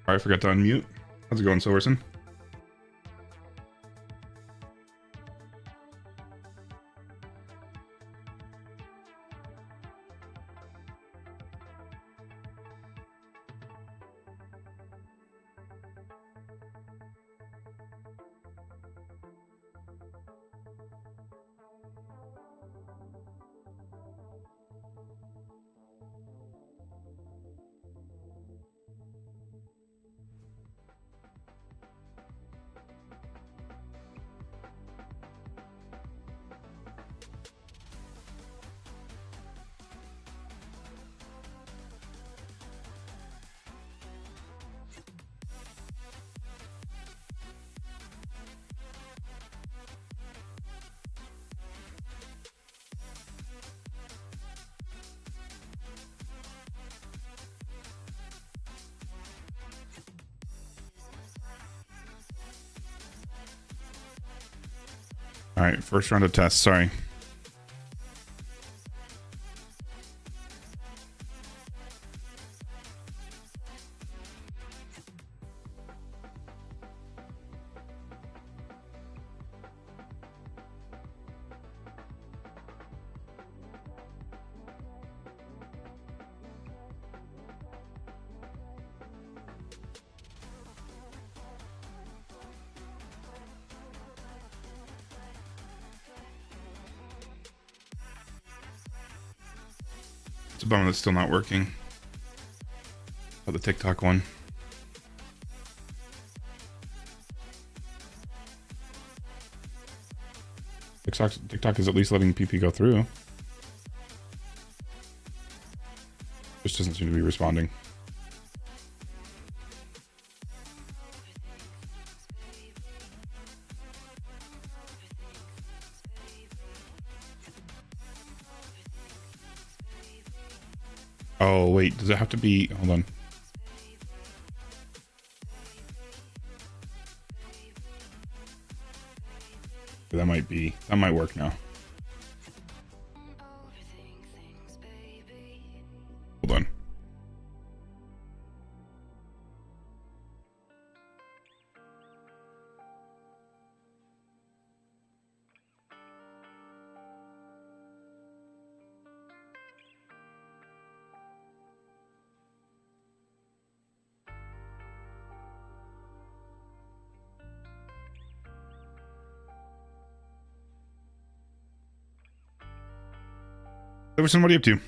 I forgot to unmute. How's it going, Silverson? All right, first round of tests. Sorry. It's a bummer that's still not working. Oh, the TikTok one. TikTok is at least letting PP go through. Just doesn't seem to be responding. Oh, wait. Does it have to be... Hold on. That might work now. Hold on. What's somebody up to?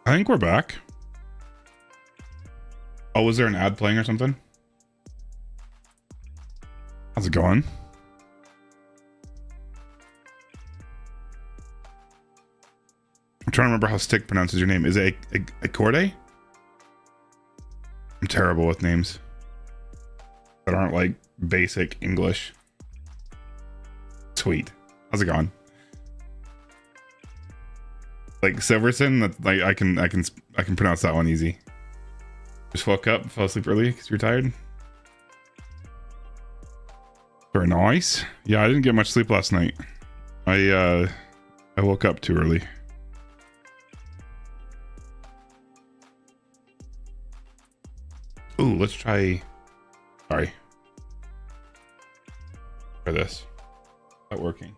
I think we're back. Oh, was there an ad playing or something? How's it going? I'm trying to remember how Stick pronounces your name. Is it a Corday? I'm terrible with names that aren't like basic English. Sweet. How's it going? Like Severson, that like I can pronounce that one easy. Just woke up, fell asleep early because you're tired. Very nice. Yeah, I didn't get much sleep last night. I woke up too early. Ooh, let's try. Sorry. Try this. Not working.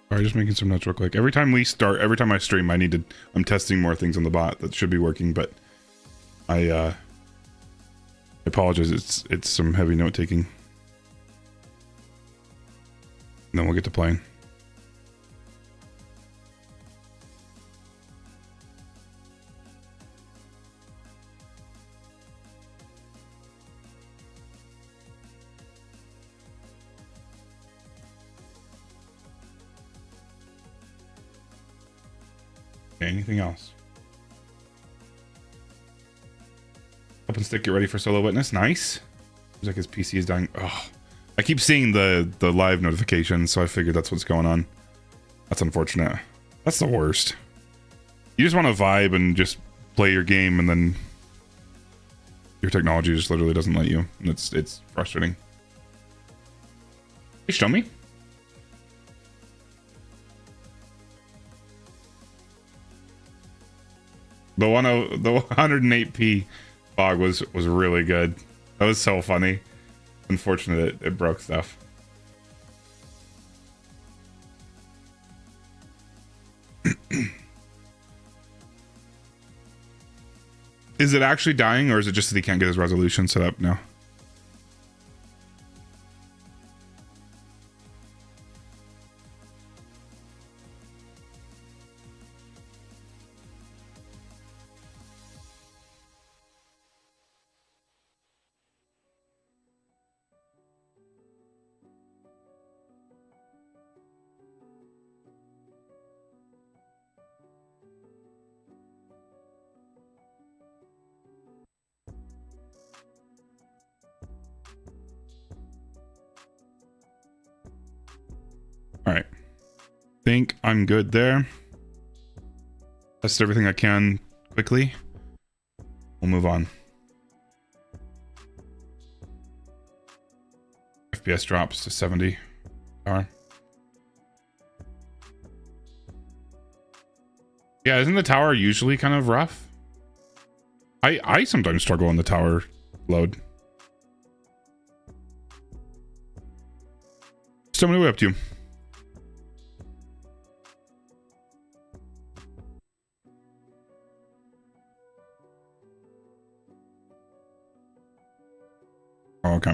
Sorry, just making some notes real quick. Every time I stream, I'm testing more things on the bot that should be working, but I apologize. It's some heavy note taking. And then we'll get to playing. Anything else? Open stick, get ready for solo witness. Nice. Looks like his PC is dying. Oh, I keep seeing the live notifications, so I figured that's what's going on. That's unfortunate. That's the worst. You just want to vibe and just play your game, and then your technology just literally doesn't let you, and it's frustrating. Hey, show me. The 108p fog was really good. That was so funny. Unfortunate it broke stuff. Is it actually dying, or is it just that he can't get his resolution set up now? All right. Think I'm good there. Test everything I can quickly. We'll move on. FPS drops to 70. Tower. Yeah, isn't the tower usually kind of rough? I sometimes struggle on the tower load. So what are we up to? Oh, okay.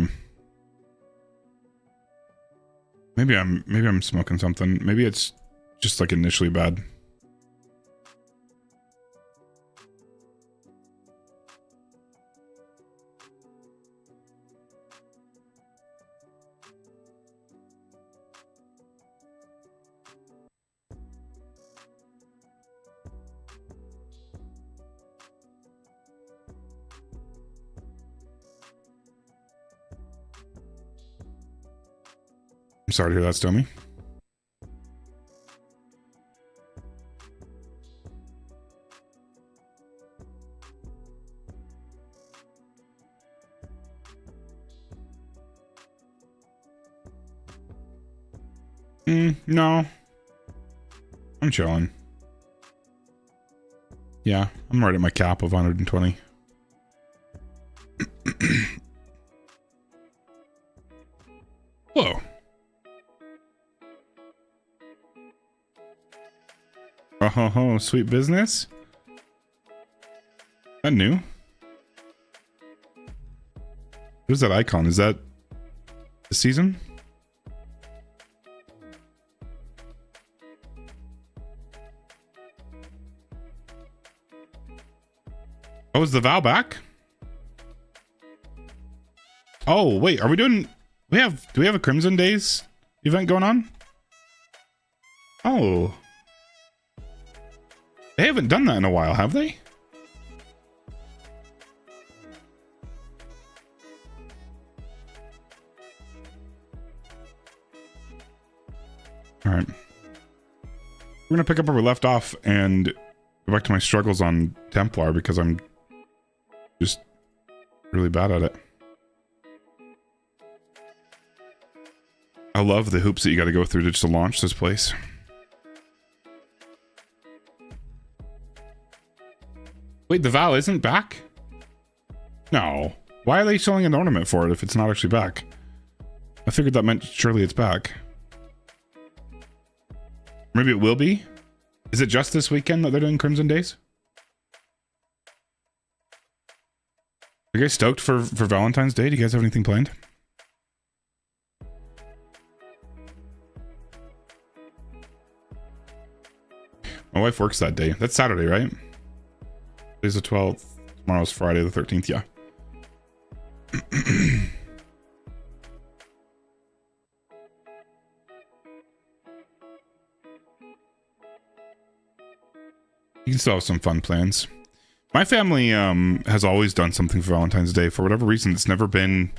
Maybe I'm smoking something. Maybe it's just like initially bad. I'm sorry to hear that, Stomy. No. I'm chilling. Yeah, I'm right at my cap of 120. Whoa. Oh, sweet business. That new? Who's that icon? Is that the season? Oh, is the Val back? Oh, wait, are we doing... do we have a Crimson Days event going on? Oh. They haven't done that in a while, have they? All right. We're going to pick up where we left off and go back to my struggles on Templar because I'm just really bad at it. I love the hoops that you got to go through just to launch this place. Wait, the Val isn't back? No. Why are they showing an ornament for it if it's not actually back? I figured that meant surely it's back. Maybe it will be? Is it just this weekend that they're doing Crimson Days? Are you guys stoked for Valentine's Day? Do you guys have anything planned? My wife works that day. That's Saturday, right? Today's the 12th. Tomorrow's Friday the 13th, yeah. You can still have some fun plans. My family has always done something for Valentine's Day. For whatever reason, it's never been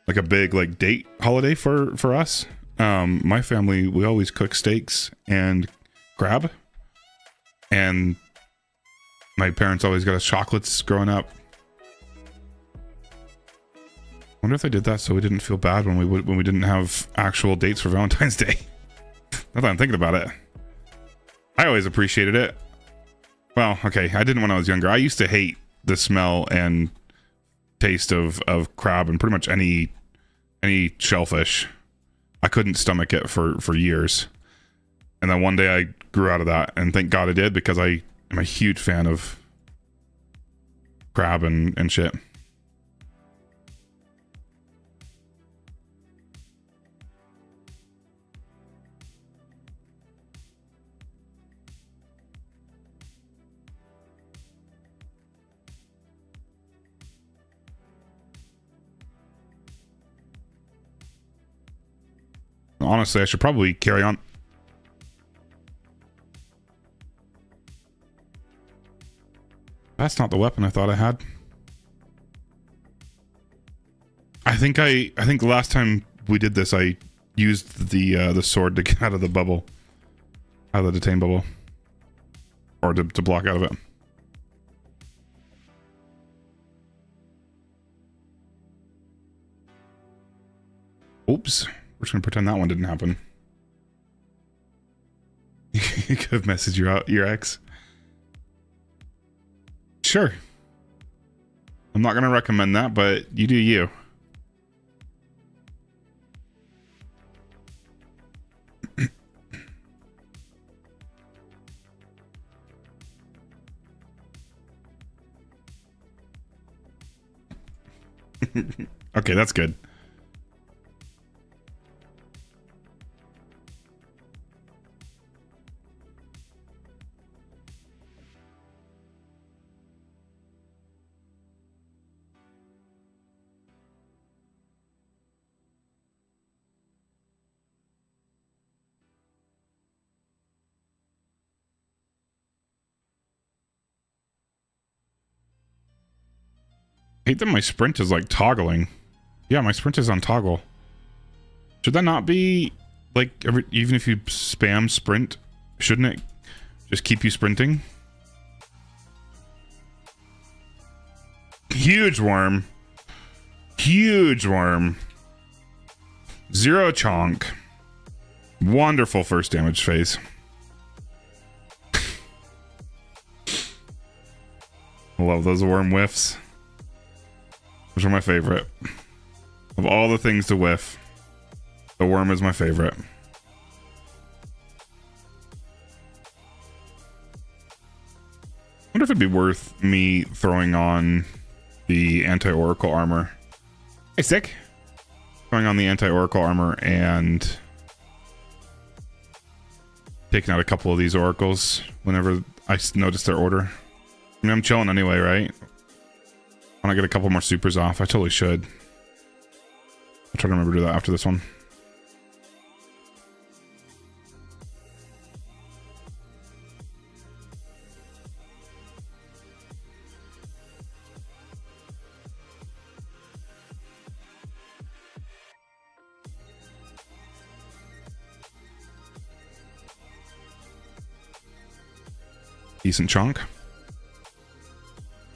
like a big like date holiday for us. My family, we always cook steaks and crab. And my parents always got us chocolates growing up. I wonder if they did that so we didn't feel bad when we didn't have actual dates for Valentine's Day. Now that I'm thinking about it, I always appreciated it. Well, okay, I didn't when I was younger. I used to hate the smell and taste of crab and pretty much any shellfish. I couldn't stomach it for years. And then one day I grew out of that, and thank God I did, because I am a huge fan of crab and shit. Honestly, I should probably carry on. That's not the weapon I thought I had. I think the last time we did this, I used the sword to get out of the bubble, out of the detain bubble, or to block out of it. Oops, we're just gonna pretend that one didn't happen. You could have messaged your ex. Sure. I'm not gonna recommend that, but you do you. Okay, that's good. I hate that my sprint is like toggling. Yeah, my sprint is on toggle. Should that not be like even if you spam sprint, shouldn't it just keep you sprinting? Huge worm. Huge worm. 0 chonk. Wonderful first damage phase. I love those worm whiffs. Those are my favorite. Of all the things to whiff, the worm is my favorite. I wonder if it'd be worth me throwing on the anti-oracle armor. Hey, sick. Throwing on the anti-oracle armor and taking out a couple of these oracles whenever I notice their order. I mean, I'm chilling anyway, right? When I get a couple more supers off, I totally should. I'll try to remember to do that after this one. Decent chunk.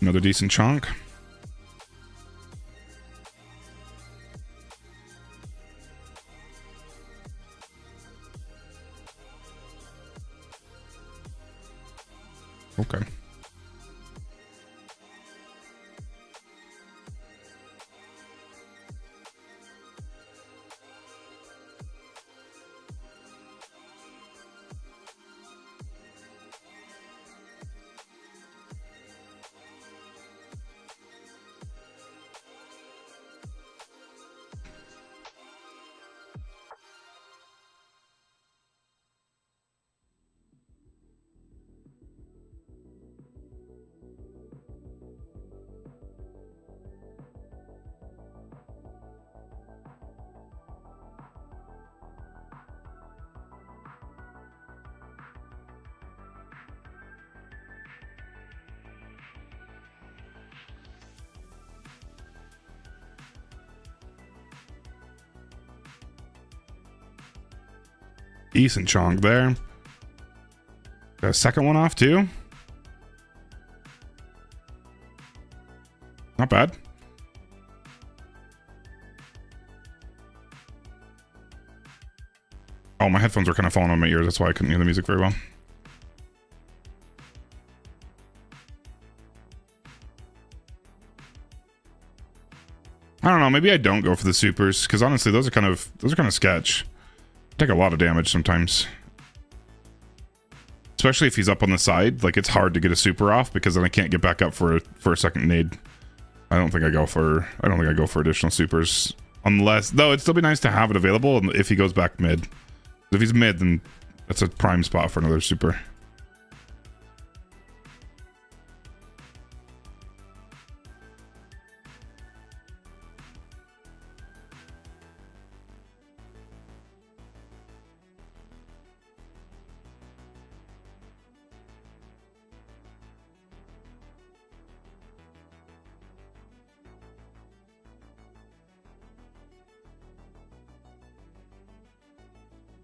Another decent chunk. Okay. Decent chunk there. Got a second one off too. Not bad. Oh, my headphones were kind of falling on my ears. That's why I couldn't hear the music very well. I don't know. Maybe I don't go for the supers because honestly, those are kind of sketch. Take a lot of damage sometimes, especially if he's up on the side. Like, it's hard to get a super off because then I can't get back up for a second nade. I don't think I go for additional supers unless, though it'd still be nice to have it available if he goes back mid. If he's mid, then that's a prime spot for another super.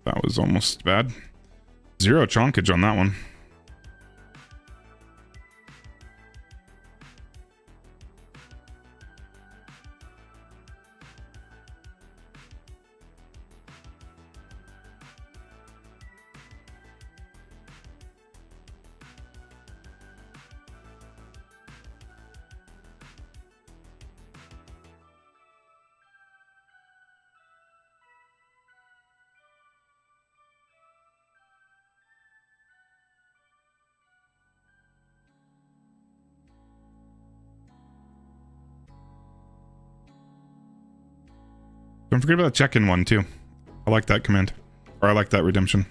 That was almost bad. 0 chonkage on that one. Don't forget about the check-in one too. I like that command. Or I like that redemption.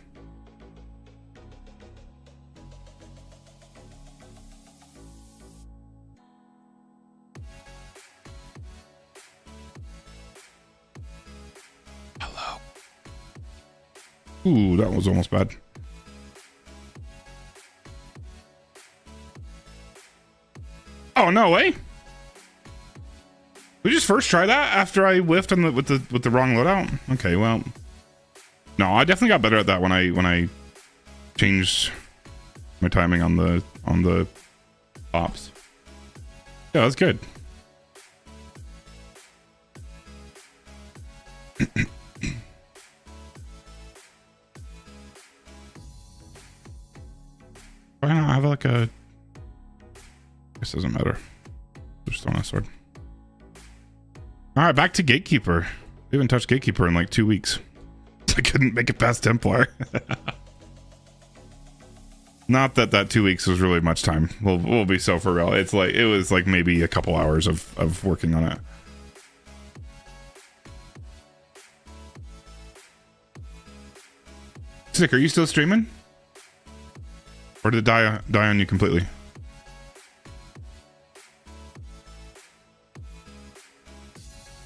Hello. Ooh, that was almost bad. Oh, no way. We just first try that after I whiffed on with the wrong loadout. Okay, well, no, I definitely got better at that when I changed my timing on the ops. Yeah, that's good. Why not have like a? This doesn't matter. Just throwing a sword. All right, back to Gatekeeper. We haven't touched Gatekeeper in like 2 weeks. I couldn't make it past Templar. Not that 2 weeks was really much time. We'll be so for real. It was like maybe a couple hours of working on it. Sick, are you still streaming? Or did it die on you completely?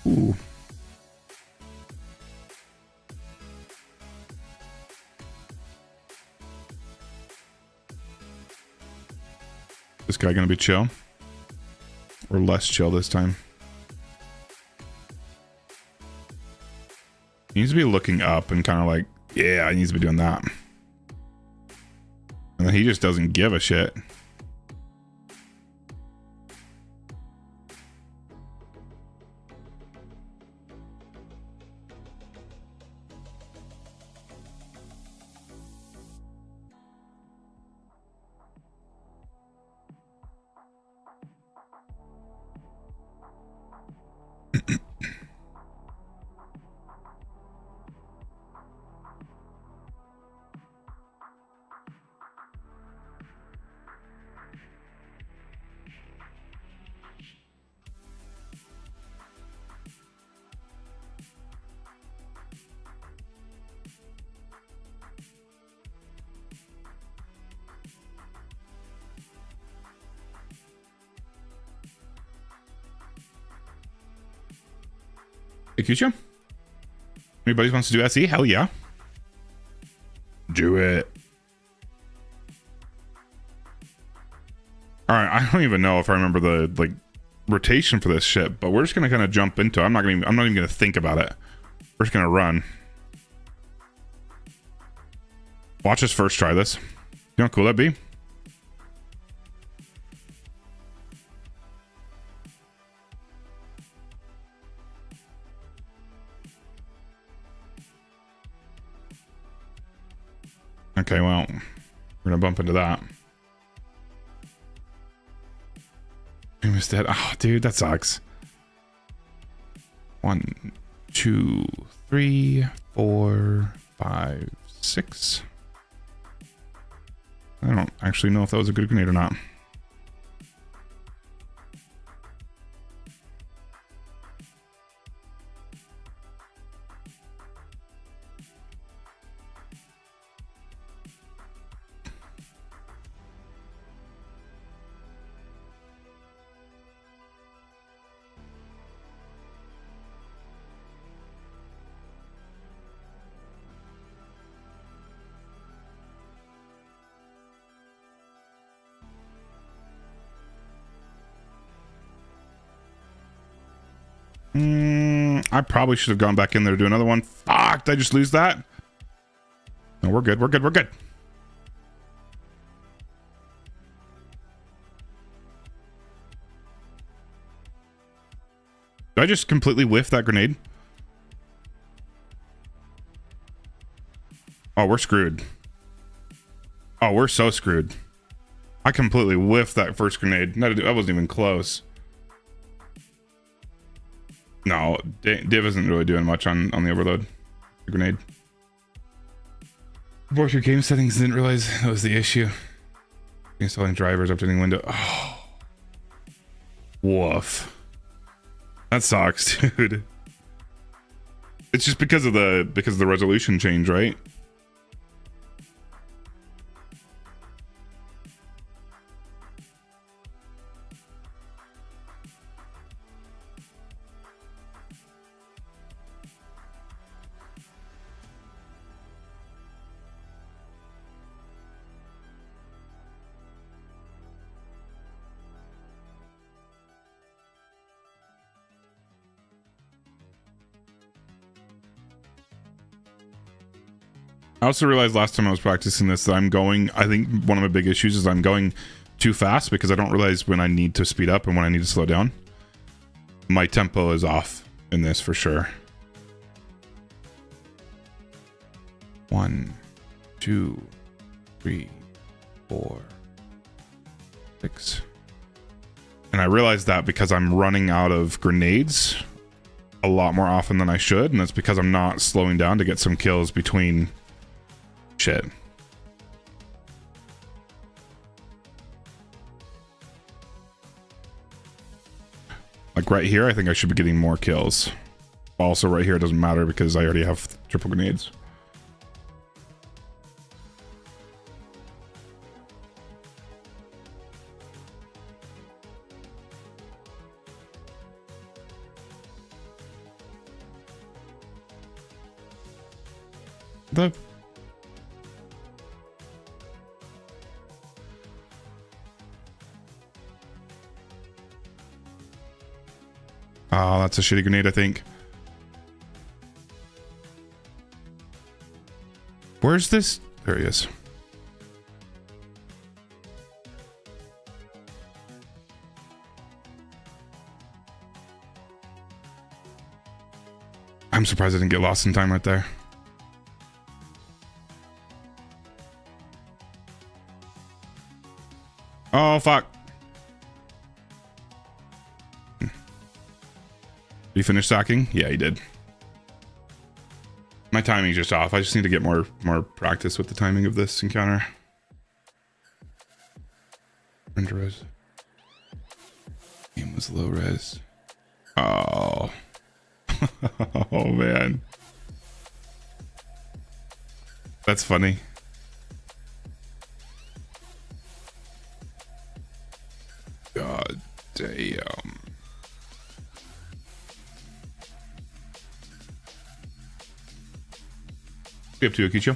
Ooh. This guy gonna be chill? Or less chill this time? He needs to be looking up and kind of like, yeah, he needs to be doing that. And then he just doesn't give a shit. Hey, Q-Show? Anybody wants to do SE? Hell yeah. Do it. Alright, I don't even know if I remember the like rotation for this shit, but we're just gonna kind of jump into it. I'm not even gonna think about it. We're just gonna run. Watch us first try this. You know how cool that'd be? Okay, well, we're gonna bump into that. We missed it. Oh, dude, that sucks. 1, 2, 3, 4, 5, 6. I don't actually know if that was a good grenade or not. I probably should have gone back in there to do another one. Fuck, did I just lose that? No, we're good. We're good. We're good. Did I just completely whiff that grenade? Oh, we're screwed. Oh, we're so screwed. I completely whiffed that first grenade. That wasn't even close. No, Div isn't really doing much on the overload. The grenade. Report your game settings, didn't realize that was the issue. Installing drivers, updating window. Oh. Woof. That sucks, dude. It's just because of the resolution change, right? I also realized last time I was practicing this that I think one of my big issues is I'm going too fast because I don't realize when I need to speed up and when I need to slow down. My tempo is off in this for sure. 1, 2, 3, 4, 6. And I realized that because I'm running out of grenades a lot more often than I should, and that's because I'm not slowing down to get some kills between shit. Like right here, I think I should be getting more kills. Also right here, it doesn't matter because I already have triple grenades. Oh, that's a shitty grenade, I think. Where's this? There he is. I'm surprised I didn't get lost in time right there. Oh, fuck. Did he finish stacking? Yeah, he did. My timing's just off. I just need to get more practice with the timing of this encounter. Render res. Game was low res. Oh. Oh, man. That's funny. God damn. Be up to you, Akicho.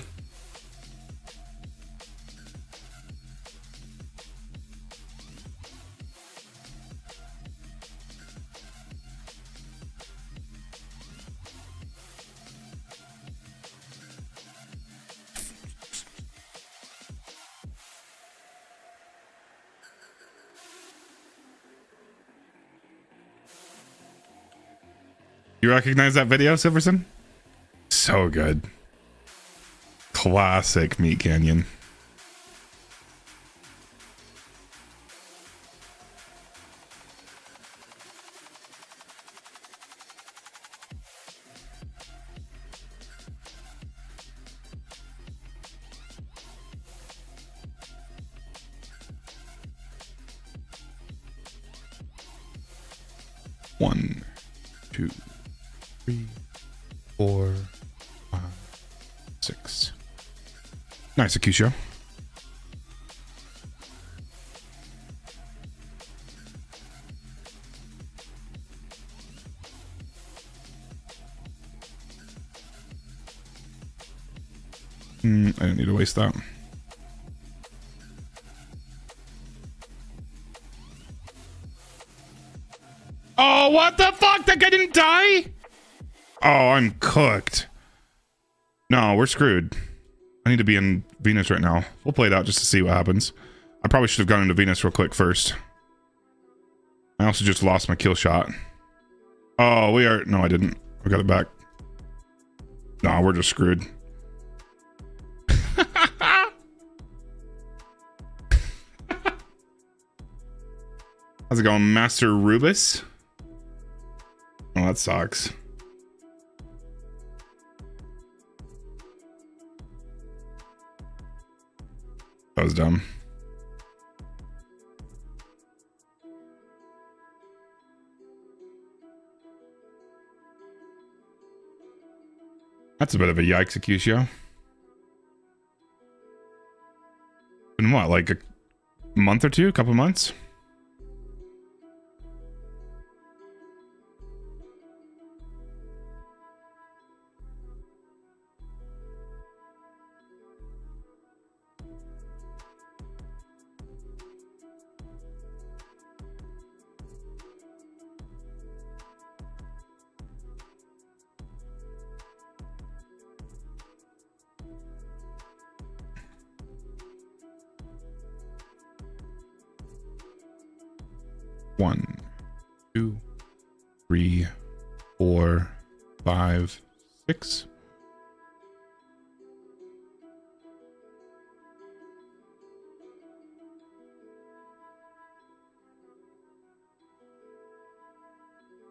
You recognize that video, Silverson? So good. Classic Meat Canyon. One, 2, 3, 4, 5, 6. Nice, Akusho. I didn't need to waste that. Oh, what the fuck? That guy didn't die? Oh, I'm cooked. No, we're screwed. I need to be in Venus right now. We'll play it out just to see what happens. I probably should have gone into Venus real quick first. I also just lost my kill shot. Oh, we are... No, I didn't. I got it back. No, we're just screwed. How's it going, Master Rubus? Oh, that sucks. That was dumb. That's a bit of a yikes, Accusio. Been what, like a month or two? A couple months? One, 2, 3, 4, 5, 6.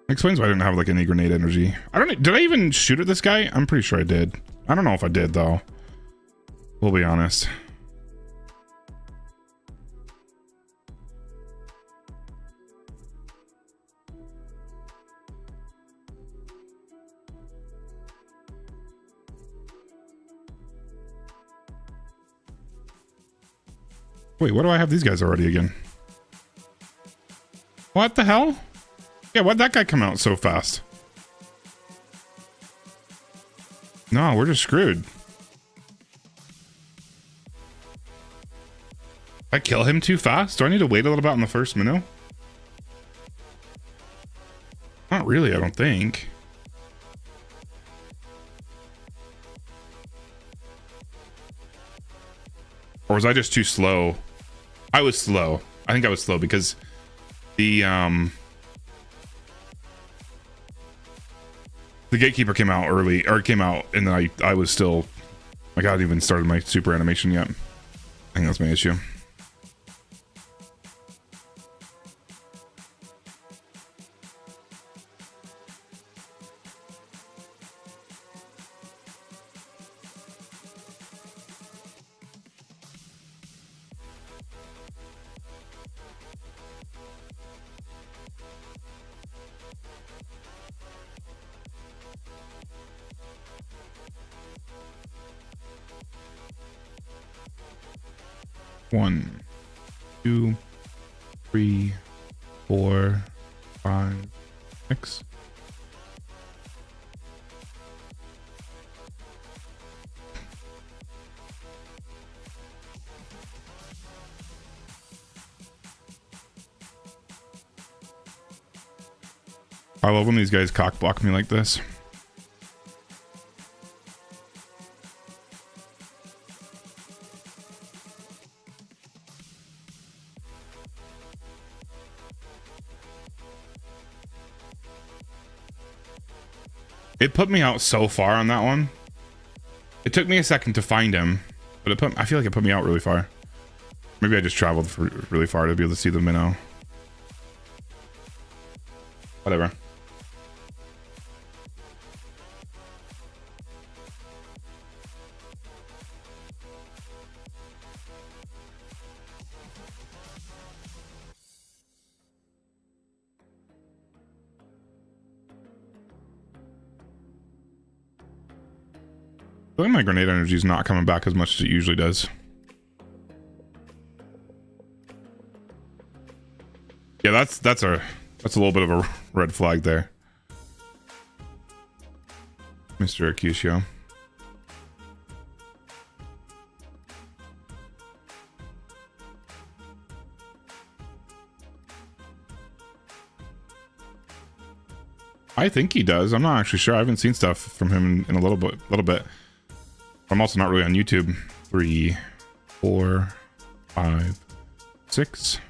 Explains why I didn't have like any grenade energy. I don't know. Did I even shoot at this guy? I'm pretty sure I did. I don't know if I did though. We'll be honest. Wait, what do I have these guys already again? What the hell? Yeah, why'd that guy come out so fast? No, we're just screwed. I kill him too fast? Do I need to wait a little bit on the first minnow? Not really, I don't think. Or was I just too slow? I was slow. I think I was slow because the gatekeeper came out early, or came out, and then I was still, like, I hadn't even started my super animation yet. I think that's my issue. One, 2, 3, 4, 5, 6. I love when these guys cock block me like this. It put me out so far on that one. It took me a second to find him, but I feel like it put me out really far. Maybe I just traveled really far to be able to see the minnow. Whatever. I think my grenade energy is not coming back as much as it usually does. Yeah, that's a little bit of a red flag there, Mr. Accusio. I think he does. I'm not actually sure. I haven't seen stuff from him in a little bit. I'm also not really on YouTube. 3, 4, 5, 6.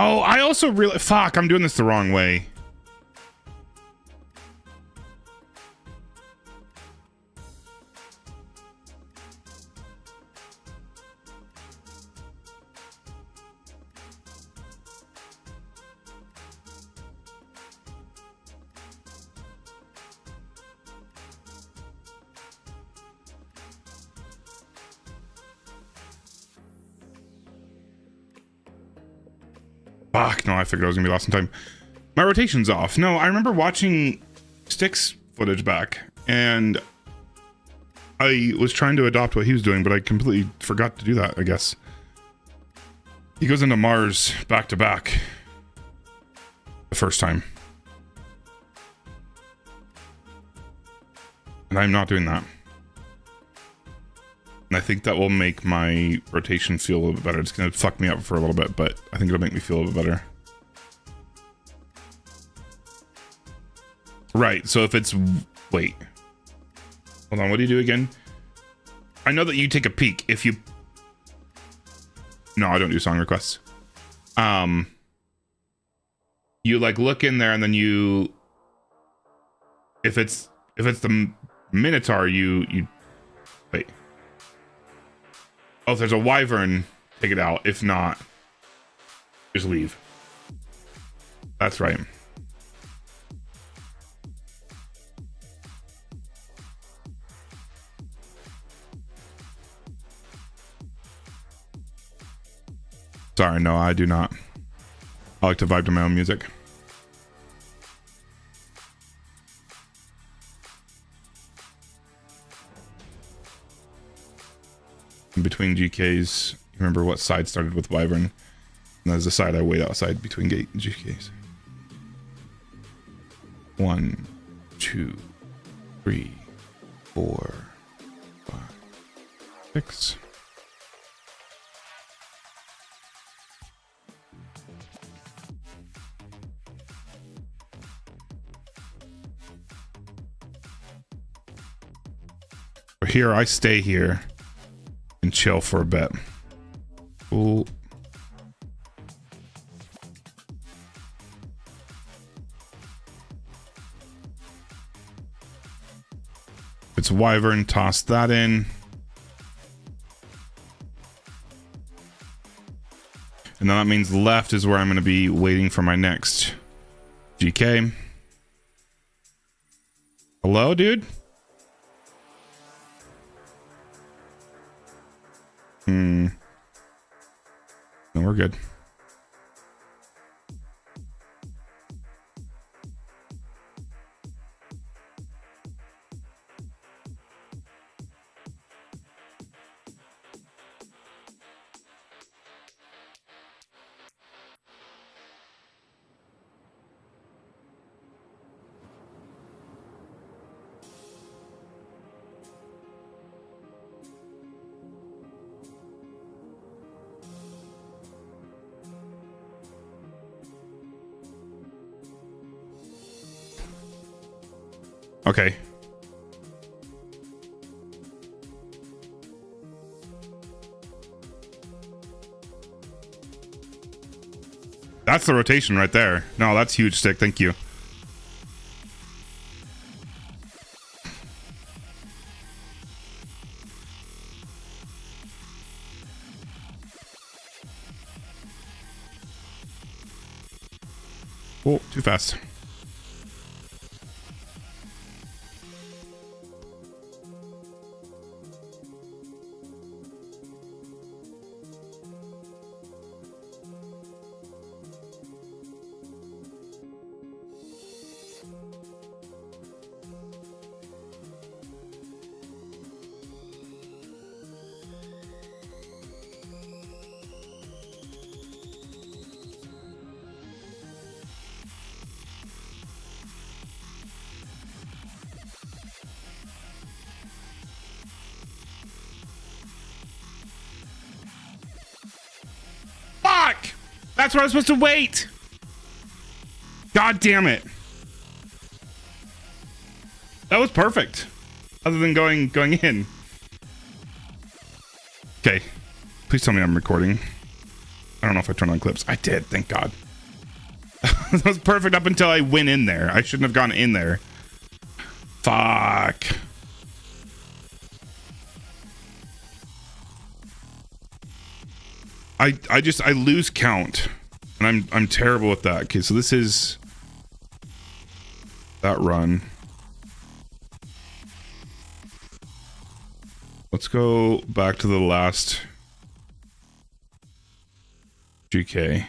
Oh, I also really... Fuck, I'm doing this the wrong way. Fuck, no, I figured I was gonna be lost in time. My rotation's off. No, I remember watching Stick's footage back, and I was trying to adopt what he was doing, but I completely forgot to do that, I guess. He goes into Mars back to back the first time. And I'm not doing that. And I think that will make my rotation feel a little bit better. It's going to fuck me up for a little bit, but I think it'll make me feel a little bit better. Right, so if it's... Wait. Hold on, what do you do again? I know that you take a peek if you... No, I don't do song requests. You, like, look in there and then you... If it's the Minotaur, you... Wait. Oh, if there's a wyvern, take it out. If not, just leave. That's right. Sorry, no, I do not. I like to vibe to my own music. In between GKs, remember what side started with wyvern? And there's the side I wait outside between gate and GKs. 1, 2, 3, 4, 5, 6. Here, I stay here and chill for a bit. Ooh. It's wyvern, toss that in. And then that means left is where I'm going to be waiting for my next GK. Hello, dude? No, we're good. Okay. That's the rotation right there. No, that's huge, Stick. Thank you. Oh, too fast. That's where I was supposed to wait. God damn it. That was perfect. Other than going in. Okay. Please tell me I'm recording. I don't know if I turned on clips. I did, thank God. That was perfect up until I went in there. I shouldn't have gone in there. Fuck. I lose count. And I'm terrible with that. Okay, so this is that run. Let's go back to the last GK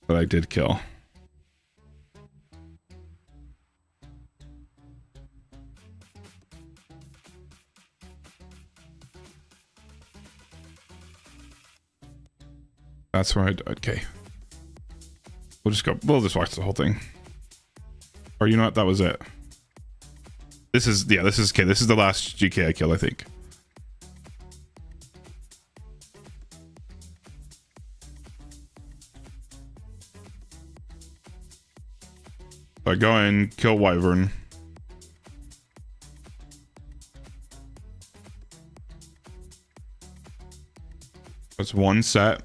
that I did kill. That's where okay. We'll just watch the whole thing. Or you know what, that was it. This is okay, this is the last GK I killed, I think. So I go in, kill Wyvern. That's one set.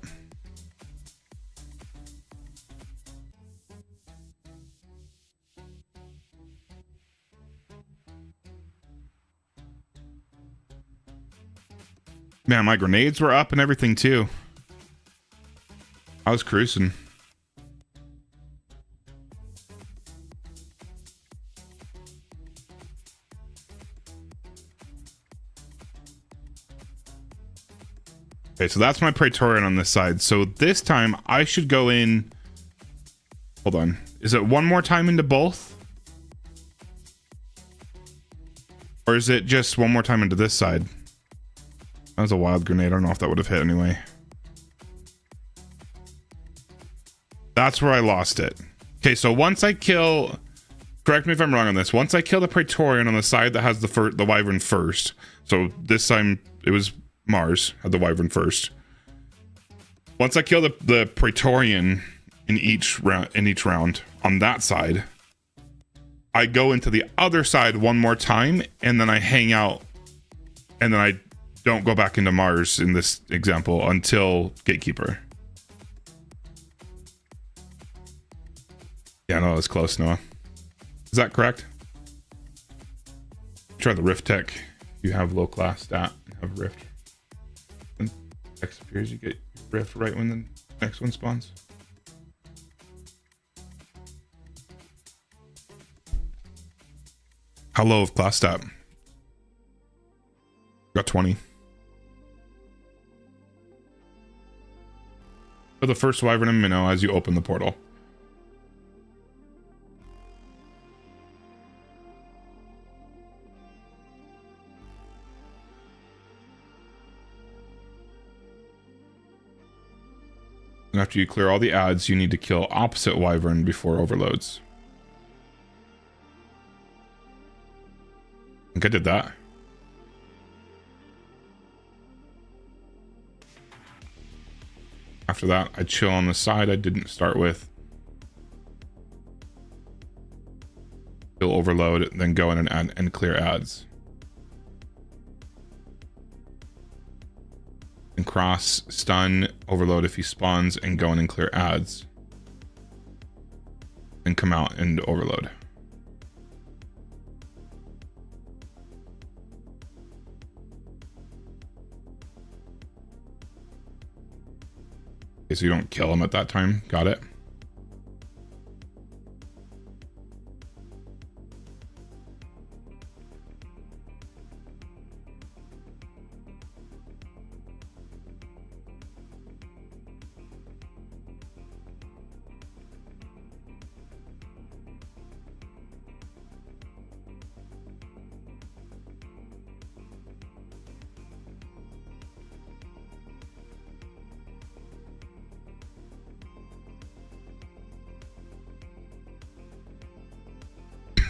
Man, my grenades were up and everything too. I was cruising. Okay, so that's my Praetorian on this side. So this time I should go in. Hold on. Is it one more time into both? Or is it just one more time into this side? That was a wild grenade. I don't know if that would have hit anyway. That's where I lost it. Okay, so once I kill... Correct me if I'm wrong on this. Once I kill the Praetorian on the side that has the Wyvern first. So this time it was Mars had the Wyvern first. Once I kill the Praetorian in each round on that side, I go into the other side one more time and then I hang out and then I don't go back into Mars in this example until Gatekeeper. Yeah, no, that's close, Noah. Is that correct? Try the Rift Tech. You have low class stat. You have Rift. When X appears, you get Rift right when the next one spawns. How low of class stat? Got 20. For the first Wyvern and Minnow as you open the portal. And after you clear all the ads, you need to kill opposite Wyvern before overloads. I think I did that. After that, I chill on the side I didn't start with. Kill overload, then go in and add and clear ads. And cross, stun, overload if he spawns, and go in and clear ads. And come out and overload. Okay, so you don't kill him at that time. Got it.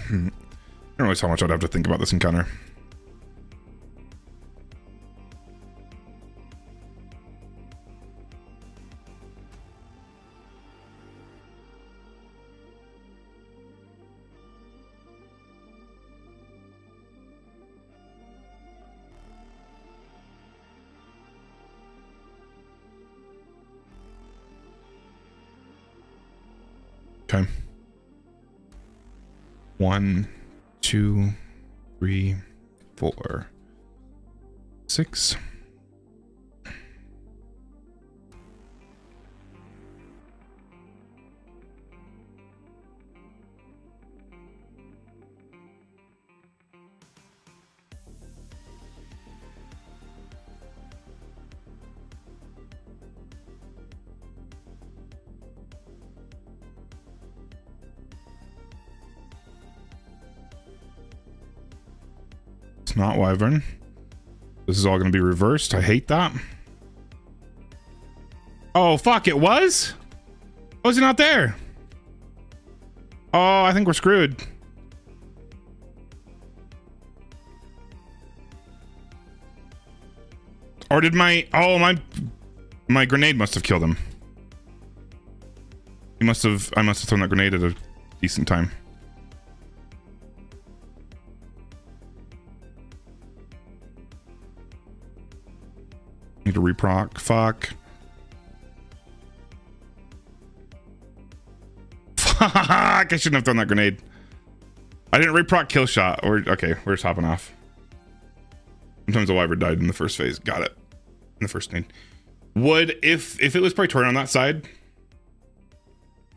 I don't realize how much I'd have to think about this encounter. Okay. 1, 2, 3, 4, 6. It's not wyvern. This is all going to be reversed. I hate that. Oh, fuck, it was? Oh, is it not there? Oh, I think we're screwed. Or did my... Oh, my grenade must have killed him. I must have thrown that grenade at a decent time. Need to reproc. Fuck. Fuck! I shouldn't have thrown that grenade. I didn't reproc kill shot. Okay, we're just hopping off. Sometimes the wyvern died in the first phase. Got it. In the first nade. Would if it was Praetorian on that side?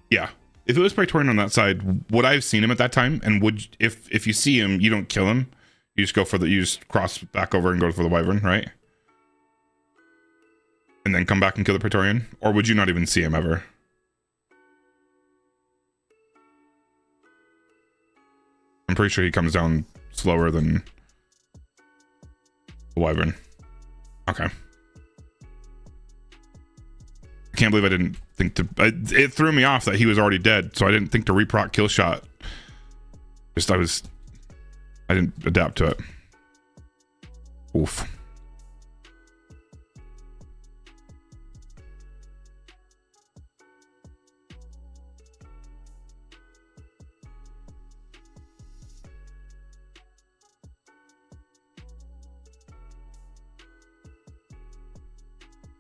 Yeah. If it was Praetorian on that side, would I have seen him at that time? And would if you see him, you don't kill him. You just go for you just cross back over and go for the wyvern, right? And then come back and kill the Praetorian? Or would you not even see him ever? I'm pretty sure he comes down slower than the wyvern. Okay. I can't believe I didn't think to... it threw me off that he was already dead, so I didn't think to reproc kill shot. I didn't adapt to it. Oof.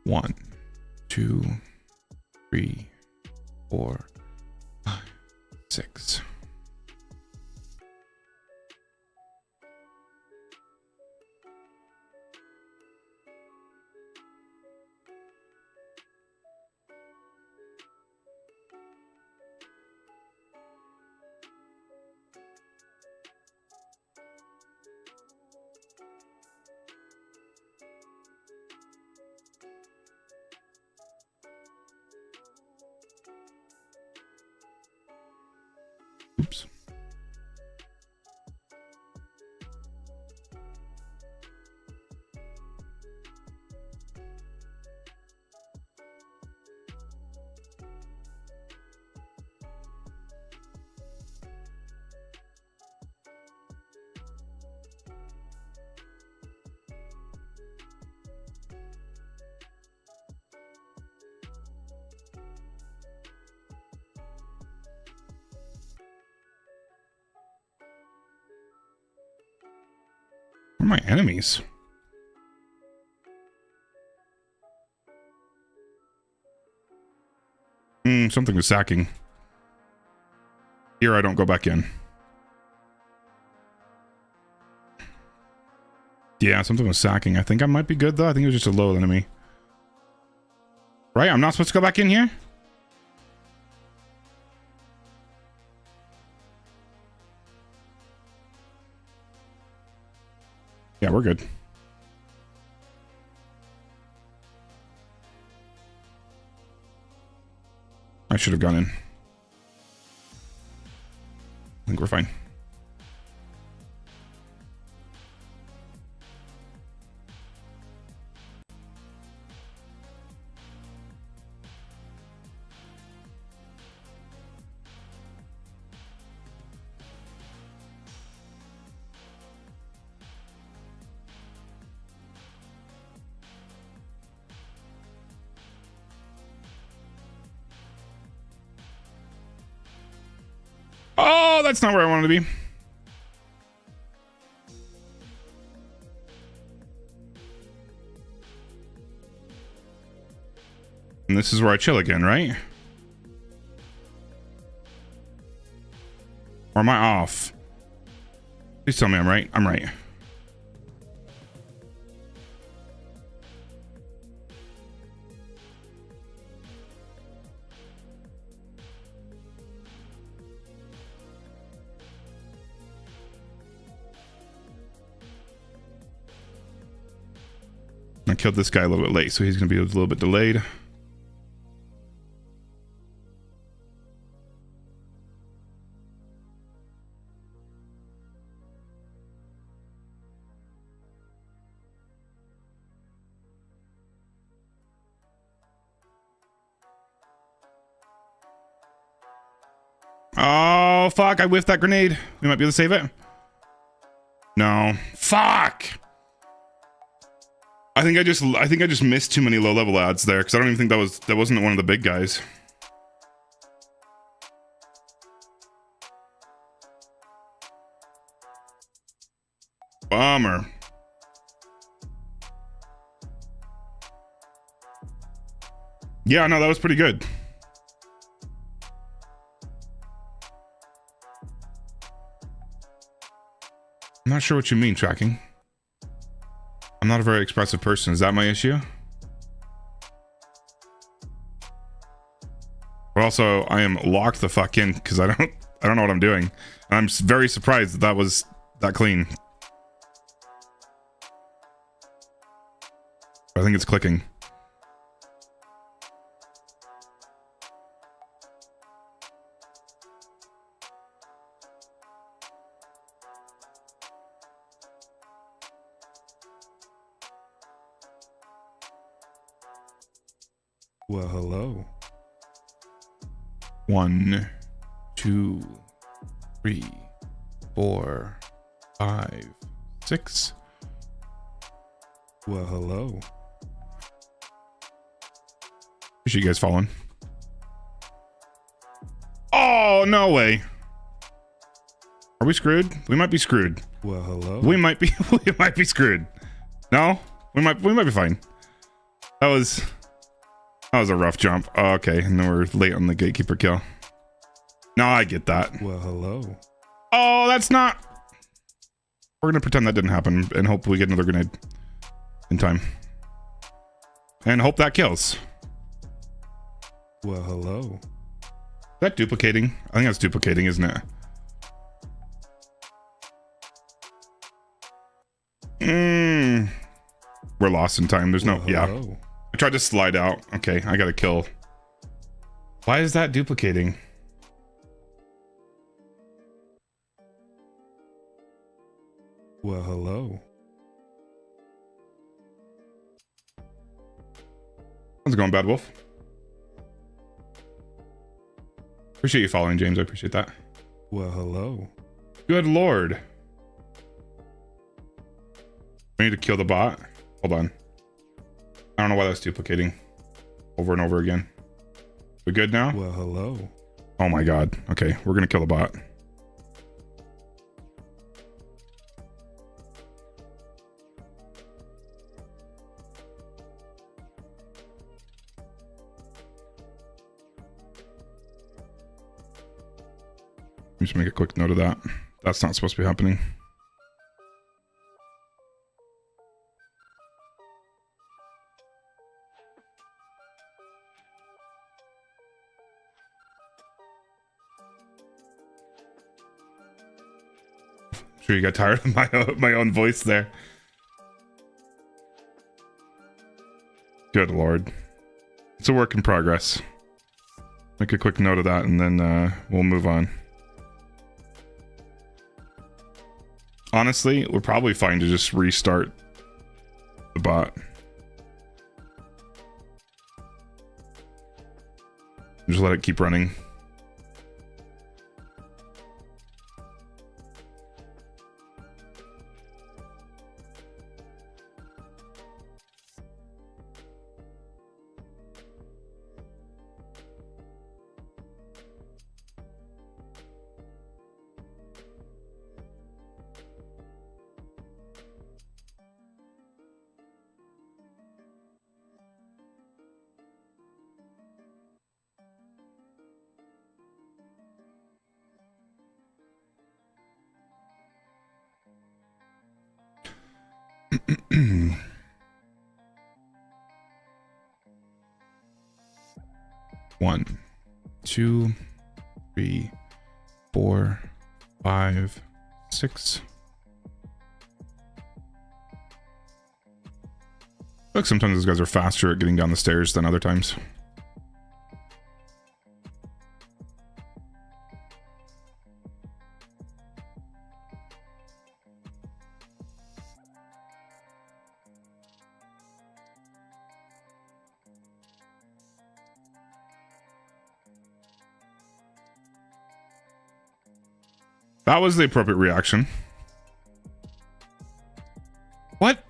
One, 2, 3, 4, 5, 6. Oops. Where are my enemies? Something was sacking. Here, I don't go back in. Yeah, something was sacking. I think I might be good, though. I think it was just a low enemy. Right? I'm not supposed to go back in here? Yeah, we're good. I should have gone in. I think we're fine. Oh, that's not where I wanted to be. And this is where I chill again, right? Or am I off? Please tell me I'm right. I'm right. I killed this guy a little bit late, so he's going to be a little bit delayed. Oh, fuck. I whiffed that grenade. We might be able to save it. No. Fuck. I think I just missed too many low level ads there because I don't even think that wasn't one of the big guys. Bummer. Yeah, no, that was pretty good. I'm not sure what you mean, tracking. I'm not a very expressive person. Is that my issue? But also, I am locked the fuck in because I don't know what I'm doing. And I'm very surprised that was that clean. I think it's clicking. Well, hello. 1, 2, 3, 4, 5, 6. Well, hello. Appreciate you guys following. Oh, no way. Are we screwed? We might be screwed. Well, hello. We might be screwed. No? We might be fine. That was a rough jump. Oh, okay, and then we're late on the gatekeeper kill. No, I get that. Well, hello. Oh, that's not... We're gonna pretend that didn't happen and hope we get another grenade in time. And hope that kills. Well, hello. Is that duplicating? I think that's duplicating, isn't it? We're lost in time. There's no... Well, yeah. I tried to slide out. Okay, I got a kill. Why is that duplicating? Well, hello. How's it going, Bad Wolf? Appreciate you following, James. I appreciate that. Well, hello. Good lord. I need to kill the bot. Hold on. I don't know why that's duplicating over and over again. We good now? Well, hello. Oh my god. Okay, we're gonna kill the bot. Just make a quick note of that. That's not supposed to be happening. Sure, you got tired of my own voice there. Good lord. It's a work in progress. Make a quick note of that and then we'll move on. Honestly, we're probably fine to just restart the bot. Just let it keep running. One, two, three, 4, 5, 6. Like sometimes those guys are faster at getting down the stairs than other times. That was the appropriate reaction. What?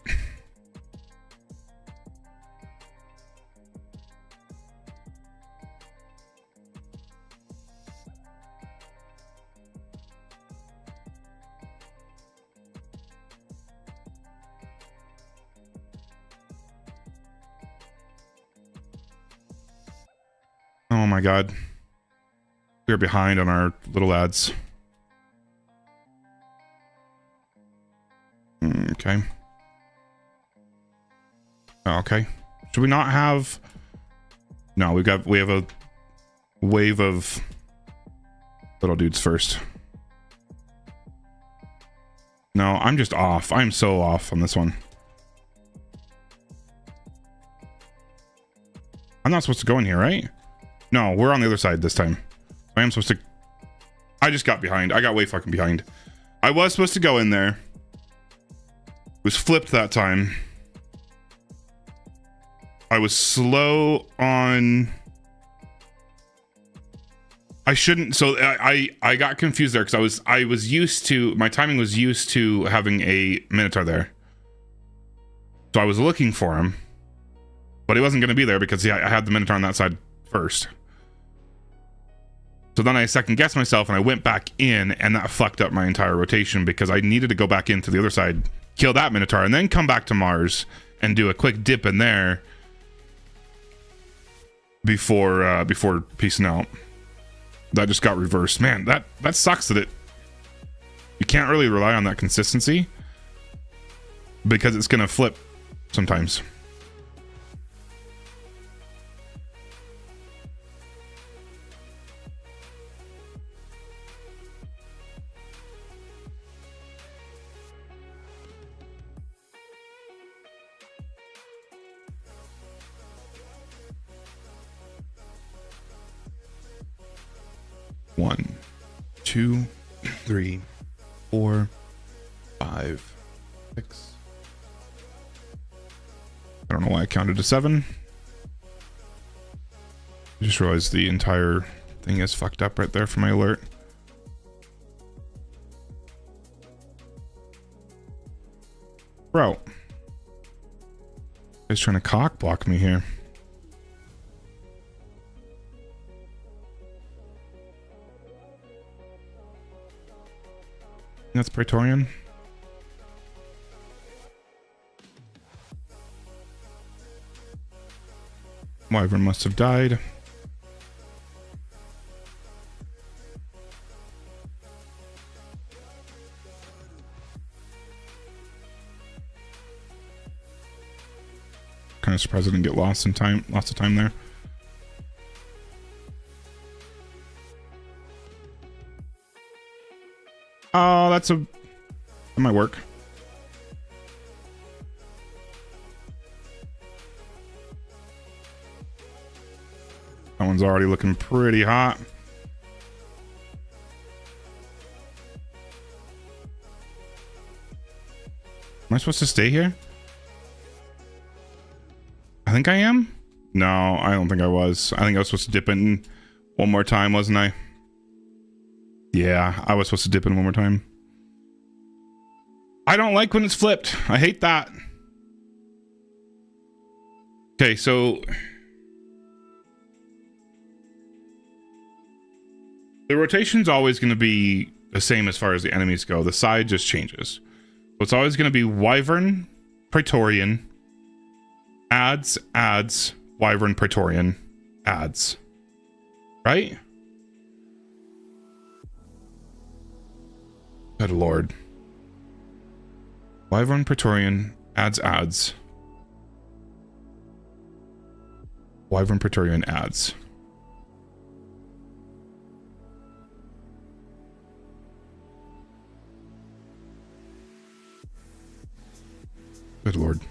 Oh my god. We're behind on our little ads. Okay. Okay. Should we not have... No, we have a wave of little dudes first. No, I'm just off. I'm so off on this one. I'm not supposed to go in here, right? No, we're on the other side this time. I am supposed to... I just got behind. I got way fucking behind. I was supposed to go in there. Was flipped that time. I was slow on... I shouldn't... So I got confused there because I was used to... My timing was used to having a Minotaur there. So I was looking for him. But he wasn't going to be there because I had the Minotaur on that side first. So then I second guessed myself and I went back in, and that fucked up my entire rotation because I needed to go back into the other side, kill that Minotaur, and then come back to Mars and do a quick dip in there before peacing out. That just got reversed. Man, that sucks that you can't really rely on that consistency because it's gonna flip sometimes. One, 2, 3, 4, 5, 6. I don't know why I counted to 7. I just realized the entire thing is fucked up right there for my alert. Bro. He's trying to cock block me here. That's Praetorian. Wyvern must have died. Kind of surprised I didn't get lost in time. Lots of time there. Oh, that might work. That one's already looking pretty hot. Am I supposed to stay here? I think I am? No, I don't think I was. I think I was supposed to dip in one more time, wasn't I? Yeah, I was supposed to dip in one more time. I don't like when it's flipped. I hate that. Okay, so... the rotation's always going to be the same as far as the enemies go. The side just changes. So it's always going to be Wyvern, Praetorian, adds, Wyvern, Praetorian, adds. Right? Good lord. Wyvern, Praetorian, Ads. Wyvern Praetorian ads. Good lord.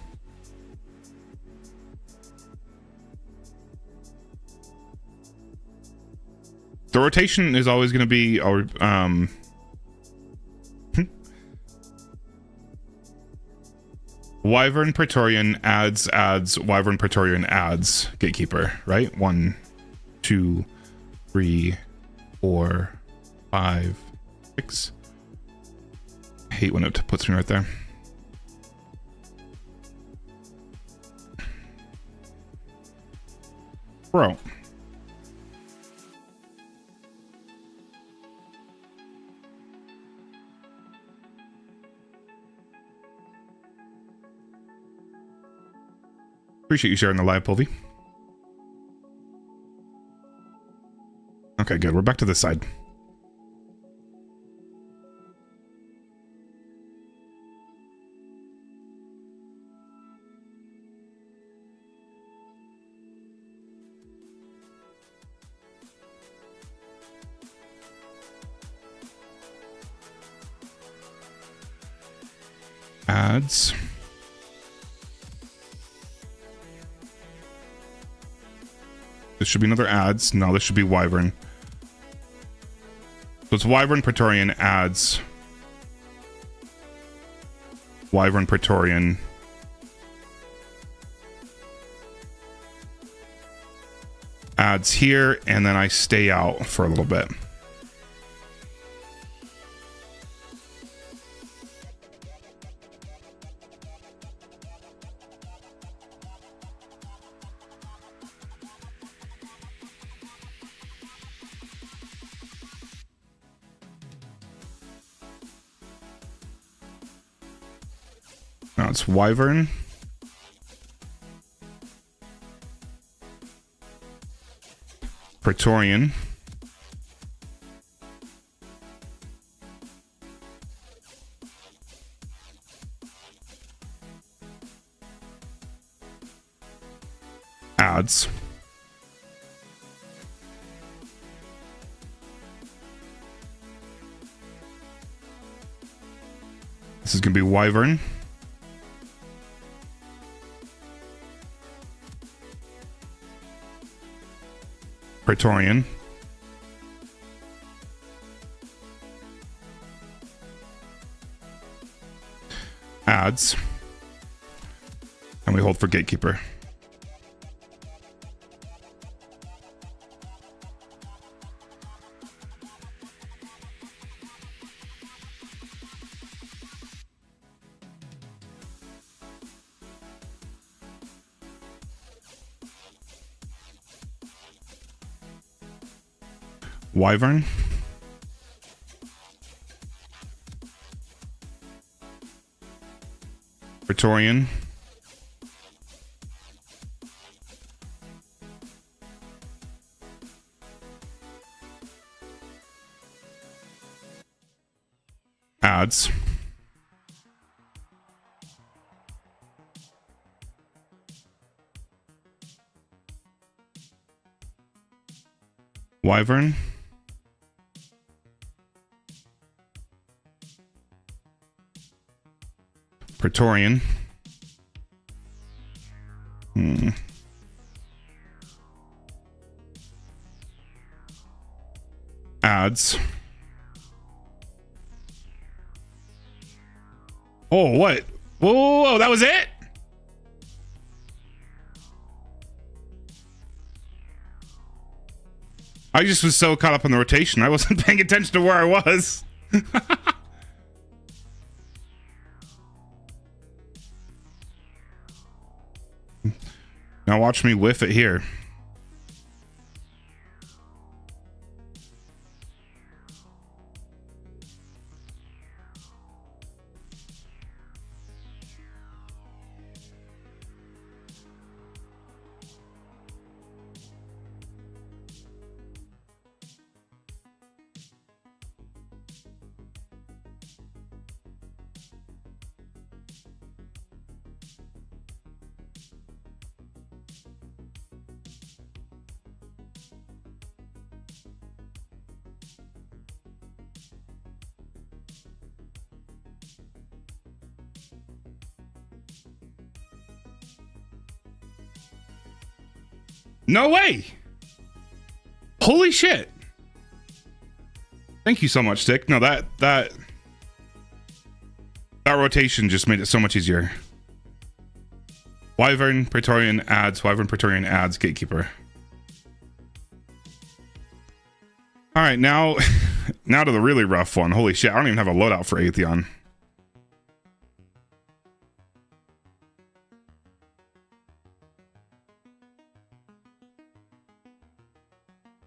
The rotation is always going to be our Wyvern Praetorian ads, Wyvern Praetorian ads, Gatekeeper, right? 1, 2, 3, 4, 5, 6. I hate when it puts me right there. Bro. Appreciate you sharing the live, Pulvy. Okay, good. We're back to this side. Ads. This should be another ads. No, this should be Wyvern. So it's Wyvern Praetorian ads. Wyvern Praetorian. Ads here, and then I stay out for a little bit. Now it's Wyvern. Praetorian. Ads. This is going to be Wyvern. Praetorian. Ads. And we hold for Gatekeeper. Wyvern. Praetorian. Ads. Wyvern. Praetorian. Ads. Oh, what? Whoa, that was it? I just was so caught up in the rotation. I wasn't paying attention to where I was. Now watch me whiff it here. No way. Holy shit. Thank you so much, Stick. No, that rotation just made it so much easier. Wyvern, Praetorian adds, Gatekeeper. All right, now to the really rough one. Holy shit, I don't even have a loadout for Atheon.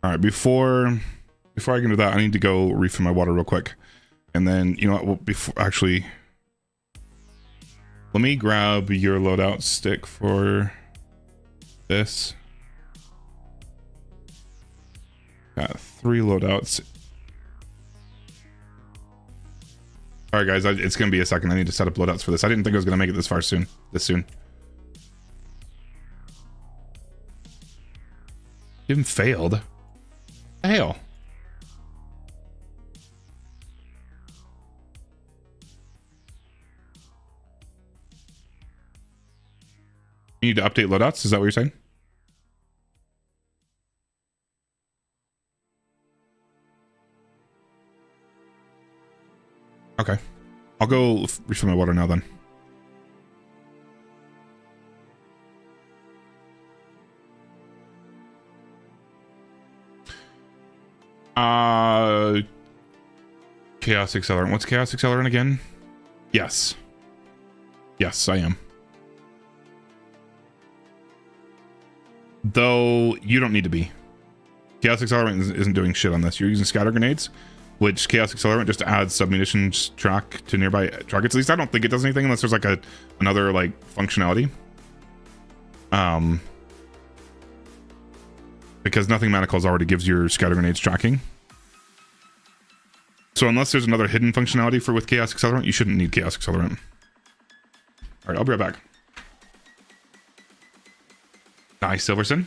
All right, before I can do that, I need to go refill my water real quick. And then, you know what, actually, let me grab your loadout, Stick, for this. Got 3 loadouts. All right, guys, it's going to be a second. I need to set up loadouts for this. I didn't think I was going to make it this soon. Even failed. Hell. You need to update loadouts? Is that what you're saying? Okay. I'll go refill my water now then. Chaos Accelerant. What's Chaos Accelerant again? Yes. Yes, I am. Though you don't need to be. Chaos Accelerant isn't doing shit on this. You're using scatter grenades, which Chaos Accelerant just adds submunitions track to nearby targets. At least I don't think it does anything unless there's like another like functionality. Because Nothing Manacles already gives your scatter grenades tracking. So unless there's another hidden functionality with Chaos Accelerant, you shouldn't need Chaos Accelerant. All right, I'll be right back. Nice, Silverson.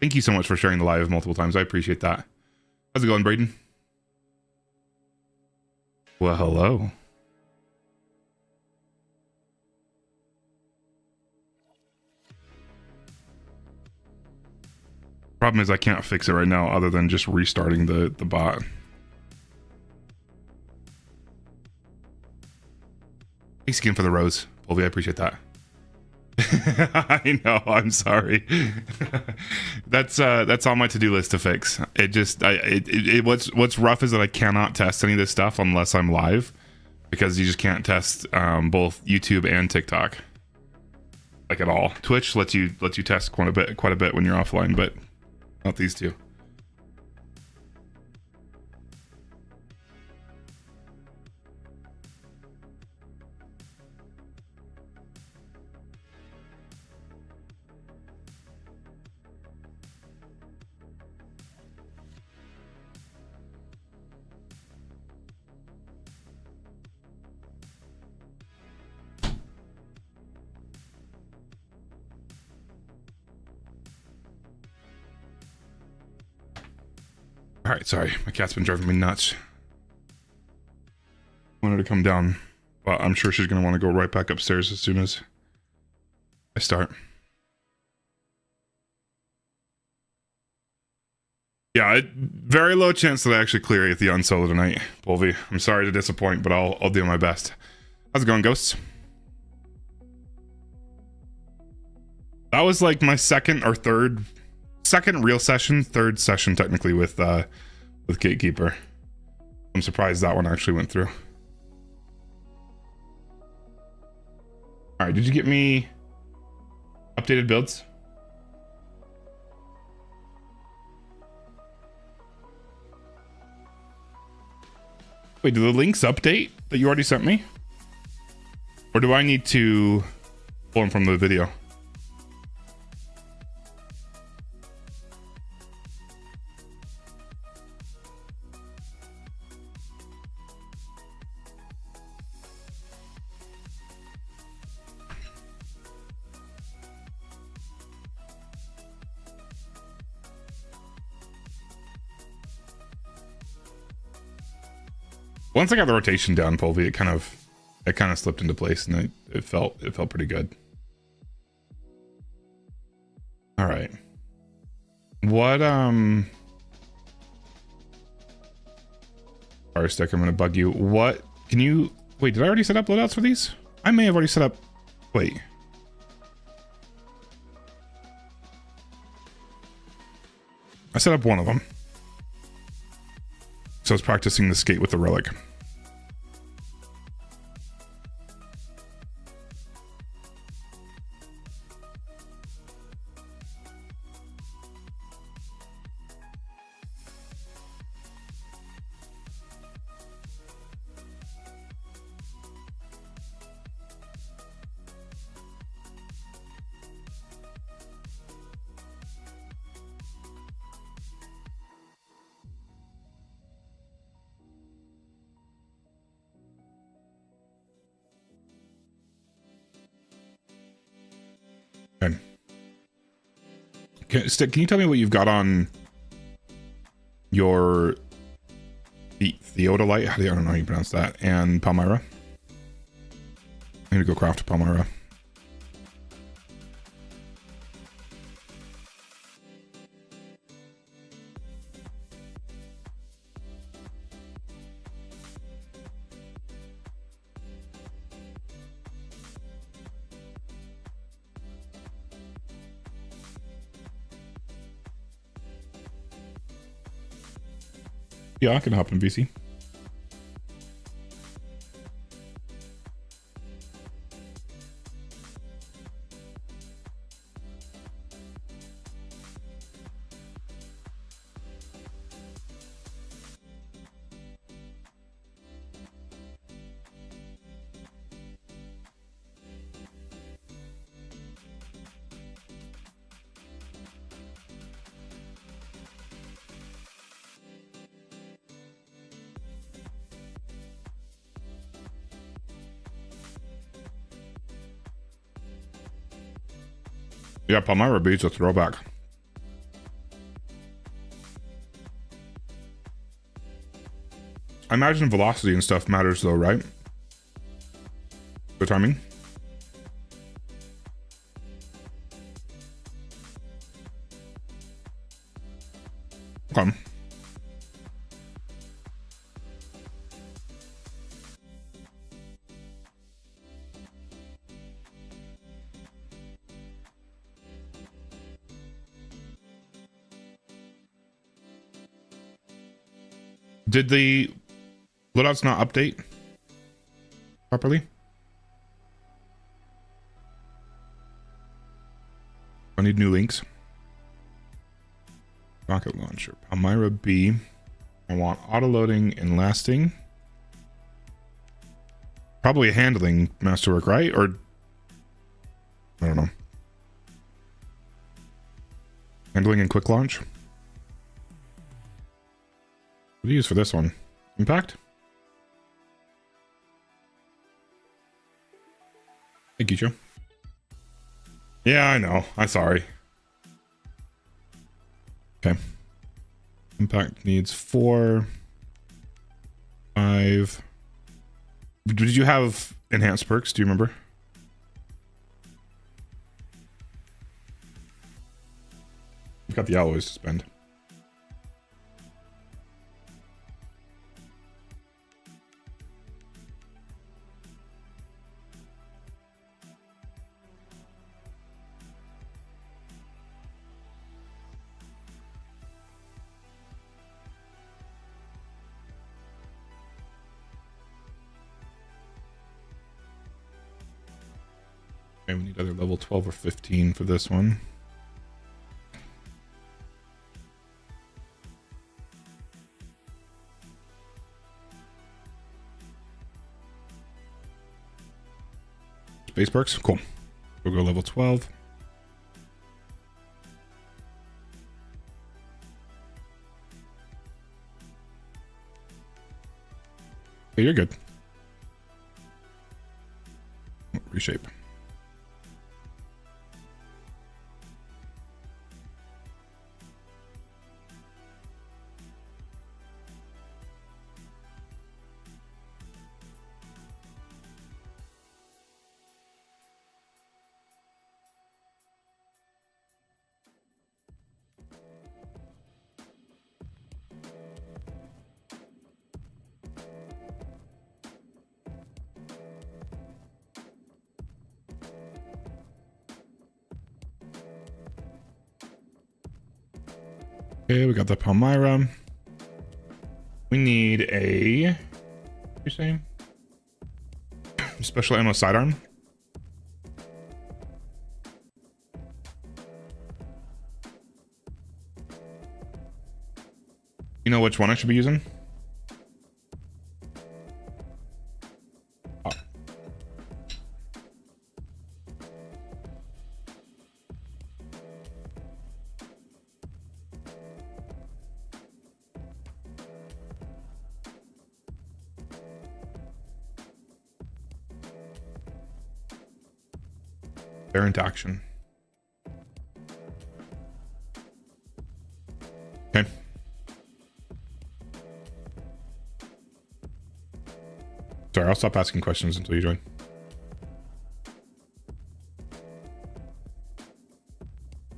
Thank you so much for sharing the live multiple times. I appreciate that. How's it going, Braden? Well, hello. Problem is I can't fix it right now other than just restarting the bot. Thanks again for the rose, Polvi. I appreciate that. I know. I'm sorry. That's on my to-do list to fix. It just what's rough is that I cannot test any of this stuff unless I'm live, because you just can't test both YouTube and TikTok like at all. Twitch lets you test quite a bit when you're offline, but not these two. All right, sorry. My cat's been driving me nuts. I want her to come down, but I'm sure she's going to want to go right back upstairs as soon as I start. Yeah, very low chance that I actually clear Atheon solo tonight, Polvi. I'm sorry to disappoint, but I'll do my best. How's it going, Ghosts? That was like my second real session, third session technically with Gatekeeper. I'm surprised that one actually went through. All right, did you get me updated builds? Wait, do the links update that you already sent me? Or do I need to pull them from the video? Once I got the rotation down, Polvi, it kind of slipped into place, and it felt pretty good. All right. What Fire stick, I'm gonna bug you. What can you wait? Did I already set up loadouts for these? I may have already set up. Wait. I set up one of them. So I was practicing the skate with the relic. Stick, can you tell me what you've got on your Theodolite? I don't know how you pronounce that. And Palmyra? I need to go craft a Palmyra. Yeah, I can hop in VC. Yeah, Palmyra beats a throwback. I imagine velocity and stuff matters though, right? The timing. Okay. Did the loadouts not update properly? I need new links. Rocket launcher, Palmyra B. I want auto loading and lasting. Probably a handling masterwork, right? Or I don't know. Handling and quick launch. What do you use for this one? Impact? Thank you, Joe. Yeah, I know. I'm sorry. Okay. Impact needs 4, 5. Did you have enhanced perks? Do you remember? You've got the alloys to spend. Okay, we need either level 12 or 15 for this one. Space perks, cool. We'll go level 12. Okay, you're good. Reshape. Okay, we got the Palmyra. We need a, what are you saying? Special ammo sidearm. You know which one I should be using? Oh. Variant action. Okay. Sorry, I'll stop asking questions until you join.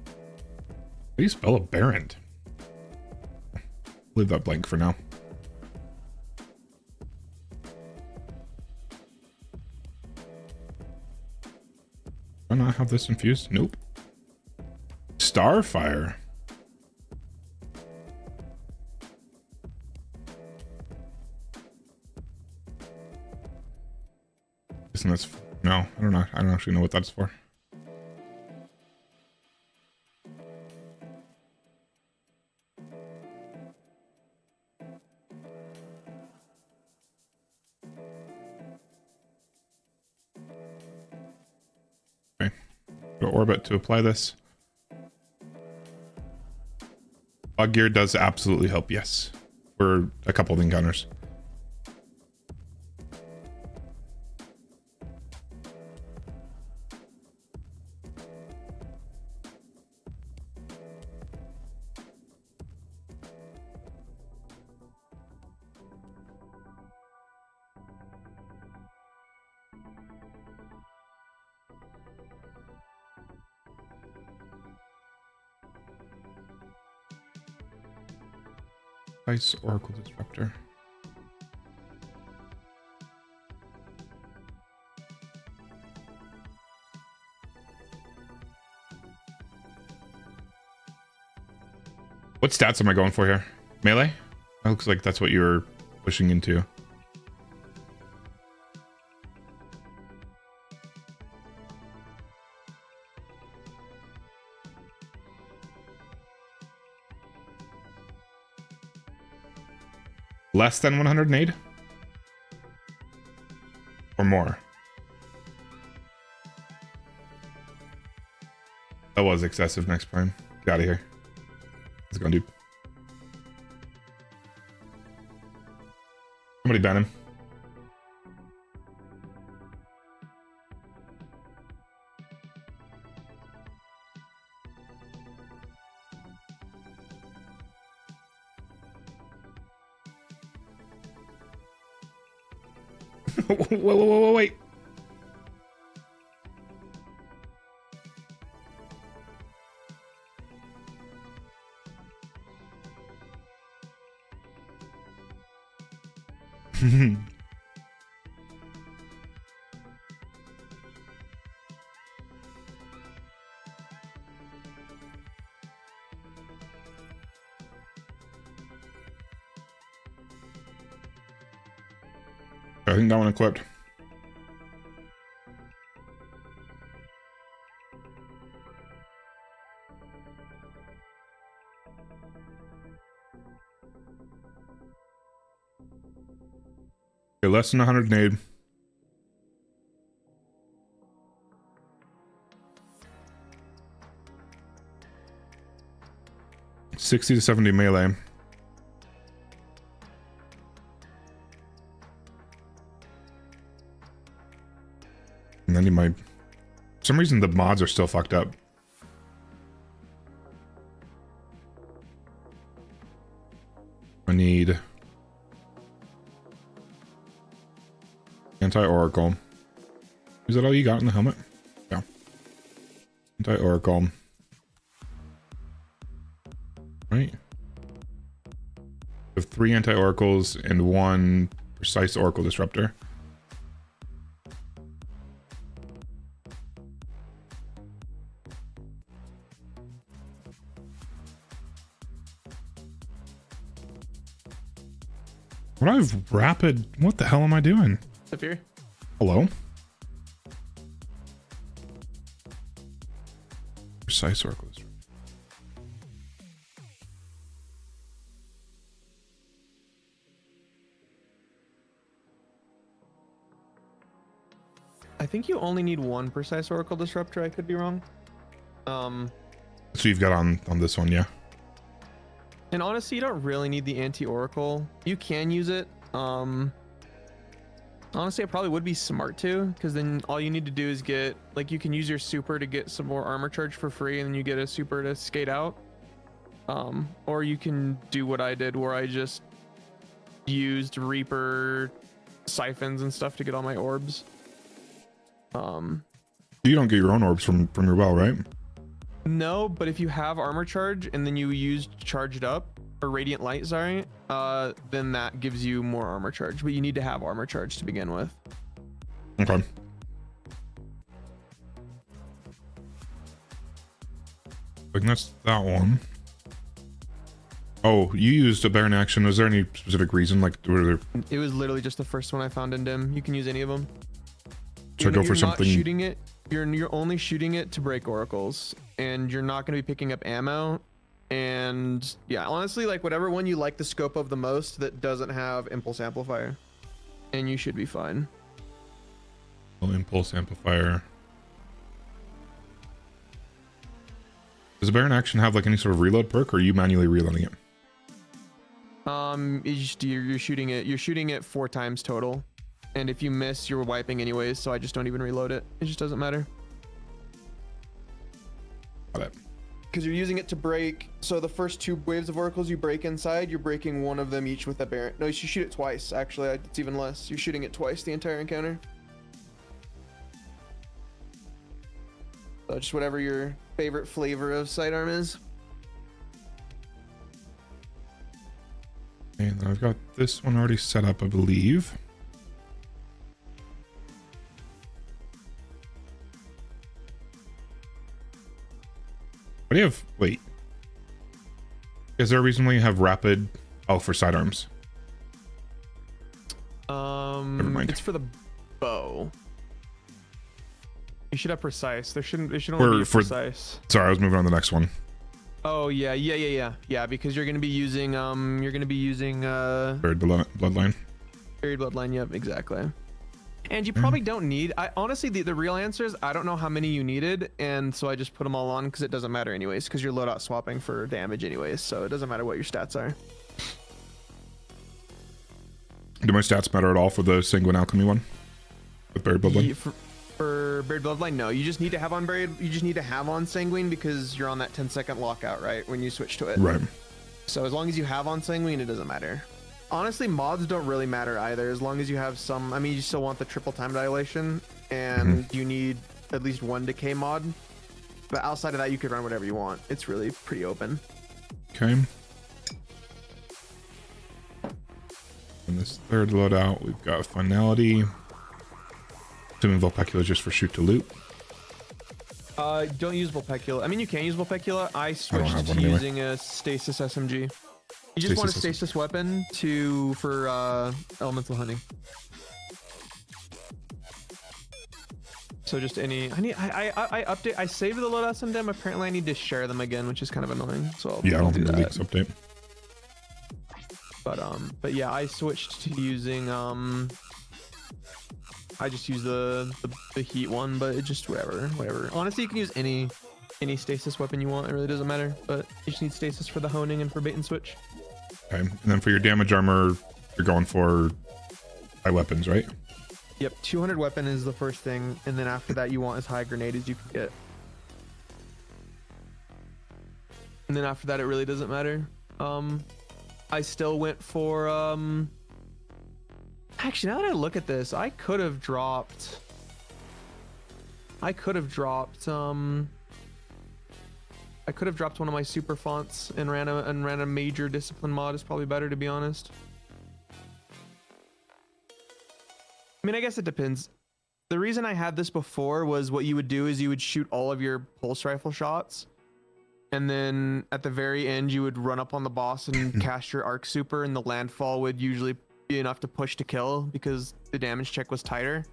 How do you spell a Barrent? Leave that blank for now. Do I not have this infused? Nope. Starfire. Isn't this? No, I don't know. I don't actually know what that's for. Okay. Go to orbit to apply this. Bug gear does absolutely help, yes. For a couple of encounters. Precise Oracle Disruptor. What stats am I going for here? Melee? That looks like that's what you're pushing into. Less than 100 nade? Or more? That was excessive next prime. Get out of here. Let's go, dude. Somebody ban him. Whoa, wait. I think that one equipped. Okay, less than 100 nade. $60 to $70 melee. And then you might... For some reason the mods are still fucked up. I need... Anti-Oracle. Is that all you got in the helmet? Yeah. Anti-Oracle. Right. We have 3 anti-oracles and 1 precise oracle disruptor. What I've rapid... What the hell am I doing? Up here. Hello? Precise oracle disruptor. I think you only need 1 precise oracle disruptor. I could be wrong. So you've got on this one, yeah. And honestly, you don't really need the anti-oracle. You can use it. Honestly, it probably would be smart to, because then all you need to do is get, like, you can use your super to get some more armor charge for free, and then you get a super to skate out. Or you can do what I did, where I just used Reaper siphons and stuff to get all my orbs. You don't get your own orbs from your well, right? No, but if you have armor charge and then you use charged up, or radiant light, sorry, then that gives you more armor charge, but you need to have armor charge to begin with. Okay. I think that's that one. Oh, you used a Baron action. Was there any specific reason? Like, were there... It was literally just the first one I found in Dim. You can use any of them. Should I go for something? Not shooting it. You're only shooting it to break oracles, and you're not going to be picking up ammo. And yeah, honestly, like whatever one you like the scope of the most that doesn't have impulse amplifier, and you should be fine. Well, impulse amplifier. Does a Baron action have like any sort of reload perk, or are you manually reloading it? You're shooting it. You're shooting it 4 times total, and if you miss, you're wiping anyways. So I just don't even reload it. It just doesn't matter. Got it. Because you're using it to break. So the first 2 waves of oracles you break inside, you're breaking 1 of them each with that Baron. No, you should shoot it twice. Actually, it's even less. You're shooting it twice the entire encounter. So just whatever your favorite flavor of sidearm is. And then I've got this one already set up, I believe. What do you have? Wait. Is there a reason why you have rapid? Oh, for sidearms. Never mind. It's for the bow. You should have precise. There shouldn't. It should only be precise. Sorry, I was moving on to the next one. Oh yeah. Because you're gonna be using Buried bloodline. buried bloodline. Yep, exactly. And you probably don't need. I honestly, the real answer is I don't know how many you needed, and so I just put them all on because it doesn't matter anyways. Because you're loadout swapping for damage anyways, so it doesn't matter what your stats are. Do my stats matter at all for the sanguine alchemy one with buried bloodline? For buried bloodline, no. You just need to have on buried. You just need to have on sanguine because you're on that 10-second lockout, right? When you switch to it. Right. So as long as you have on sanguine, it doesn't matter. Honestly, mods don't really matter either. As long as you have some. I mean, you still want the triple time dilation, and you need at least one decay mod. But outside of that, you could run whatever you want. It's really pretty open. Okay. In this third loadout, we've got finality. Assuming Vulpecula just for shoot to loot. Don't use Vulpecula. I mean, you can use Vulpecula. I switched to using a stasis SMG. You just want a stasis weapon for elemental hunting. So just any. I update. I saved the loadouts in them. Apparently, I need to share them again, which is kind of annoying. So I don't think the leaks update. But yeah, I switched to using I just use the heat one, but it just whatever. Honestly, you can use any stasis weapon you want. It really doesn't matter, but you just need stasis for the honing and for bait and switch. Okay, and then for your damage armor, you're going for high weapons, right? Yep, 200 weapon is the first thing, and then after that, you want as high grenade as you can get. And then after that, it really doesn't matter. I still went for actually, now that I look at this, I could have dropped one of my super fonts and ran a major discipline mod. Is probably better, to be honest. I mean, I guess it depends. The reason I had this before was what you would do is you would shoot all of your pulse rifle shots, and then at the very end you would run up on the boss and cast your arc super, and the landfall would usually be enough to push to kill because the damage check was tighter.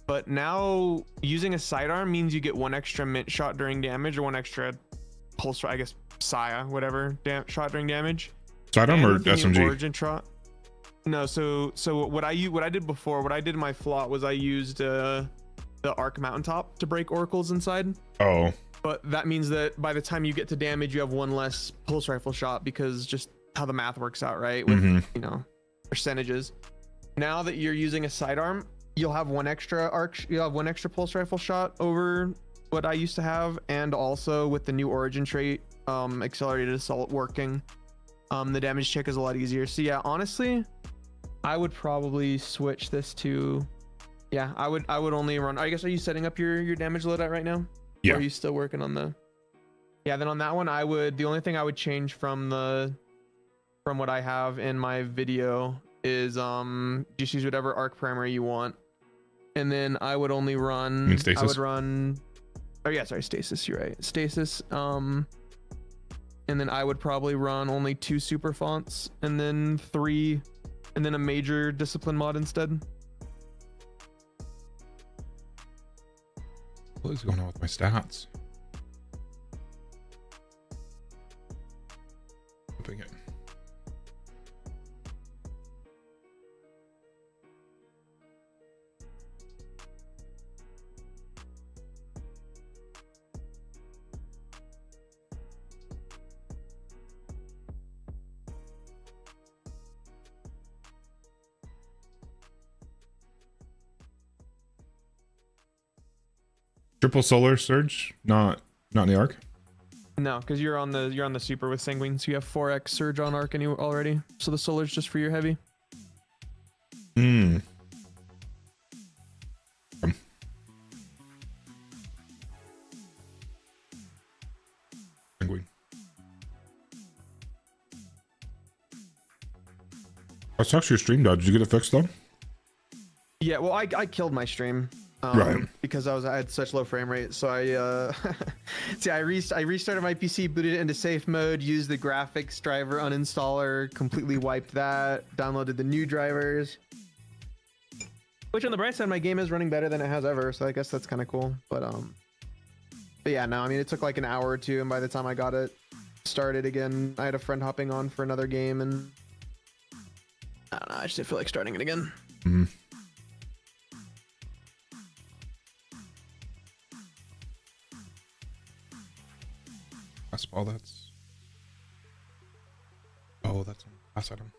But now using a sidearm means you get one extra mint shot during damage, or one extra pulse, I guess, Saya, whatever, shot during damage. Sidearm or SMG? Origin shot. No, so what I did before, what I did in my flot was I used the arc mountaintop to break oracles inside. Oh. But that means that by the time you get to damage, you have one less pulse rifle shot because just how the math works out, right? With you know, percentages. Now that you're using a sidearm, you'll have one extra pulse rifle shot over what I used to have, and also with the new origin trait, accelerated assault working, the damage check is a lot easier. So yeah, honestly, I would probably switch this to, yeah, I would only run. I guess, are you setting up your damage loadout right now? Yeah. Or are you still working on the? Yeah, then on that one, the only thing I would change from what I have in my video is just use whatever arc primary you want, and then I would only run. Stasis? I would run. Oh yeah, sorry, stasis. You're right, stasis. And then I would probably run only 2 super fonts, and then 3, and then a major discipline mod instead. What is going on with my stats? Flipping it. Triple solar surge, not in the arc. No, because you're on the super with sanguine, so you have 4x surge on arc already. So the solar's just for your heavy. Sanguine. That sucks your stream died. Did you get it fixed though? Yeah, well, I killed my stream. Right. Because I had such low frame rate. So I see I restarted my PC, booted it into safe mode, used the graphics driver uninstaller, completely wiped that, downloaded the new drivers. Which on the bright side, my game is running better than it has ever, so I guess that's kind of cool. But yeah, no, I mean, it took like an hour or two, and by the time I got it started again, I had a friend hopping on for another game, and I don't know, I just didn't feel like starting it again. Mm-hmm. Ball, that's... Oh, that's on the class item.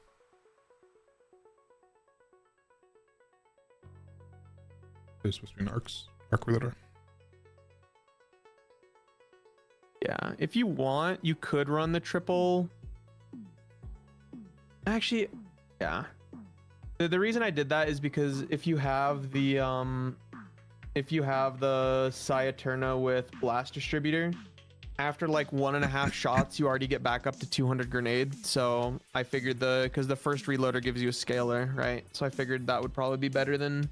It's supposed to be an arc relator. Yeah, if you want, you could run the triple. Actually, yeah. The reason I did that is because if you have the Sciaterna with blast distributor, after like 1.5 shots, you already get back up to 200 grenade. So I figured because the first reloader gives you a scalar, right? So I figured that would probably be better than,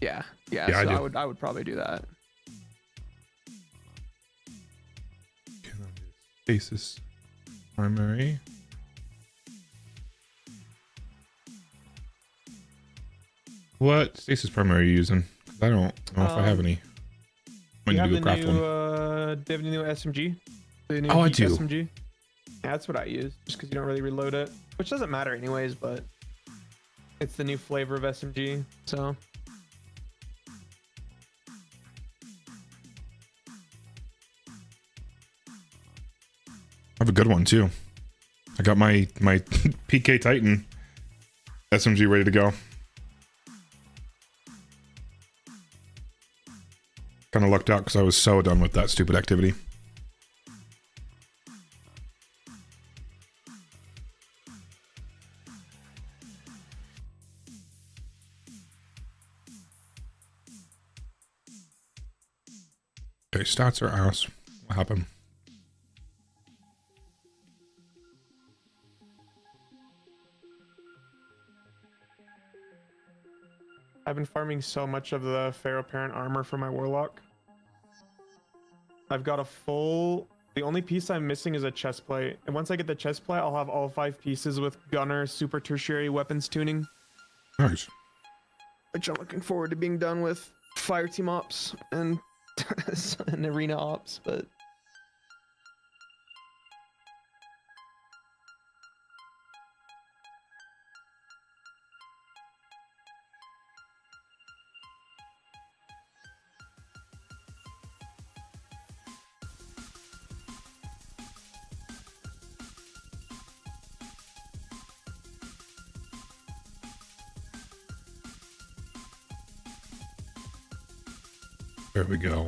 yeah. So I would probably do that. Stasis primary. What stasis primary are you using? I don't know if I have any. You have the new, do you have the new SMG? The new I do. SMG? Yeah, that's what I use, just because you don't really reload it, which doesn't matter anyways, but it's the new flavor of SMG, so. I have a good one too. I got my PK Titan SMG ready to go. Kind of lucked out because I was so done with that stupid activity. Okay, stats are ass. What happened? I've been farming so much of the Pharaoh Parent armor for my Warlock. I've got a full... The only piece I'm missing is a chest plate. And once I get the chest plate, I'll have all 5 pieces with Gunner Super Tertiary weapons tuning. Nice. Which I'm looking forward to being done with fire team ops and, and arena ops, but... There we go.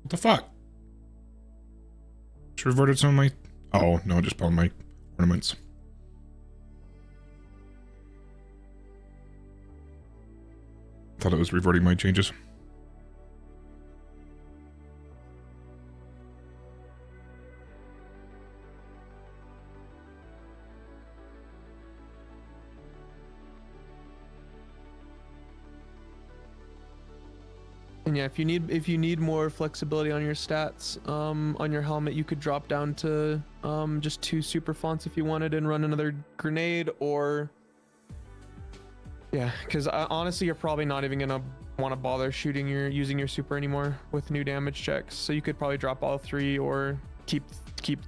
What the fuck? Just reverted some of my... Oh, no, just on my ornaments. Thought it was reverting my changes. And yeah, if you need more flexibility on your stats, on your helmet, you could drop down to just 2 super fonts if you wanted and run another grenade, or yeah, because honestly, you're probably not even gonna want to bother using your super anymore with new damage checks. So you could probably drop all 3 or keep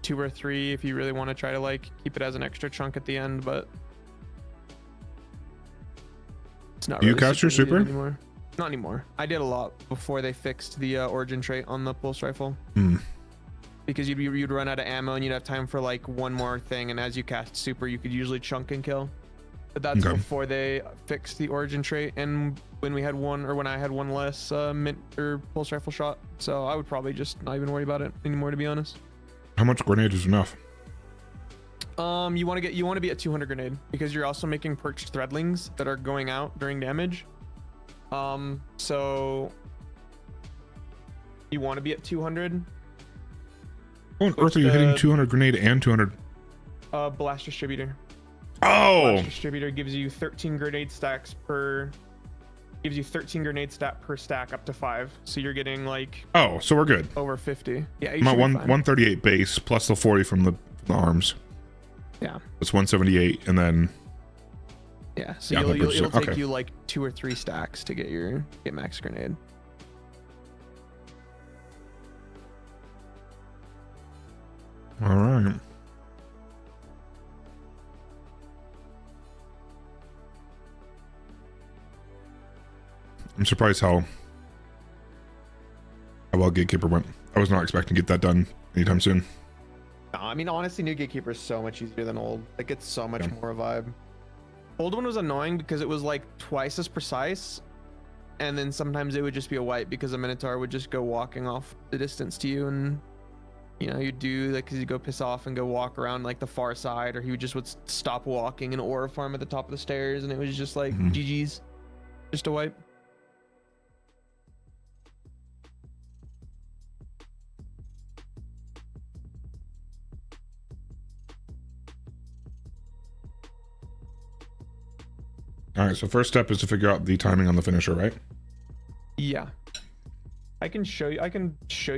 2 or 3 if you really want to try to like keep it as an extra chunk at the end, but it's not. Do you really cast your super anymore? Not anymore. I did a lot before they fixed the origin trait on the pulse rifle. Because you'd run out of ammo and you'd have time for like one more thing, and as you cast super, you could usually chunk and kill. But that's before they fixed the origin trait, and when I had one less mint or pulse rifle shot. So I would probably just not even worry about it anymore, to be honest. How much grenade is enough? You want to be at 200 grenade, because you're also making perched threadlings that are going out during damage. So you want to be at 200. What on earth are you hitting 200 grenade and 200? Blast distributor. Oh! Blast distributor gives you 13 grenade stacks per. Gives you 13 grenade stat per stack up to 5. So you're getting like. Oh, so we're good. Over 50. Yeah, I'm at 138 base plus the 40 from the arms. Yeah. It's 178, and then. Yeah, so it'll take you like 2 or 3 stacks to get max grenade. All right. I'm surprised how well Gatekeeper went. I was not expecting to get that done anytime soon. No, I mean, honestly, new Gatekeeper is so much easier than old. Like, it's so much more a vibe. Old one was annoying because it was like twice as precise, and then sometimes it would just be a wipe because a Minotaur would just go walking off the distance to you, and you know, you'd do like, because you go piss off and go walk around like the far side, or he would stop walking and aura farm at the top of the stairs, and it was just like GG's, just a wipe. All right, so first step is to figure out the timing on the finisher, right? Yeah. I can show you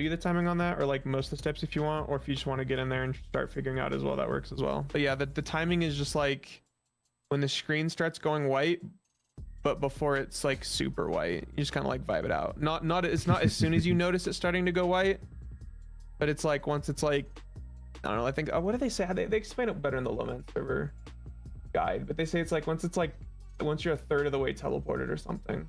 the timing on that, or like most of the steps if you want, or if you just want to get in there and start figuring out as well, that works as well. But yeah, the timing is just like when the screen starts going white, but before it's like super white, you just kind of like vibe it out. It's not as soon as you notice it starting to go white, but it's like once it's like, I don't know, I think, what do they say? They explain it better in the Lowman server guide, but they say it's like once you're a third of the way teleported or something.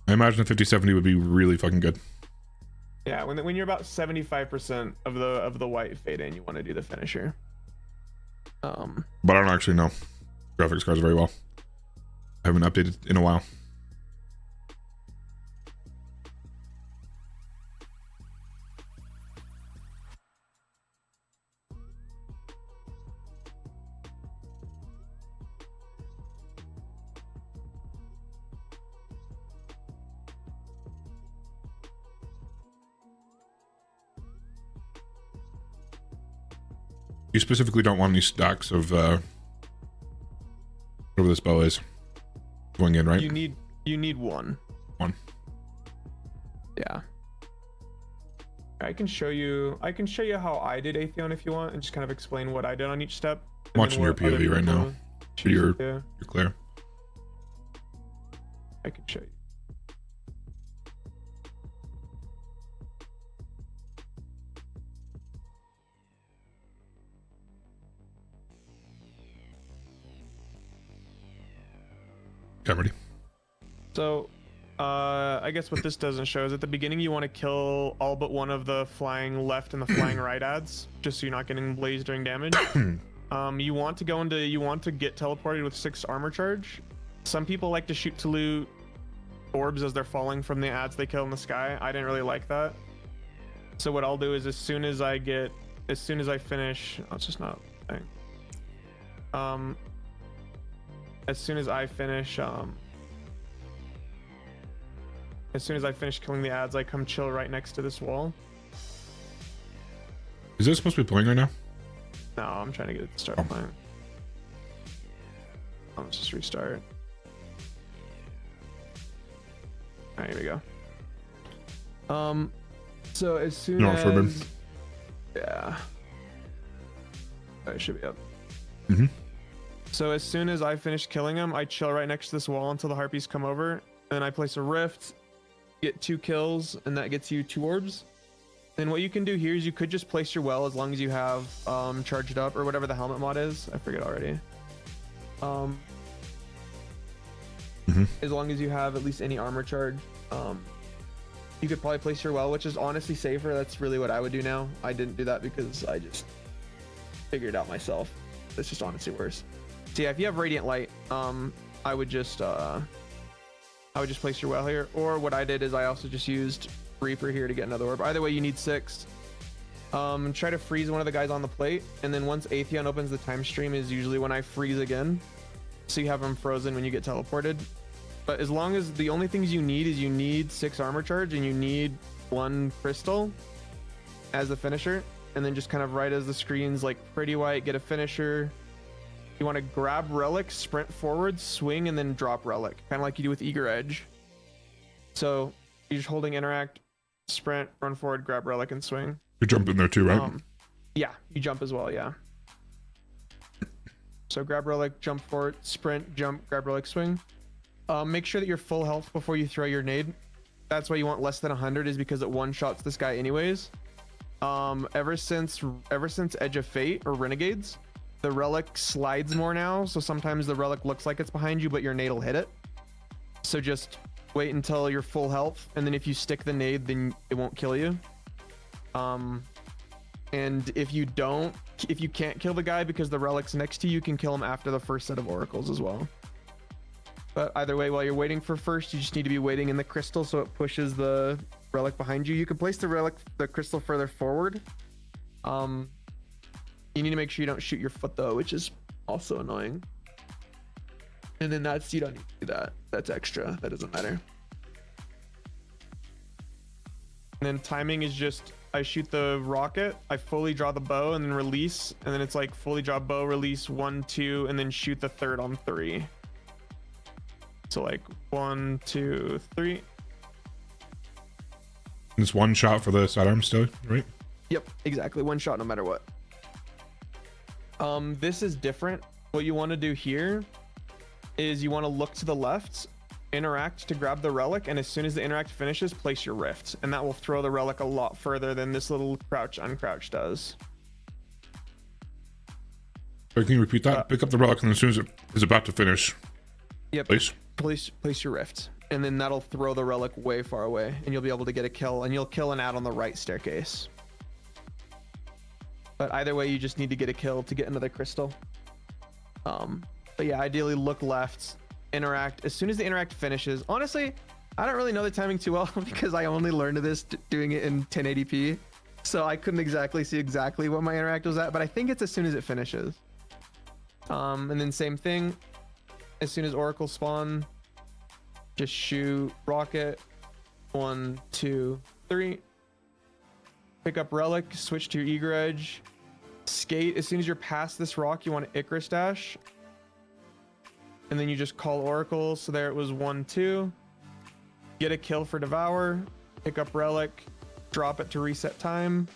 I imagine a 5070 would be really fucking good. Yeah, when you're about 75% of the white fade in, you want to do the finisher. But I don't actually know graphics cards very well. I haven't updated in a while. You specifically don't want any stacks of whatever this bow is going in, right? You need one. One. Yeah. I can show you how I did Atheon if you want, and just kind of explain what I did on each step. I'm watching your POV right now. You're clear. I can show you. Okay, I'm ready. So, I guess what this doesn't show is at the beginning you want to kill all but one of the flying left and the flying right adds, just so you're not getting blazed during damage. You want to get teleported with 6 armor charge. Some people like to shoot to loot orbs as they're falling from the adds they kill in the sky. I didn't really like that. So what I'll do is as soon as I finish, oh, it's just not a thing. As soon as I finish killing the ads, I come chill right next to this wall. Is this supposed to be playing right now? No, I'm trying to get it to start playing. Let's just restart. All right, here we go. So as soon as Forbidden. yeah, it should be up. Mm-hmm. So as soon as I finish killing him, I chill right next to this wall until the harpies come over, and then I place a rift, get 2 kills, and that gets you 2 orbs. Then what you can do here is you could just place your well as long as you have charged up or whatever the helmet mod is. I forget already. As long as you have at least any armor charge, you could probably place your well, which is honestly safer. That's really what I would do now. I didn't do that because I just figured it out myself. It's just honestly worse. So yeah, if you have radiant light, I would just place your well here. Or what I did is I also just used Reaper here to get another orb. Either way, you need 6. Try to freeze one of the guys on the plate, and then once Atheon opens the time stream is usually when I freeze again, so you have him frozen when you get teleported. But as long as the only things you need is you need 6 armor charge and you need 1 crystal as the finisher, and then just kind of right as the screen's like pretty white, get a finisher. You want to grab relic, sprint forward, swing, and then drop relic, kind of like you do with Eager Edge. So you're just holding interact, sprint, run forward, grab relic, and swing. You jump in there too, right? Yeah, you jump as well, yeah. So grab relic, jump forward, sprint, jump, grab relic, swing. Make sure that you're full health before you throw your nade. That's why you want less than 100, is because it one-shots this guy anyways. Ever since Edge of Fate or Renegades, the relic slides more now, so sometimes the relic looks like it's behind you, but your nade will hit it. So just wait until you're full health, and then if you stick the nade, then it won't kill you. And if you can't kill the guy because the relic's next to you, you can kill him after the first set of oracles as well. But either way, while you're waiting for first, you just need to be waiting in the crystal so it pushes the relic behind you. You can place the crystal further forward. You need to make sure you don't shoot your foot though, which is also annoying. And then you don't need to do that. That's extra. That doesn't matter. And then timing is just, I shoot the rocket, I fully draw the bow and then release. And then it's like fully draw bow, release 1, 2, and then shoot the third on 3. So like 1, 2, 3. It's 1 shot for the sidearm still, right? Yep, exactly. 1 shot no matter what. This is different. What you want to do here is you want to look to the left, interact to grab the relic, and as soon as the interact finishes, place your rift, and that will throw the relic a lot further than this little crouch uncrouch does. Can you repeat that? Pick up the relic, and as soon as it is about to finish, yep, place your rift, and then that'll throw the relic way far away, and you'll be able to get a kill, and you'll kill an ad on the right staircase. But either way, you just need to get a kill to get another crystal. But yeah, ideally look left, interact. As soon as the interact finishes, honestly, I don't really know the timing too well because I only learned this doing it in 1080p. So I couldn't exactly see exactly what my interact was at, but I think it's as soon as it finishes. And then same thing, as soon as Oracle spawn, just shoot rocket, 1, 2, 3. Pick up relic, switch to your Eager Edge, skate. As soon as you're past this rock, you want to Icarus dash, and then you just call Oracle. So there it was 1, 2. Get a kill for Devour, pick up relic, drop it to reset time,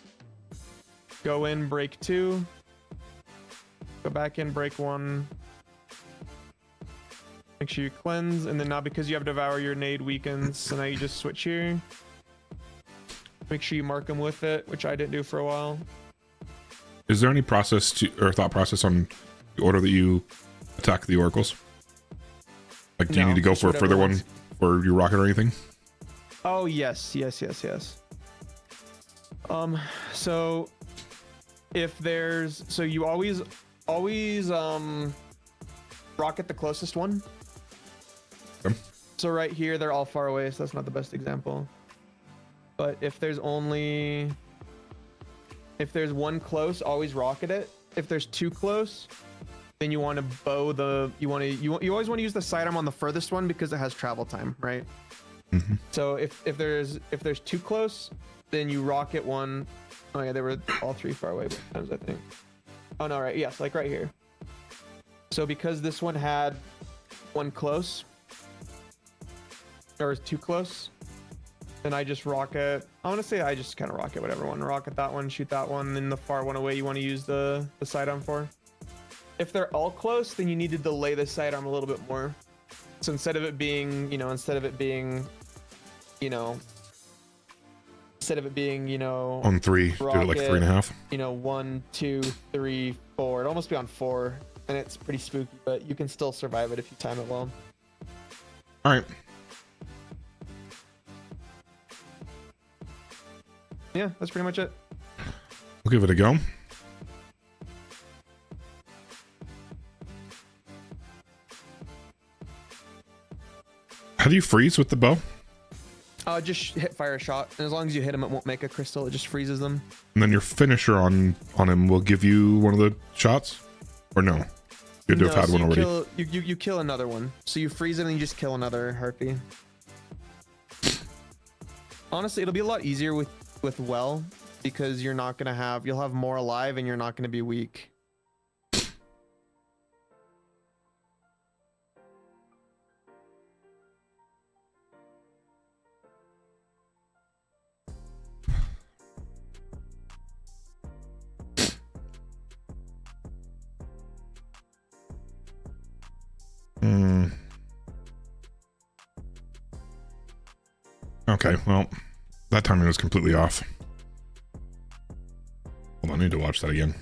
go in, break 2, go back in, break 1. Make sure you cleanse, and then now because you have Devour, your nade weakens, so now you just switch here. Make sure you mark them with it, which I didn't do for a while. Is there any process or thought process on the order that you attack the oracles? Like, do you need to go for a further one for your rocket or anything? Oh, yes. So if there's, so you always rocket the closest one. Okay. So right here, they're all far away, so that's not the best example. But if there's one close, always rocket it. If there's 2 close, then you want to bow the, you always want to use the sidearm on the furthest one because it has travel time, right? Mm-hmm. So if there's too close, then you rocket one. Oh yeah, they were all three far away both times, I think. Oh no, right, yes, like right here. So because this one had one close, or too close, then I just rocket. I want to say I just kind of rocket whatever one. Rocket that one, shoot that one, and then the far one away you want to use the sidearm for. If they're all close, then you need to delay the sidearm a little bit more. So instead of it being, you know, on 3, do it like 3.5. You know, 1, 2, 3, 4. It'd almost be on 4, and it's pretty spooky, but you can still survive it if you time it well. All right. Yeah, that's pretty much it. We'll give it a go. How do you freeze with the bow? Just hit fire a shot, and as long as you hit him, it won't make a crystal. It just freezes them. And then your finisher on him will give you one of the shots, or no? You had to have had one already. You kill another one. So you freeze it and you just kill another harpy. Honestly, it'll be a lot easier with well, because you'll have more alive and you're not gonna be weak. Okay, well, that timing was completely off. Hold on, I need to watch that again.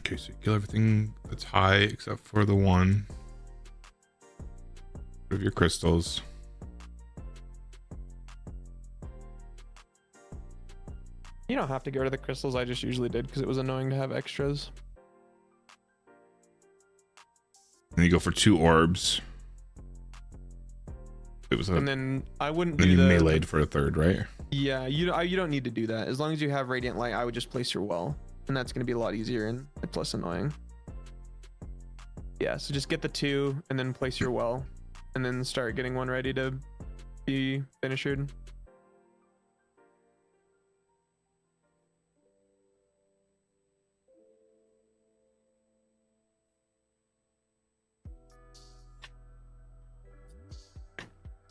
Okay, so you kill everything that's high except for the one of your crystals. You don't have to get rid of the crystals. I just usually did because it was annoying to have extras. And you go for 2 orbs. It was and then I wouldn't. Then you meleeed for a 3rd, right? Yeah, you don't need to do that. As long as you have radiant light, I would just place your well, and that's going to be a lot easier and it's less annoying. Yeah, so just get the 2 and then place your well, and then start getting one ready to be finished.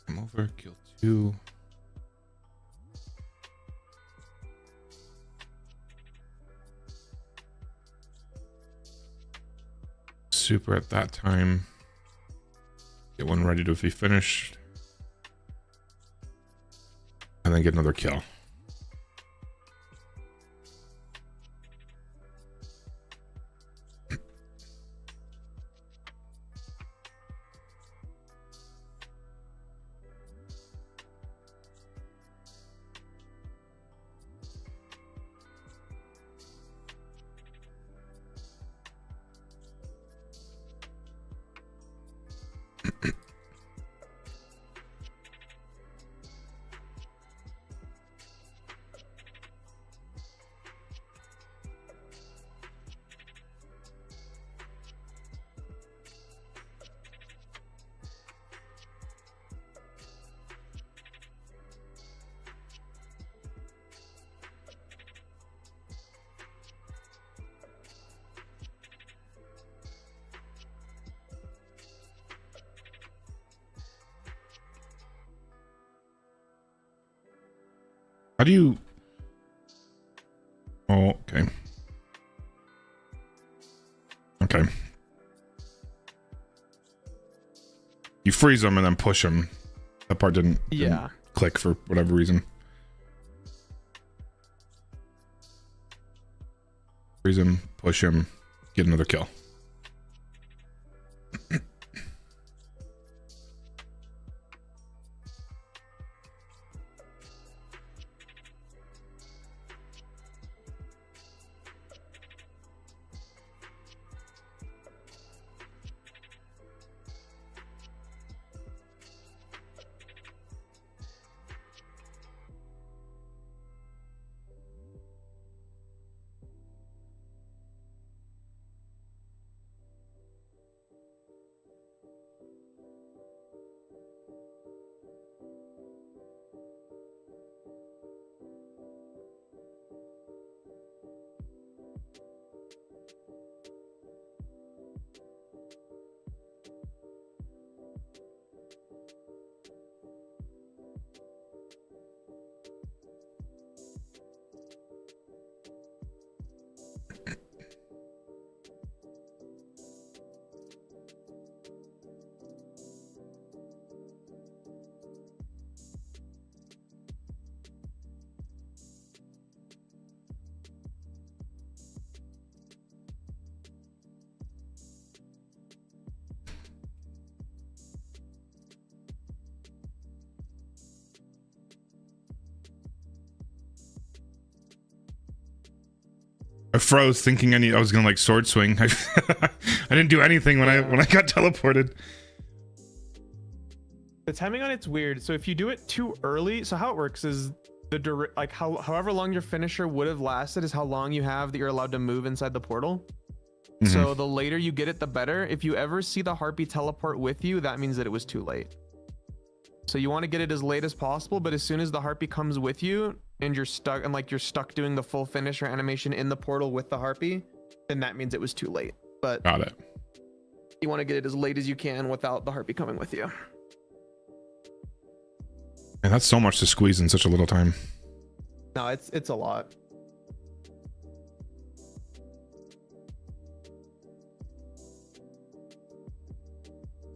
Come over, kill 2. Super at that time. Get one ready to be finished. And then get another kill. How do you... Oh, okay. Okay. You freeze them and then push them. That part didn't click for whatever reason. Freeze him, push him, get another kill. I froze thinking I was gonna like sword swing. I didn't do anything when I got teleported. The timing on it's weird. So if you do it too early, so how it works is however long your finisher would have lasted is how long you have that you're allowed to move inside the portal. Mm-hmm. So the later you get it, the better. If you ever see the harpy teleport with you, that means that it was too late. So you want to get it as late as possible, but as soon as the harpy comes with you and you're stuck doing the full finisher animation in the portal with the harpy, then that means it was too late. But got it. You want to get it as late as you can without the harpy coming with you. And that's so much to squeeze in such a little time. No, it's a lot.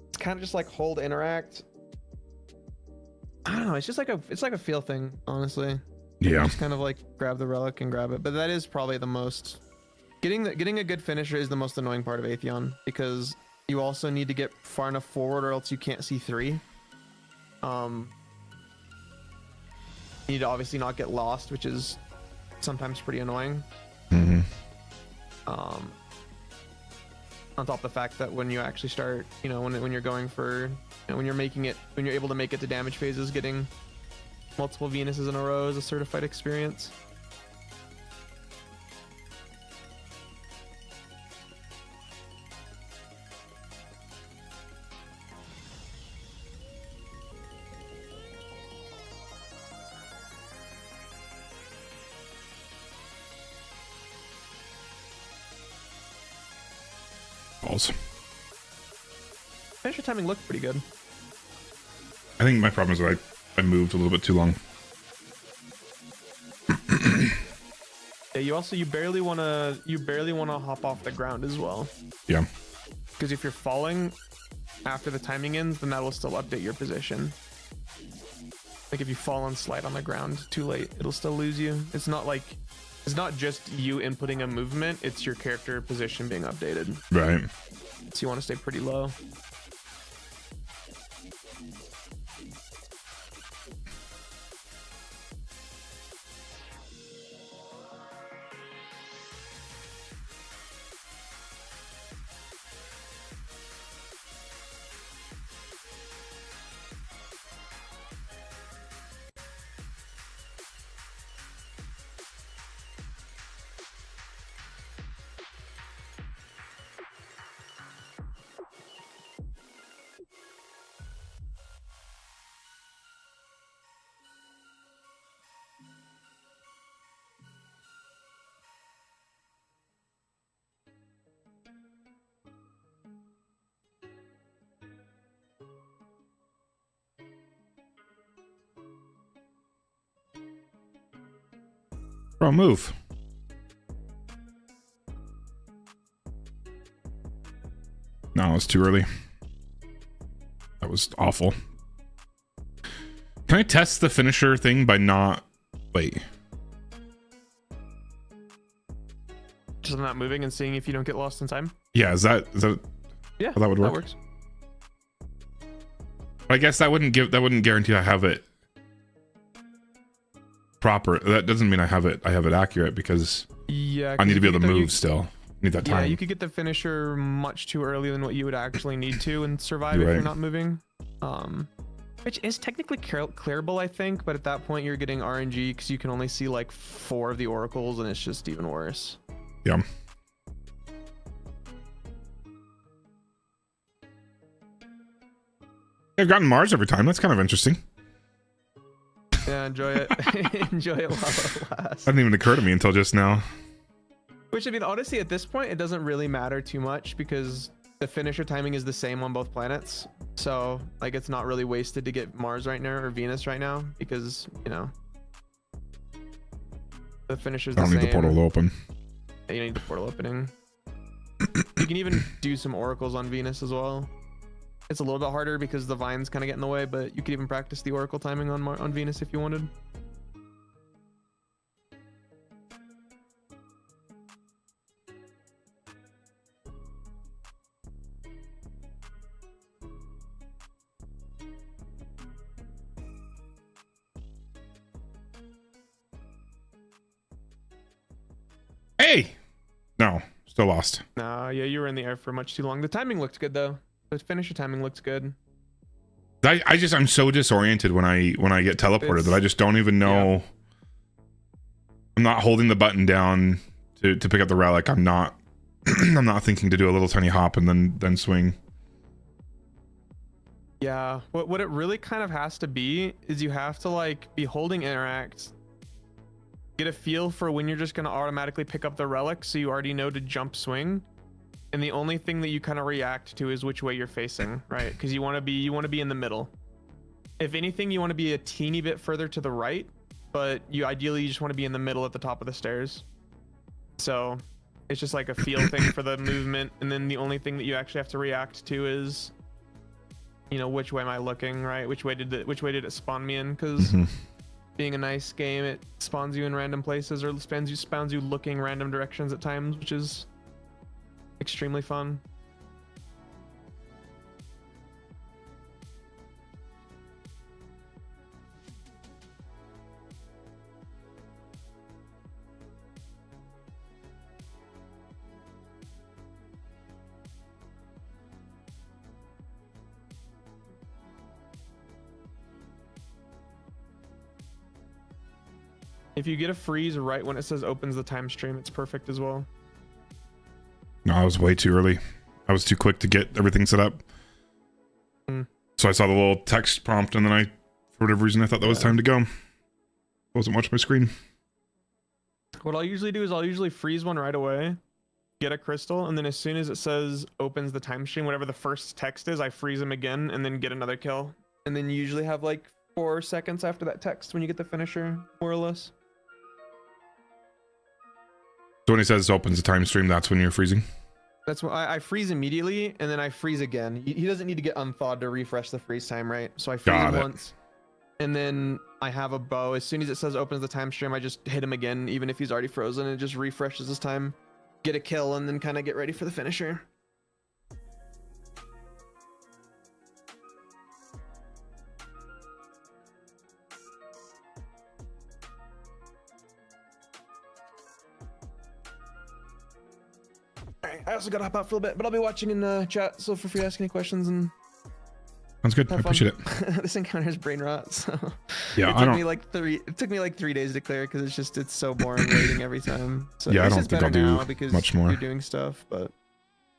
It's kind of just like hold interact. I don't know. It's just like a feel thing, honestly. Yeah. Just kind of like grab the relic and grab it, but that is probably the most getting a good finisher is the most annoying part of Atheon, because you also need to get far enough forward or else you can't see 3. You need to obviously not get lost, which is sometimes pretty annoying. Mm-hmm. On top of the fact that when you actually start, when you're going for, when you're able to make it to damage phases, getting multiple Venuses in a row is a certified experience. Balls. Finisher timing looked pretty good. I think my problem is that I moved a little bit too long. Yeah, you barely wanna hop off the ground as well. Yeah. Because if you're falling after the timing ends, then that'll still update your position. Like if you fall and slide on the ground too late, it'll still lose you. It's not just you inputting a movement, it's your character position being updated. Right. So you want to stay pretty low. Bro, move. was too early. That was awful. Can I test the finisher thing by not... Wait. Just not moving and seeing if you don't get lost in time? Yeah, is that Yeah, how that would work? That works. I guess that wouldn't guarantee I have it proper. That doesn't mean I have it accurate, because yeah, I need to be able to move still. Need that time. Yeah, you could get the finisher much too early than what you would actually need to and survive if You're you're right. not moving. Which is technically clearable, I think, but at that point you're getting RNG because you can only see like 4 of the oracles, and it's just even worse. Yeah. I've gotten Mars every time. That's kind of interesting. Yeah, enjoy it. Enjoy it while it lasts. That didn't even occur to me until just now. Which, I mean, honestly, at this point, it doesn't really matter too much because the finisher timing is the same on both planets. So, like, it's not really wasted to get Mars right now or Venus right now because, you know, the finisher's the I same. don't need the portal to open. Yeah, you need the portal opening. You can even do some oracles on Venus as well. It's a little bit harder because the vines kind of get in the way, but you could even practice the oracle timing on Venus if you wanted. Hey! No, still lost. Nah, yeah, you were in the air for much too long. The timing looked good though. The finisher timing looked good. I'm so disoriented when I get teleported that I just don't even know. Yeah. I'm not holding the button down to pick up the relic. I'm not I'm not thinking to do a little tiny hop and then swing. Yeah, what it really kind of has to be is you have to like be holding interact, get a feel for when you're just going to automatically pick up the relic so you already know to jump swing. And the only thing that you kind of react to is which way you're facing, right? Because you want to be in the middle. If anything, you want to be a teeny bit further to the right, but you ideally just want to be in the middle at the top of the stairs. So it's just like a feel thing for the movement, and then the only thing that you actually have to react to is, you know, which way am I looking, right? Which way did it spawn me in? Because being a nice game, it spawns you in random places or spawns you looking random directions at times, which is extremely fun. If you get a freeze right when it says opens the time stream, it's perfect as well. No, I was way too early. I was too quick to get everything set up. So I saw the little text prompt, and then for whatever reason, I thought that was time to go. I wasn't watching my screen. What I'll usually do is I'll usually freeze one right away, get a crystal, and then as soon as it says opens the time stream, whatever the first text is, I freeze them again and then get another kill. And then you usually have like 4 seconds after that text when you get the finisher, more or less. So when he says opens the time stream, that's when you're freezing? That's when I freeze immediately, and then I freeze again. He doesn't need to get unthawed to refresh the freeze time, right? So I freeze him once, and then I have a bow. As soon as it says opens the time stream, I just hit him again, even if he's already frozen. It just refreshes his time, get a kill, and then kind of get ready for the finisher. I also gotta hop out for a little bit, but I'll be watching in chat, so feel free to ask any questions and sounds good. I appreciate it. This encounter is brain rot, so yeah, it took me like 3 days to clear because it's so boring waiting every time. So yeah, I don't think I'll do much more. You're doing stuff, but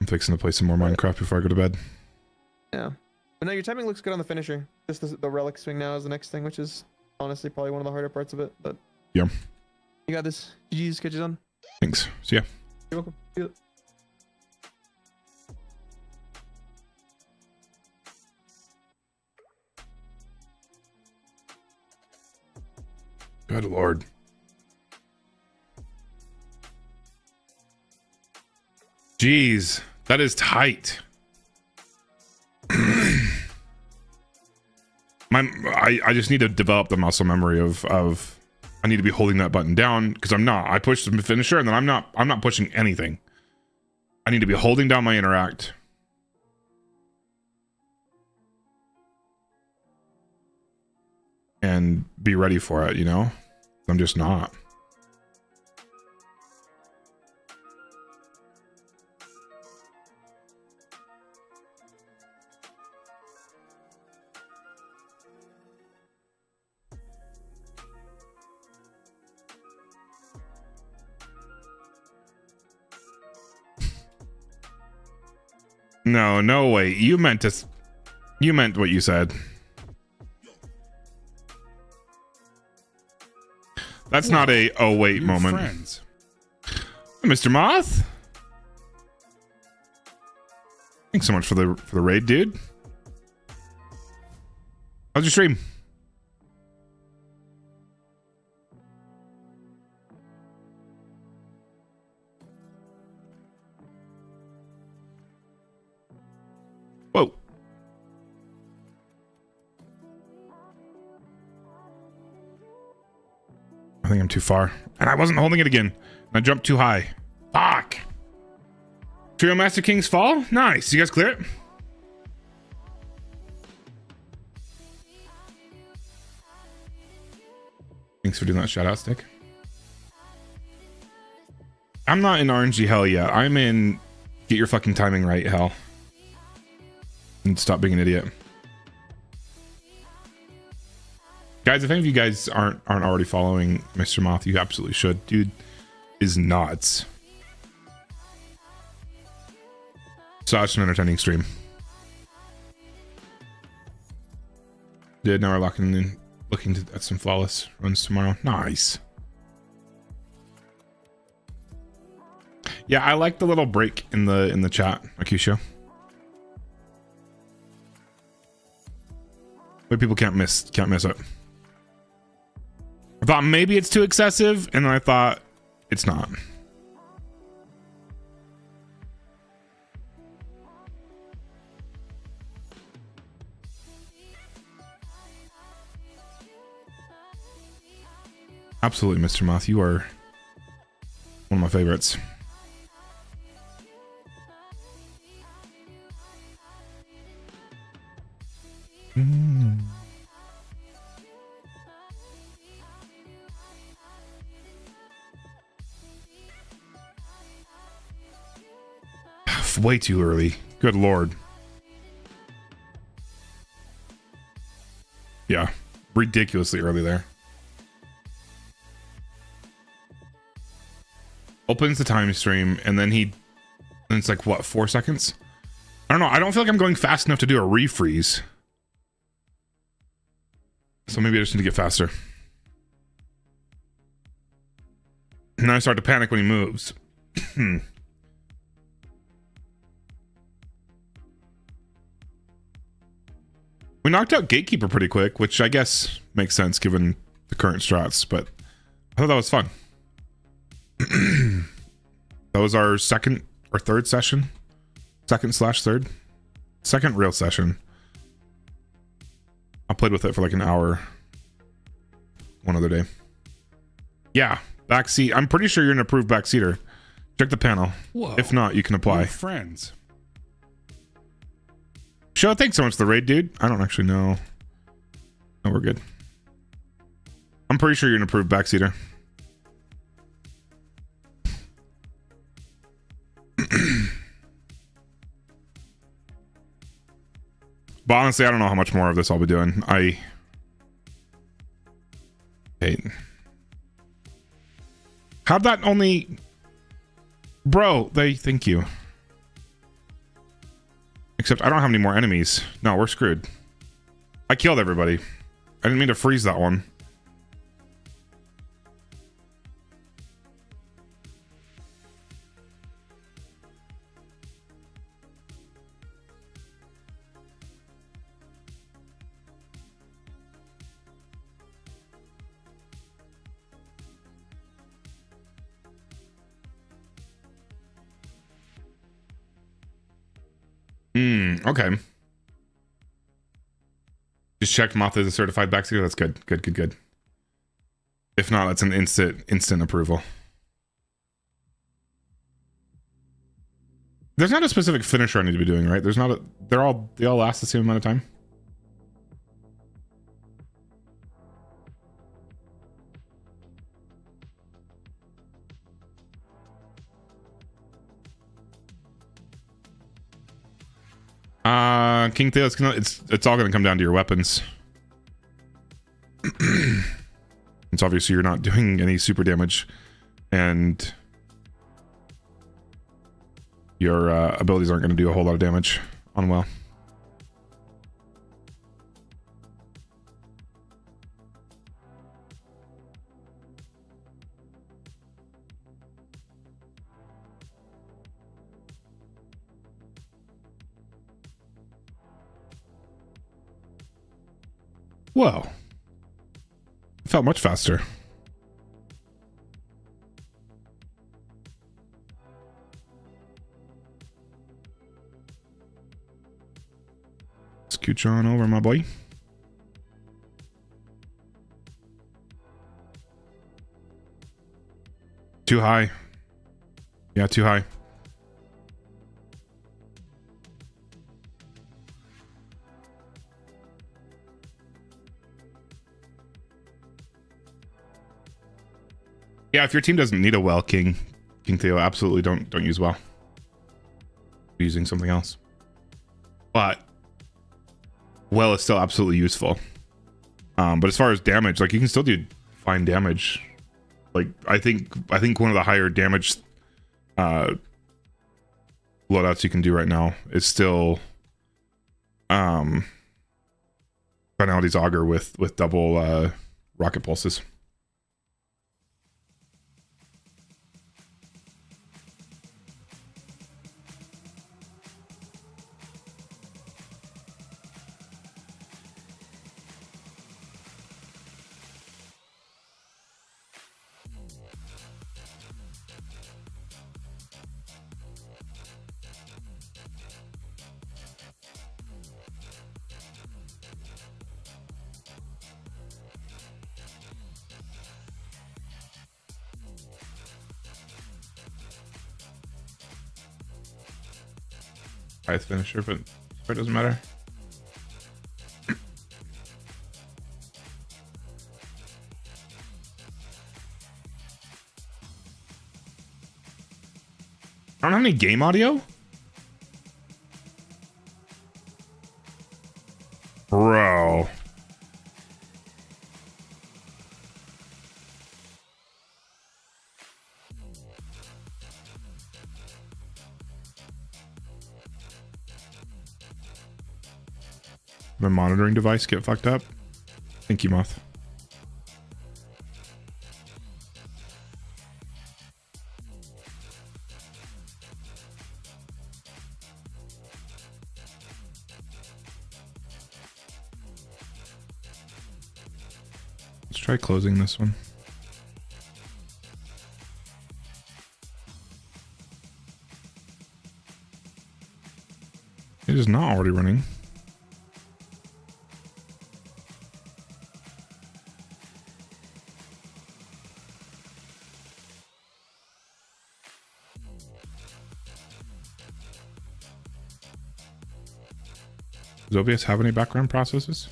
I'm fixing to play some more Minecraft before I go to bed. Yeah, but no, your timing looks good on the finisher. Just the relic swing now is the next thing, which is honestly probably one of the harder parts of it. But yeah, you got this. GG's, catch you on. Thanks. See ya. You're welcome. See ya. Good Lord. Jeez, that is tight. I just need to develop the muscle memory of I need to be holding that button down, because I'm not. I push the finisher and then I'm not pushing anything. I need to be holding down my interact. And be ready for it, you know? I'm just not. No way. You meant what you said. That's not a oh wait moment. Friends. Mr. Moth. Thanks so much for the raid, dude. How's your stream? Whoa. I think I'm too far. And I wasn't holding it again. I jumped too high. Fuck. Trio Master King's Fall? Nice. You guys clear it? Thanks for doing that shout out stick. I'm not in RNG hell yet. I'm in get your fucking timing right hell. And stop being an idiot. Guys, if any of you guys aren't already following Mr. Moth, you absolutely should. Dude is nuts. Such an entertaining stream. Now we're looking at some flawless runs tomorrow. Nice. Yeah, I like the little break in the chat, Akusho. Way people can't miss it. I thought maybe it's too excessive, and then I thought it's not. Absolutely, Mr. Moth. You are one of my favorites. Way too early. Good lord. Yeah, ridiculously early there. Opens the time stream and then it's like what, 4 seconds? I don't know. I don't feel like I'm going fast enough to do a refreeze. So maybe I just need to get faster. And then I start to panic when he moves. We knocked out Gatekeeper pretty quick, which I guess makes sense given the current strats, but I thought that was fun. That was our second or third session. Second/third. Second real session. I played with it for like an hour one other day. Yeah, backseat. I'm pretty sure you're an approved backseater. Check the panel. Whoa. If not, you can apply. We're friends. Show, thanks so much for the raid, dude. I don't actually know. No, we're good. I'm pretty sure you're an approved backseater. But honestly, I don't know how much more of this I'll be doing. I hate. How'd that only... Bro, thank you. Except I don't have any more enemies. No, we're screwed. I killed everybody. I didn't mean to freeze that one. Okay. Just checked Moth is a certified backseater. That's good. Good. If not, that's an instant approval. There's not a specific finisher I need to be doing, right? There's not a. They all last the same amount of time. King Theo, it's all gonna come down to your weapons. It's obviously you're not doing any super damage, and your abilities aren't gonna do a whole lot of damage on well. Whoa. It felt much faster. Scooch on over, my boy. Too high. Yeah, too high. Yeah, if your team doesn't need a well, King Theo, absolutely don't use well. Be using something else. But well is still absolutely useful. But as far as damage, like you can still do fine damage. Like I think one of the higher damage loadouts you can do right now is still Finality's Augur with double rocket pulses. Finisher, but it doesn't matter. I don't have any game audio? Bro. My monitoring device get fucked up. Thank you, Moth. Let's try closing this one. It is not already running. Does OBS have any background processes?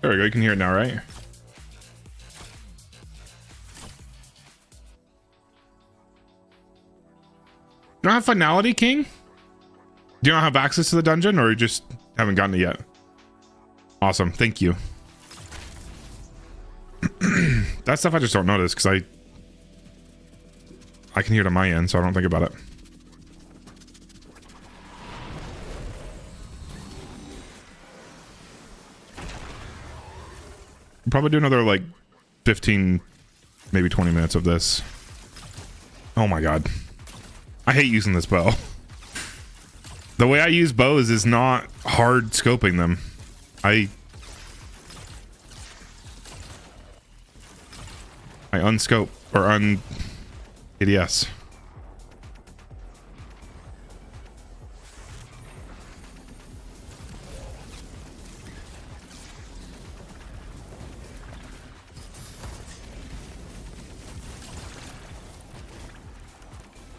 There we go, you can hear it now, right? You don't have Finality, King? Do you not have access to the dungeon, or you just haven't gotten it yet? Awesome, thank you. That stuff I just don't notice, because I can hear it on my end, so I don't think about it. We'll probably do another, like, 15, maybe 20 minutes of this. Oh my god. I hate using this bow. The way I use bows is not hard scoping them. I unscope or ADS.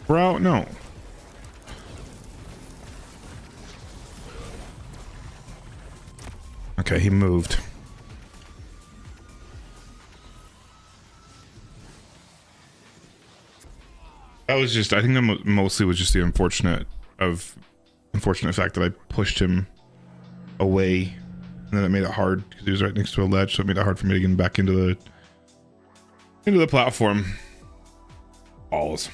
Bro, no. Okay, he moved. That was just, I think that mostly was just the unfortunate fact that I pushed him away, and then it made it hard because he was right next to a ledge, so it made it hard for me to get him back into the platform. Balls.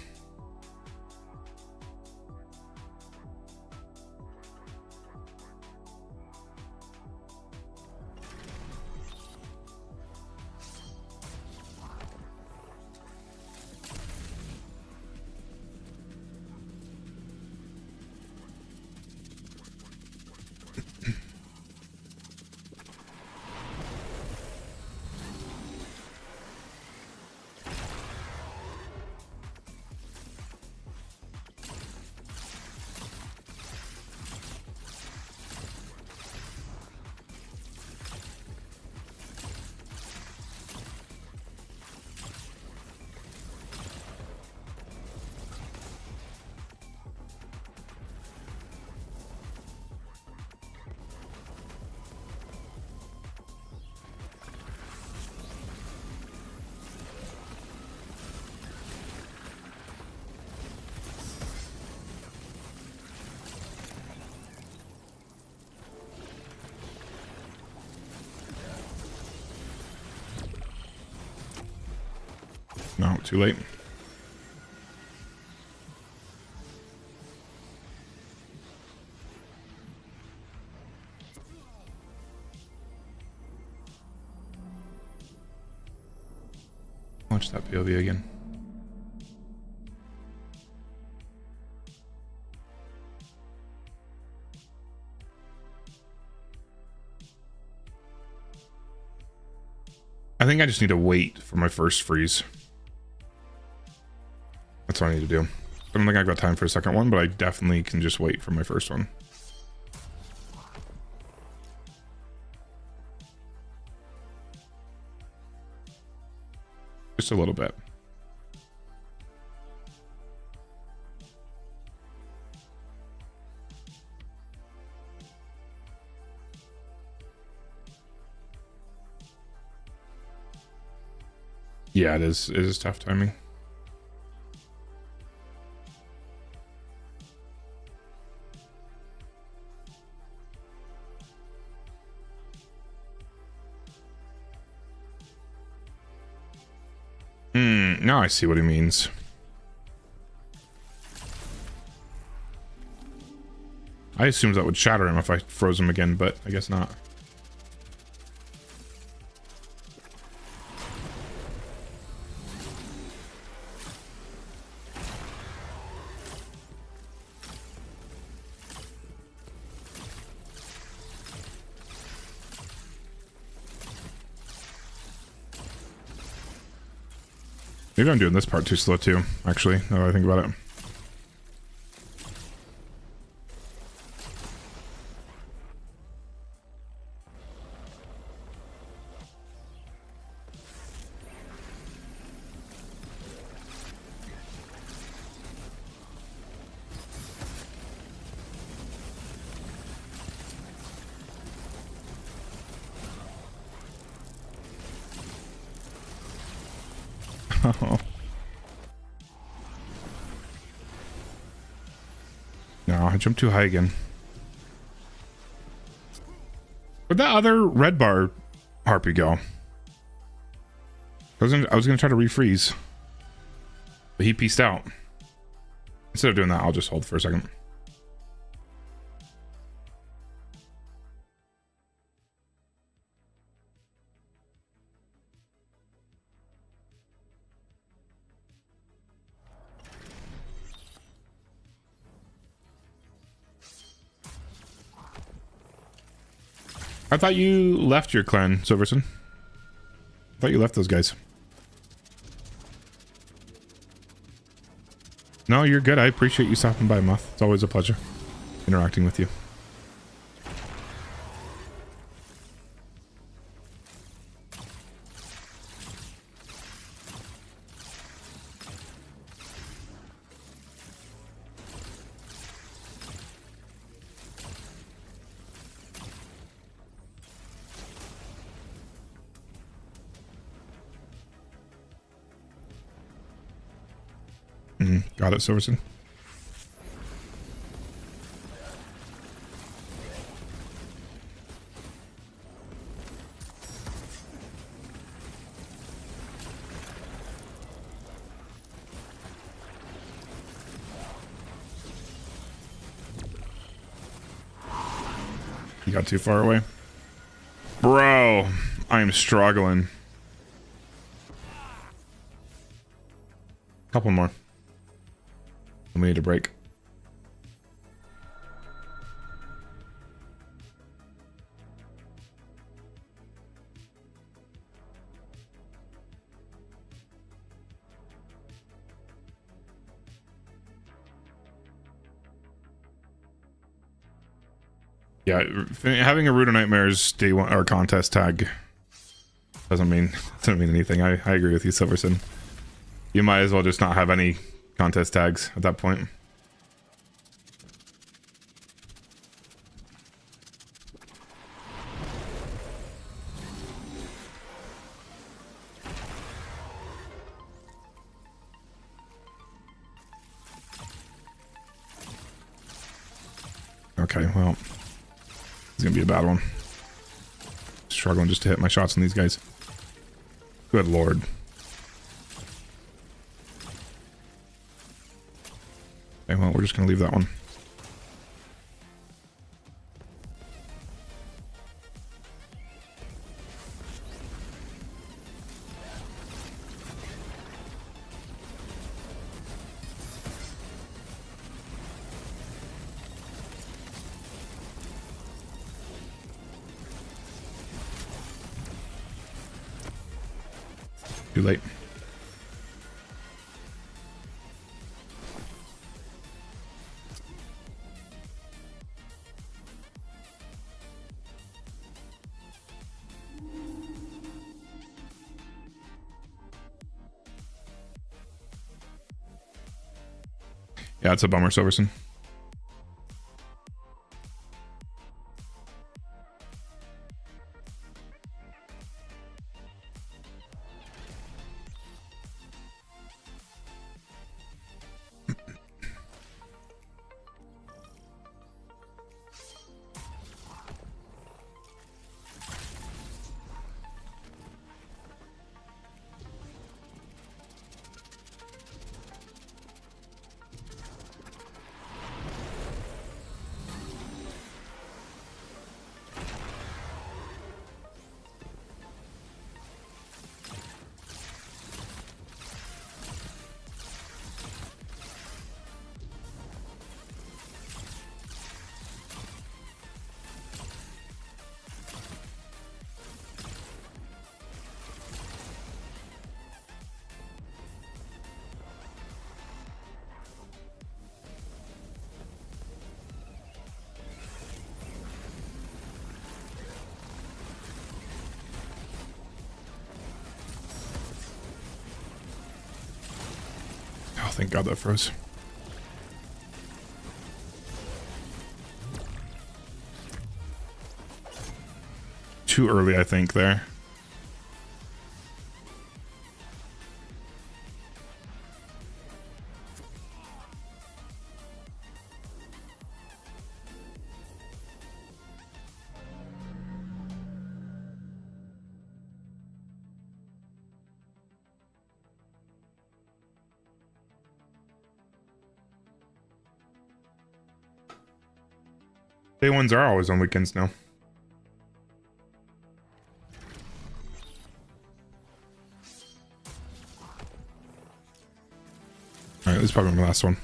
No, too late. Watch that POV again. I think I just need to wait for my first freeze. That's what I need to do. I don't think I've got time for a second one, but I definitely can just wait for my first one. Just a little bit. Yeah, it is. It is tough timing. Now I see what he means. I assumed that would shatter him if I froze him again, but I guess not. Maybe I'm doing this part too slow too, actually, now that I think about it. No, I jumped too high again. Where'd that other red bar harpy go? I was gonna try to refreeze, but he pieced out. Instead of doing that, I'll just hold for a second. I thought you left your clan, Silverson. I thought you left those guys. No, you're good. I appreciate you stopping by, Moth. It's always a pleasure interacting with you. Got it, Silverson. You got too far away. Bro, I am struggling. Couple more. We need a break. Yeah, having a Root of Nightmares day one or contest tag doesn't mean anything. I agree with you, Silverson. You might as well just not have any contest tags at that point. Okay, well, it's gonna be a bad one. Struggling just to hit my shots on these guys. Good lord. Okay, well, we're just gonna leave that one. Too late. Yeah, it's a bummer, Silverson. Oh, thank God that froze. Too early, I think, there. Day ones are always on weekends now. Alright, this is probably my last one.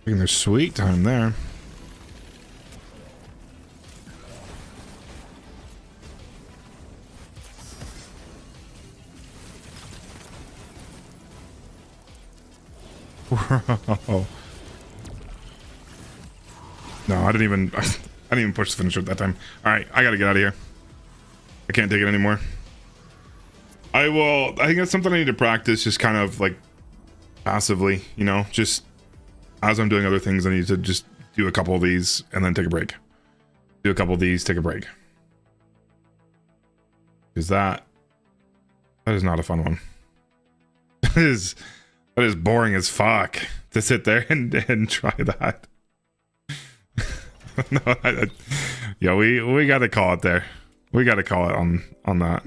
Taking their sweet time there. Whoa. No, I didn't even push the finisher at that time. All right, I gotta get out of here. I can't take it anymore. I think that's something I need to practice, just kind of like passively, you know, just as I'm doing other things, I need to just do a couple of these and then take a break. Do a couple of these, take a break. Because that is not a fun one. That is boring as fuck to sit there and try that. No, yeah, we got to call it there. We got to call it on that.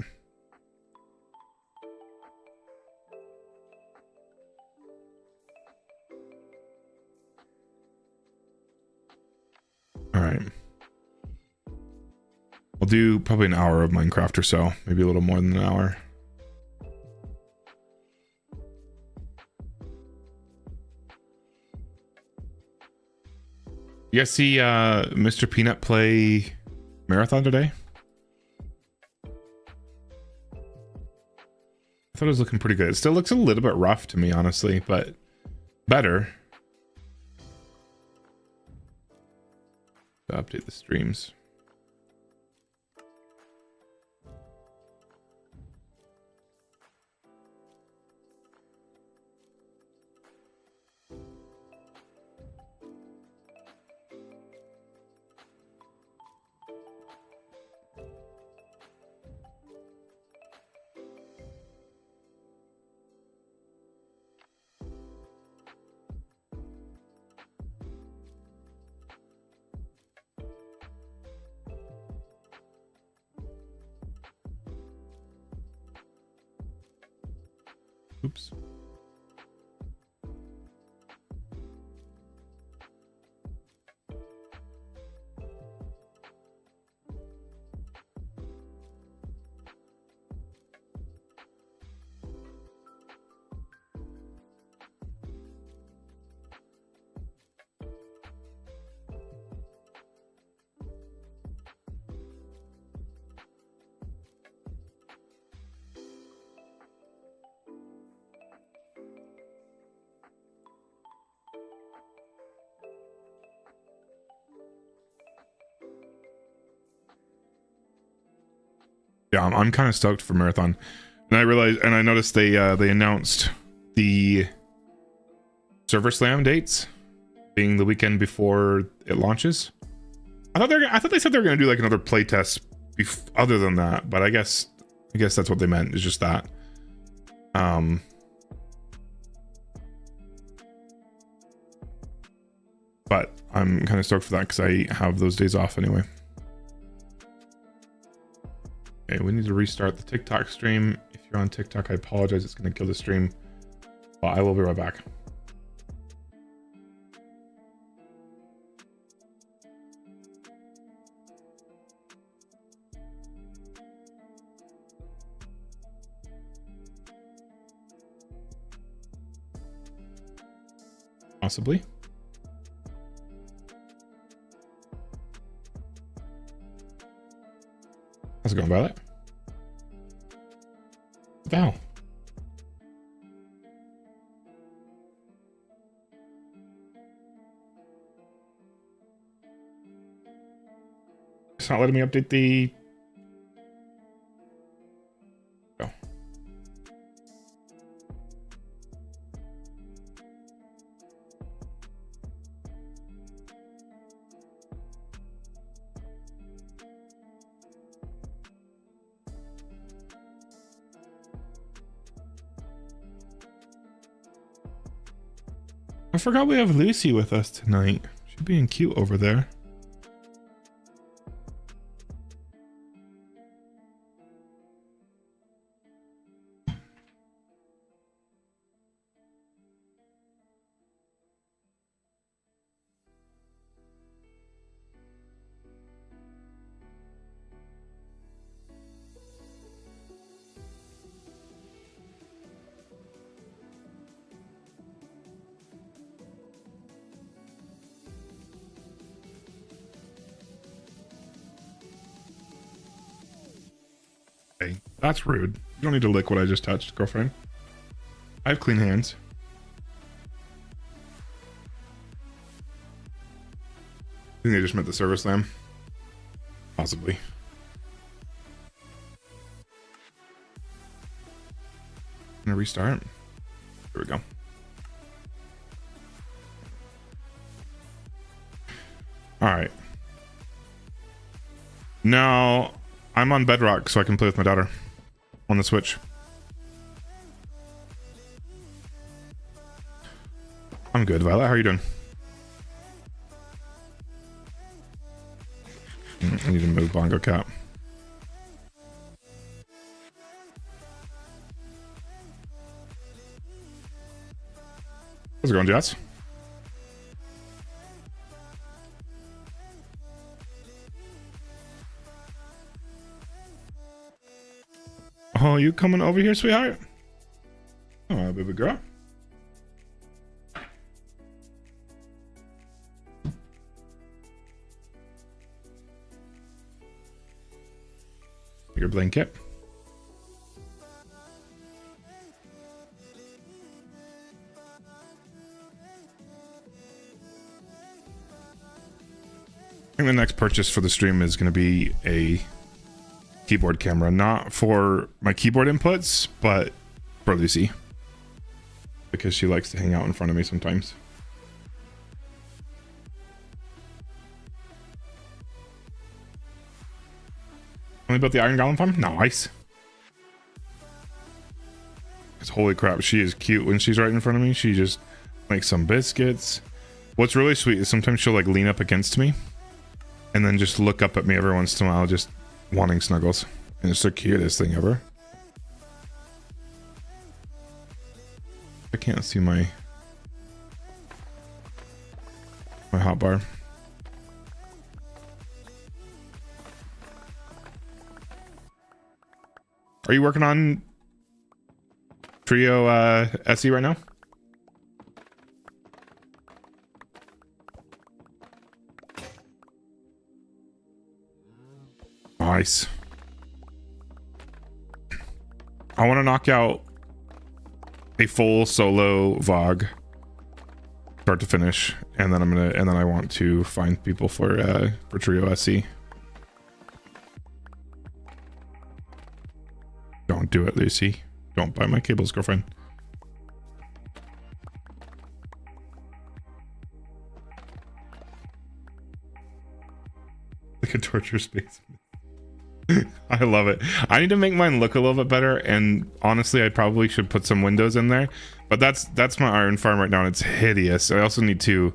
All right. I'll do probably an hour of Minecraft or so, maybe a little more than an hour. You guys see Mr. Peanut play Marathon today? I thought it was looking pretty good. It still looks a little bit rough to me, honestly, but better. To update the streams. Oops. Yeah, I'm kind of stoked for Marathon, and I noticed they announced the server slam dates being the weekend before it launches. I thought they said they were gonna do like another playtest other than that, but I guess that's what they meant, is just that. But I'm kind of stoked for that because I have those days off anyway. Okay, we need to restart the TikTok stream. If you're on TikTok, I apologize. It's going to kill the stream. But I will be right back. Possibly. How's it going, Violet? What the hell? It's not letting me update the... Oh. I forgot we have Lucy with us tonight. She's being cute over there. That's rude. You don't need to lick what I just touched, girlfriend. I have clean hands. I think they just meant the service lamb. Possibly. Gonna restart. Here we go. All right. Now I'm on Bedrock, so I can play with my daughter on the Switch. I'm good, Violet. How are you doing? I need to move Bongo Cat. How's it going, Jess? Oh, you coming over here, sweetheart? Oh, baby girl. Your blanket. I think the next purchase for the stream is going to be a keyboard camera, not for my keyboard inputs, but for Lucy, because she likes to hang out in front of me sometimes. Only about the Iron Golem farm? Nice. Because holy crap, she is cute when she's right in front of me. She just makes some biscuits. What's really sweet is sometimes she'll like lean up against me and then just look up at me every once in a while, just wanting snuggles. And it's the cutest thing ever. I can't see my hotbar. Are you working on Trio SE right now? Nice. I want to knock out a full solo VOG, start to finish, and then I want to find people for Trio SE. Don't do it, Lucy. Don't buy my cables, girlfriend. Like a torture space. I love it. I need to make mine look a little bit better, and honestly I probably should put some windows in there, but that's my iron farm right now and it's hideous. I also need to,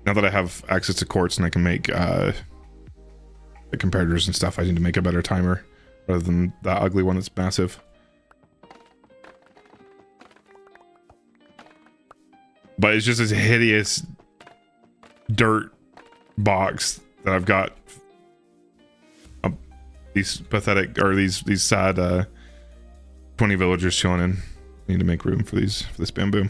now that I have access to quartz and I can make the comparators and stuff, I need to make a better timer rather than that ugly one that's massive. But it's just this hideous dirt box that I've got these pathetic, or these sad 20 villagers chilling in. I need to make room for this bamboo.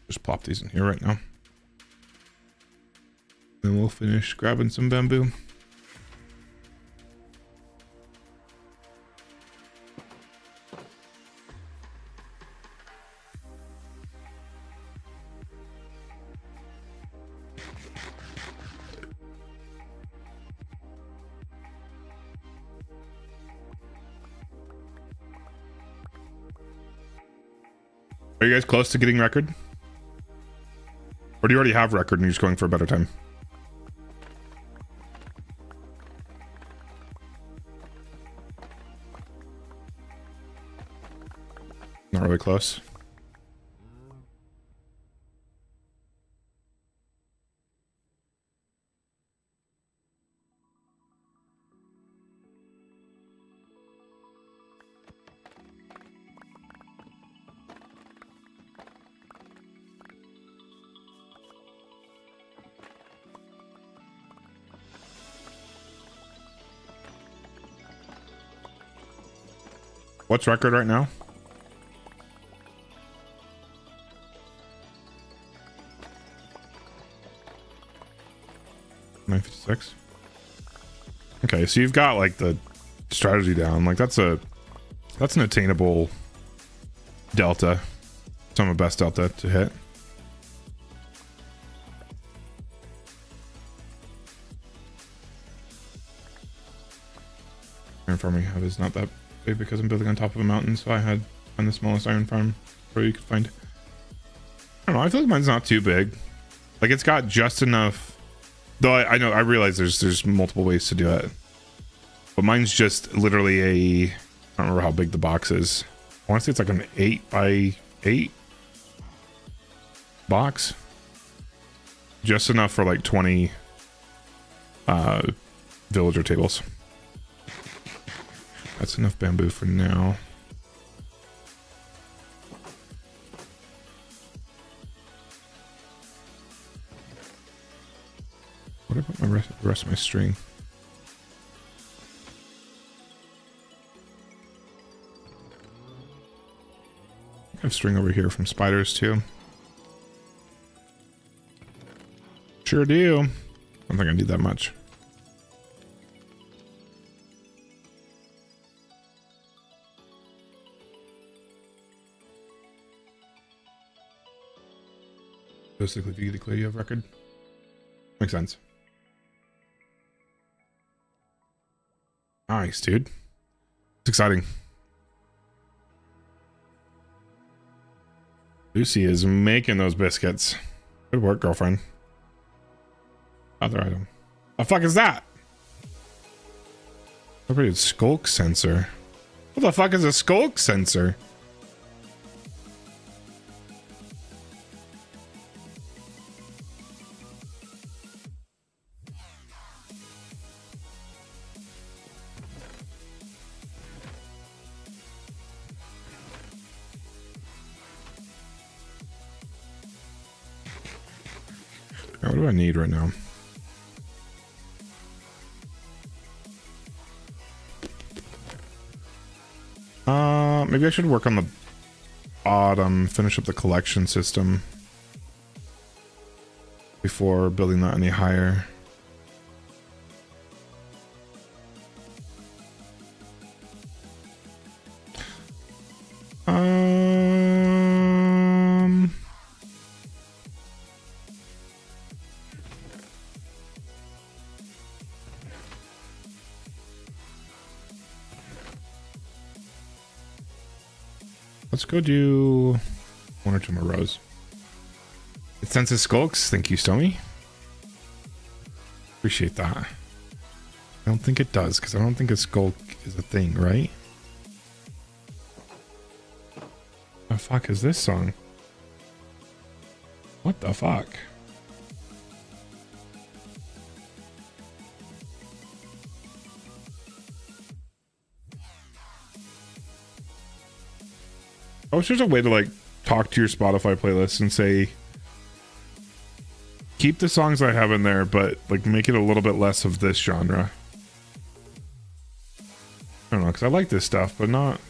Just plop these in here right now. Then we'll finish grabbing some bamboo. Are you guys close to getting record? Or do you already have record and you're just going for a better time? Not really close. What's record right now? 956. Okay, so you've got like the strategy down. Like that's an attainable delta. Some of the best delta to hit. Iron farm we have is not that big because I'm building on top of a mountain, so I had on the smallest iron farm where you could find. I don't know, I feel like mine's not too big. Like it's got just enough, though I know, I realize there's multiple ways to do it. But mine's just literally I don't remember how big the box is. I want to say it's like an 8x8 box. Just enough for like 20 villager tables. That's enough bamboo for now. What about the rest of my string? I have string over here from spiders too. Sure do. I don't think I need that much. Basically, if you declare you have record. Makes sense. Nice, dude. It's exciting. Lucy is making those biscuits. Good work, girlfriend. Other item. The fuck is that? Upgraded skulk sensor. What the fuck is a skulk sensor? What do I need right now? Maybe I should work on the bottom, finish up the collection system before building that any higher. Let's go do one or two more rows. It senses skulks. Thank you, Stomy. Appreciate that. I don't think it does, because I don't think a skulk is a thing, right? The fuck is this song? What the fuck? I wish there's a way to like talk to your Spotify playlist and say, keep the songs I have in there, but like make it a little bit less of this genre. I don't know, because I like this stuff, but not,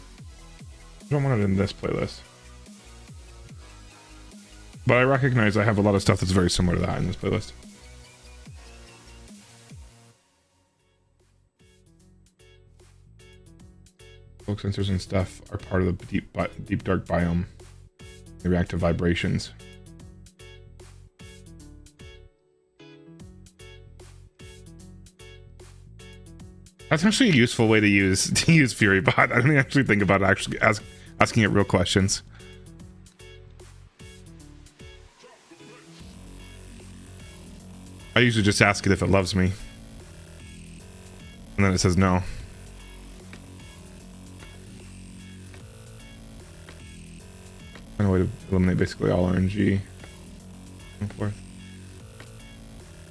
I don't want it in this playlist. But I recognize I have a lot of stuff that's very similar to that in this playlist. Smoke sensors and stuff are part of the deep dark biome. They react to vibrations. That's actually a useful way to use FuryBot. I didn't actually think about actually asking it real questions. I usually just ask it if it loves me, and then it says no. Find a way to eliminate basically all RNG and forth.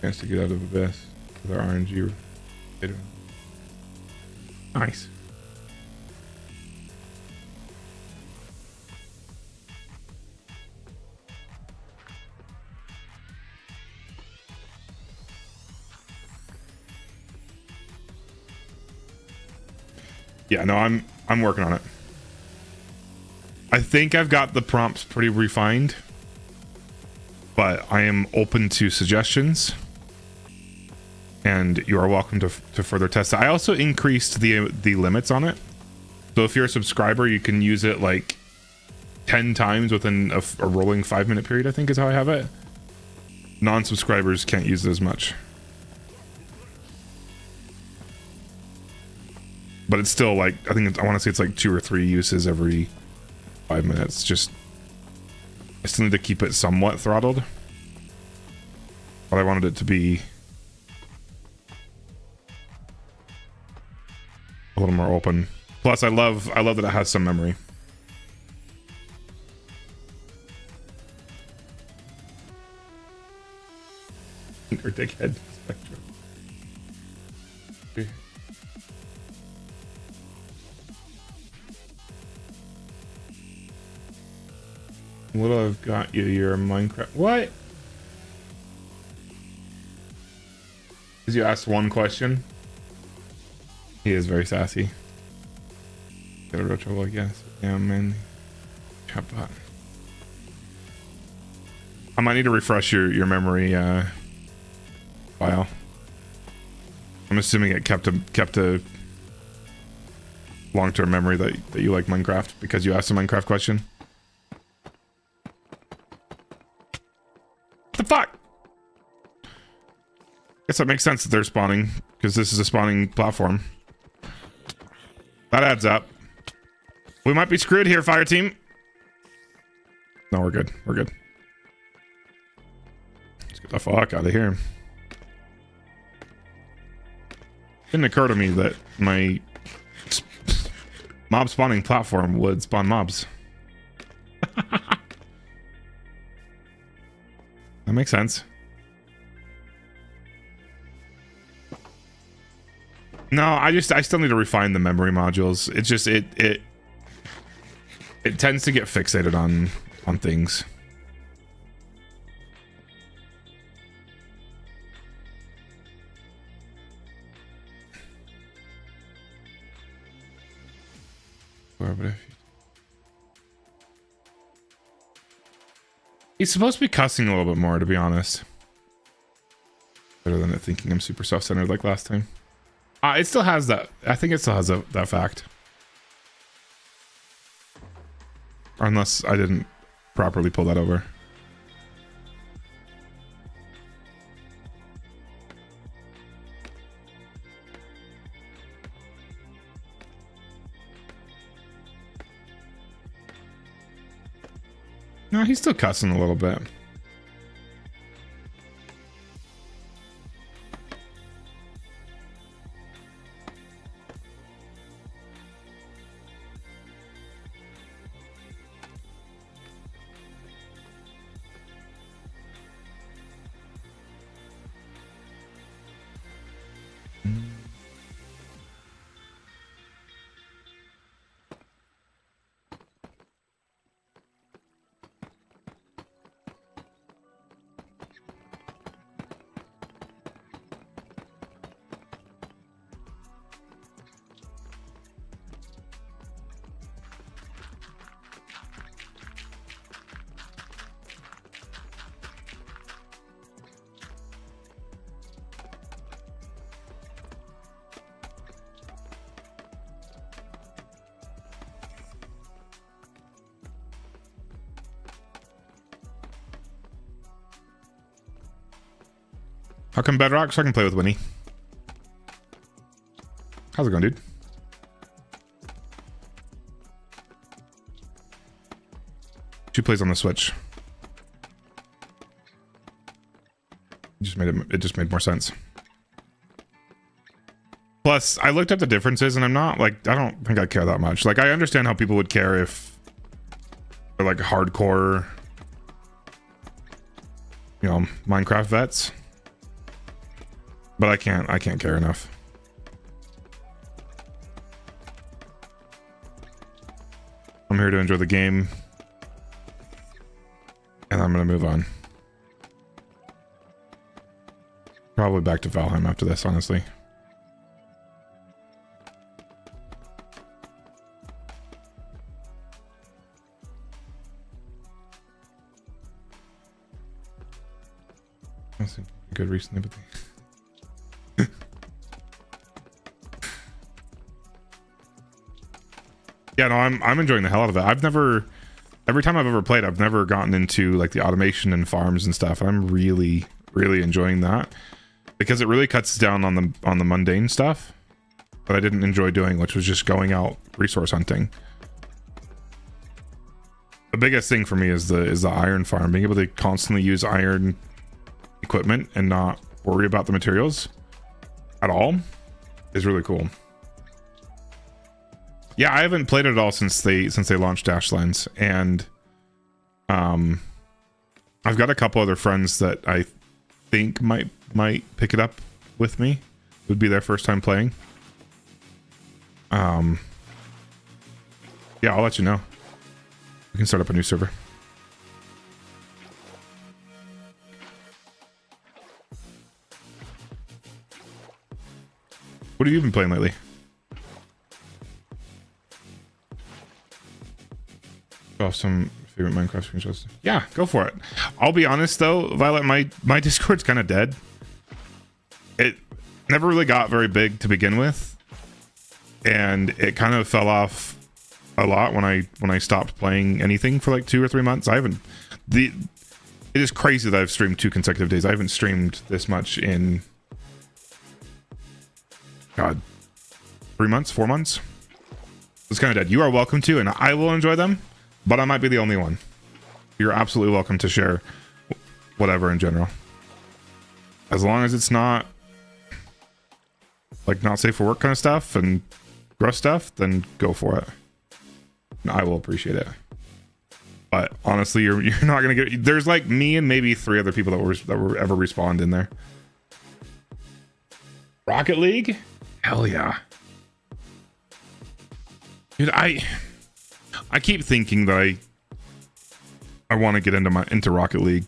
Chance to get out of Abyss with our RNG. Nice. Yeah, no, I'm working on it. I think I've got the prompts pretty refined, but I am open to suggestions. and you are welcome to further test it. I also increased the limits on it. So if you're a subscriber, you can use it like 10 times within a rolling 5-minute period, I think is how I have it. Non-subscribers can't use it as much. But it's still like, I want to say it's like 2 or 3 uses every 5 minutes. Just, I still need to keep it somewhat throttled. But I wanted it to be a little more open. Plus, I love that it has some memory. Or dickhead spectrum. What I've got you, you're a Minecraft. What? Because you asked one question. He is very sassy. Get a real trouble, I guess. Yeah, man. Chatbot. I might need to refresh your memory file. I'm assuming it kept a long-term memory that you like Minecraft because you asked a Minecraft question. What the fuck? Guess that makes sense that they're spawning because this is a spawning platform. That adds up. We might be screwed here, fire team. No, we're good. We're good. Let's get the fuck out of here. Didn't occur to me that my mob spawning platform would spawn mobs. That makes sense. No, I still need to refine the memory modules. It's just it tends to get fixated on things. He's supposed to be cussing a little bit more, to be honest. Better than it thinking I'm super self-centered like last time. It still has that. I think it still has that fact. Or unless I didn't properly pull that over. No, he's still cussing a little bit. How come Bedrock? So I can play with Winnie. How's it going, dude? She plays on the Switch. It just made more sense. Plus, I looked up the differences and I'm not like, I don't think I care that much. Like, I understand how people would care if they're like hardcore, you know, Minecraft vets. But I can't care enough. I'm here to enjoy the game. And I'm gonna move on. Probably back to Valheim after this, honestly. That's good recently, but Yeah, no, I'm enjoying the hell out of it. Every time I've ever played, I've never gotten into like the automation and farms and stuff. I'm really enjoying that because it really cuts down on the mundane stuff that I didn't enjoy doing, which was just going out resource hunting. The biggest thing for me is the iron farm. Being able to constantly use iron equipment and not worry about the materials at all is really cool. Yeah, I haven't played it at all since they launched Dashlands, and I've got a couple other friends that I think might pick it up with me. It would be their first time playing. Yeah, I'll let you know. We can start up a new server. What have you been playing lately? Off some favorite Minecraft screenshots. Yeah, go for it. I'll be honest though, Violet, my Discord's kind of dead. It never really got very big to begin with, and it kind of fell off a lot when I stopped playing anything for like 2 or 3 months. It is crazy that I've streamed 2 consecutive days. I haven't streamed this much in God, 3 months, 4 months. It's kind of dead. You are welcome to, and I will enjoy them, but I might be the only one. You're absolutely welcome to share whatever in general, as long as it's not like not safe for work kind of stuff and gross stuff. Then go for it. And I will appreciate it. But honestly, you're not gonna get. There's like me and maybe 3 other people that were ever respawned in there. Rocket League, hell yeah, dude. I keep thinking that I want to get into Rocket League.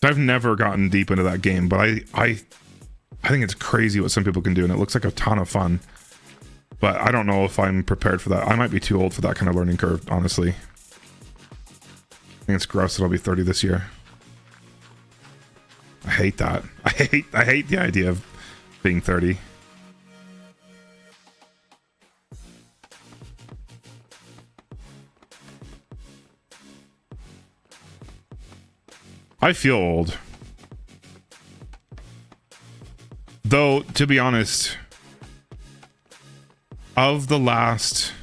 I've never gotten deep into that game, but I think it's crazy what some people can do, and it looks like a ton of fun. But I don't know if I'm prepared for that. I might be too old for that kind of learning curve, honestly. I think it's gross that I'll be 30 this year. I hate that. I hate the idea of being 30. I feel old. Though, to be honest, of the last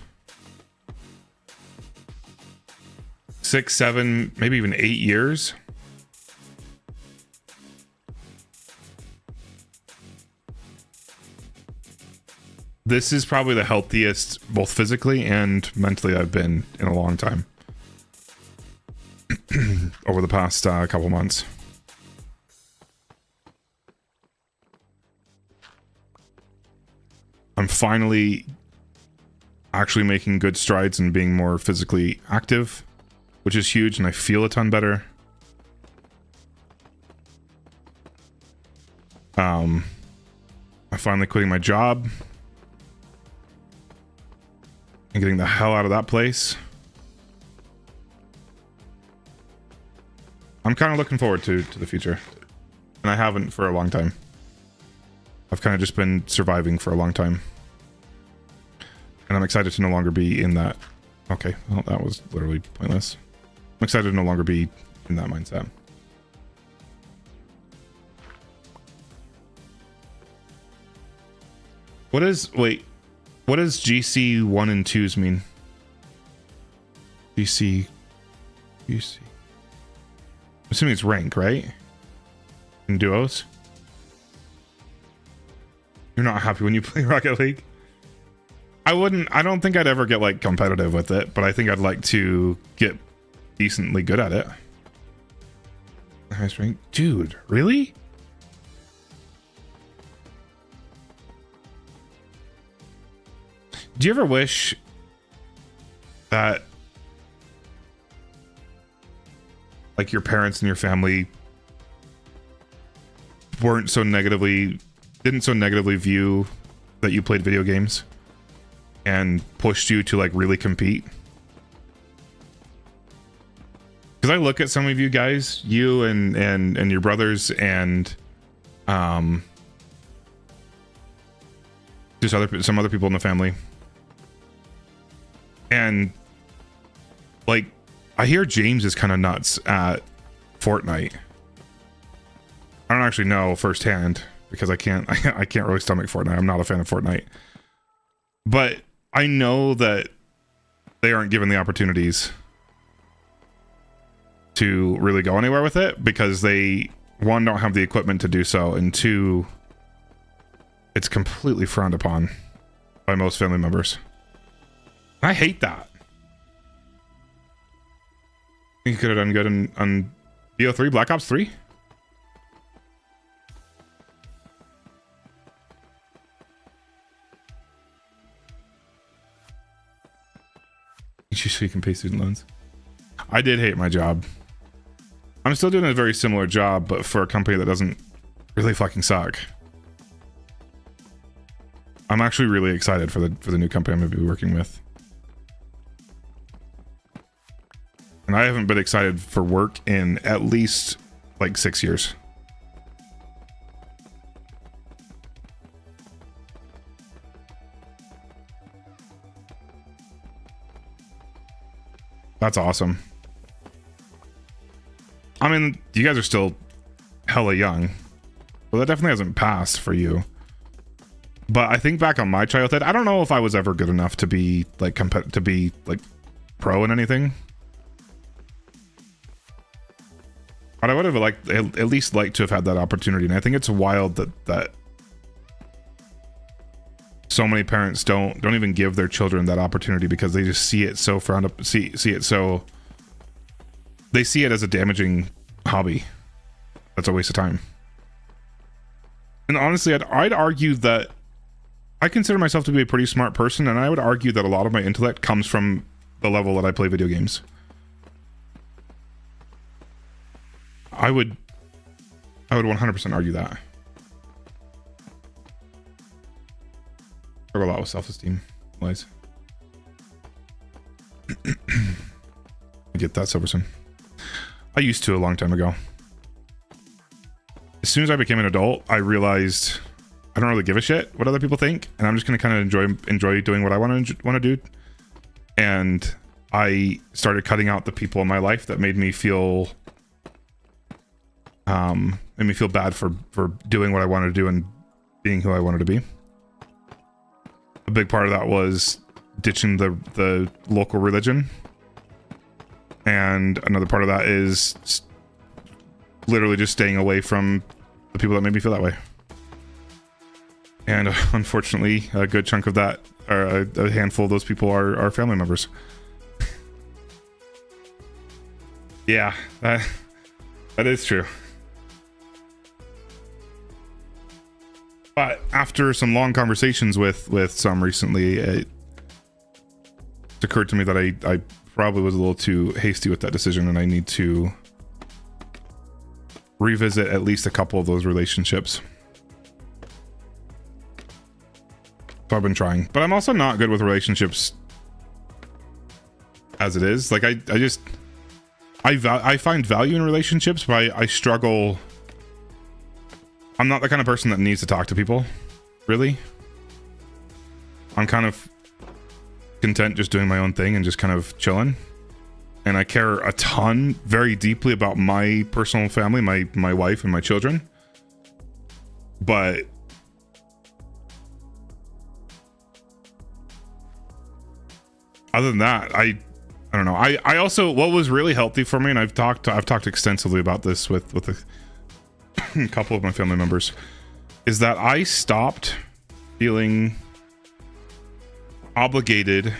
6, 7, maybe even 8 years, this is probably the healthiest, both physically and mentally, I've been in a long time. Over the past couple months. I'm finally actually making good strides and being more physically active, which is huge, and I feel a ton better. I'm finally quitting my job and getting the hell out of that place. I'm kind of looking forward to the future, and I haven't for a long time. I've kind of just been surviving for a long time, and I'm excited to no longer be in that. Okay, well, that was literally pointless. I'm excited to no longer be in that mindset. What does GC 1 and 2s mean? GC. I'm assuming it's rank, right? In duos. You're not happy when you play Rocket League? I don't think I'd ever get like competitive with it, but I think I'd like to get decently good at it. Highest rank? Dude, really? Do you ever wish that like your parents and your family didn't so negatively view that you played video games and pushed you to like really compete? Because I look at some of you guys, you and your brothers, and just some other people in the family, And like, I hear James is kind of nuts at Fortnite. I don't actually know firsthand because I can't really stomach Fortnite. I'm not a fan of Fortnite. But I know that they aren't given the opportunities to really go anywhere with it because they, one, don't have the equipment to do so, and two, it's completely frowned upon by most family members. I hate that. I think you could have done good on BO3, Black Ops 3. So you can pay student loans. I did hate my job. I'm still doing a very similar job, but for a company that doesn't really fucking suck. I'm actually really excited for the new company I'm going to be working with. And I haven't been excited for work in at least like 6 years. That's awesome. I mean, you guys are still hella young. Well, that definitely hasn't passed for you. But I think back on my childhood, I don't know if I was ever good enough to be like pro in anything. But I would have liked at least liked to have had that opportunity. And I think it's wild that so many parents don't even give their children that opportunity because they just see it so frowned up, see it so, they see it as a damaging hobby. That's a waste of time. And honestly, I'd argue that I consider myself to be a pretty smart person, and I would argue that a lot of my intellect comes from the level that I play video games. I would 100% argue that. Struggle a lot with self-esteem, lies. I get that, Silverson. I used to a long time ago. As soon as I became an adult, I realized I don't really give a shit what other people think, and I'm just gonna kind of enjoy doing what I want to do. And I started cutting out the people in my life that made me feel bad for doing what I wanted to do and being who I wanted to be. A big part of that was ditching the local religion, and another part of that is literally just staying away from the people that made me feel that way. And unfortunately, a good chunk of that, or a handful of those people, are family members. Yeah, that is true. But after some long conversations with some recently, it occurred to me that I probably was a little too hasty with that decision, and I need to revisit at least a couple of those relationships. So I've been trying, but I'm also not good with relationships as it is. Like I find value in relationships, but I struggle. I'm not the kind of person that needs to talk to people, really. I'm kind of content just doing my own thing and just kind of chilling. And I care a ton, very deeply, about my personal family, my wife and my children. But other than that, I don't know. I also, what was really healthy for me, and I've talked extensively about this with a couple of my family members, is that I stopped feeling obligated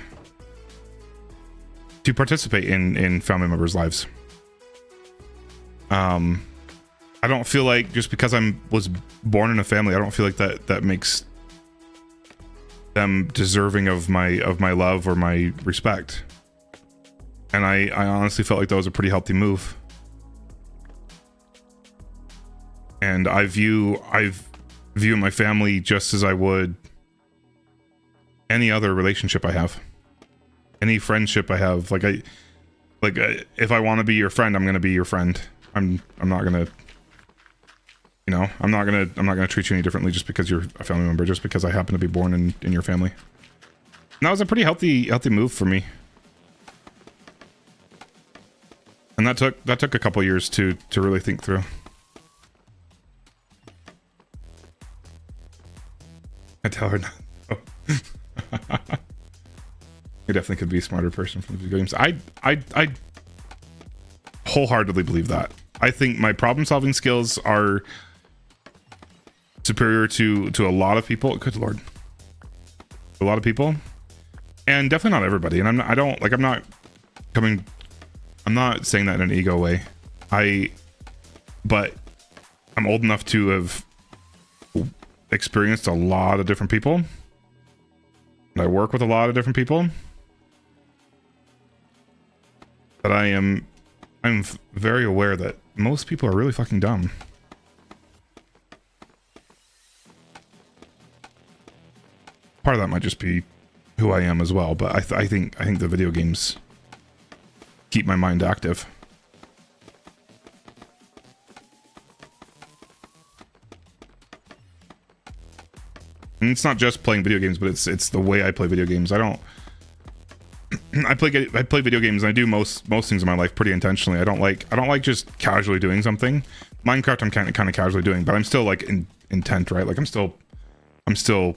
to participate in family members' lives. I don't feel like just because was born in a family, I don't feel like that makes them deserving of my love or my respect. And I honestly felt like that was a pretty healthy move. And I view my family just as I would any other relationship I have, any friendship I have. If I want to be your friend, I'm gonna be your friend. I'm not gonna, I'm not gonna treat you any differently just because you're a family member, just because I happen to be born in your family. And that was a pretty healthy move for me. And that took a couple years to really think through. I tell her not. Oh. You definitely could be a smarter person from the video games. I wholeheartedly believe that. I think my problem solving skills are superior to a lot of people. Good lord, a lot of people, and definitely not everybody. And I'm not saying that in an ego way. But I'm old enough to have experienced a lot of different people, and I work with a lot of different people, that I'm very aware that most people are really fucking dumb. Part of that might just be who I am as well, but I think the video games keep my mind active. And it's not just playing video games, but it's the way I play video games. I play video games, and I do most things in my life pretty intentionally. I don't like just casually doing something. Minecraft I'm kind of casually doing, but I'm still like intent, right? Like I'm still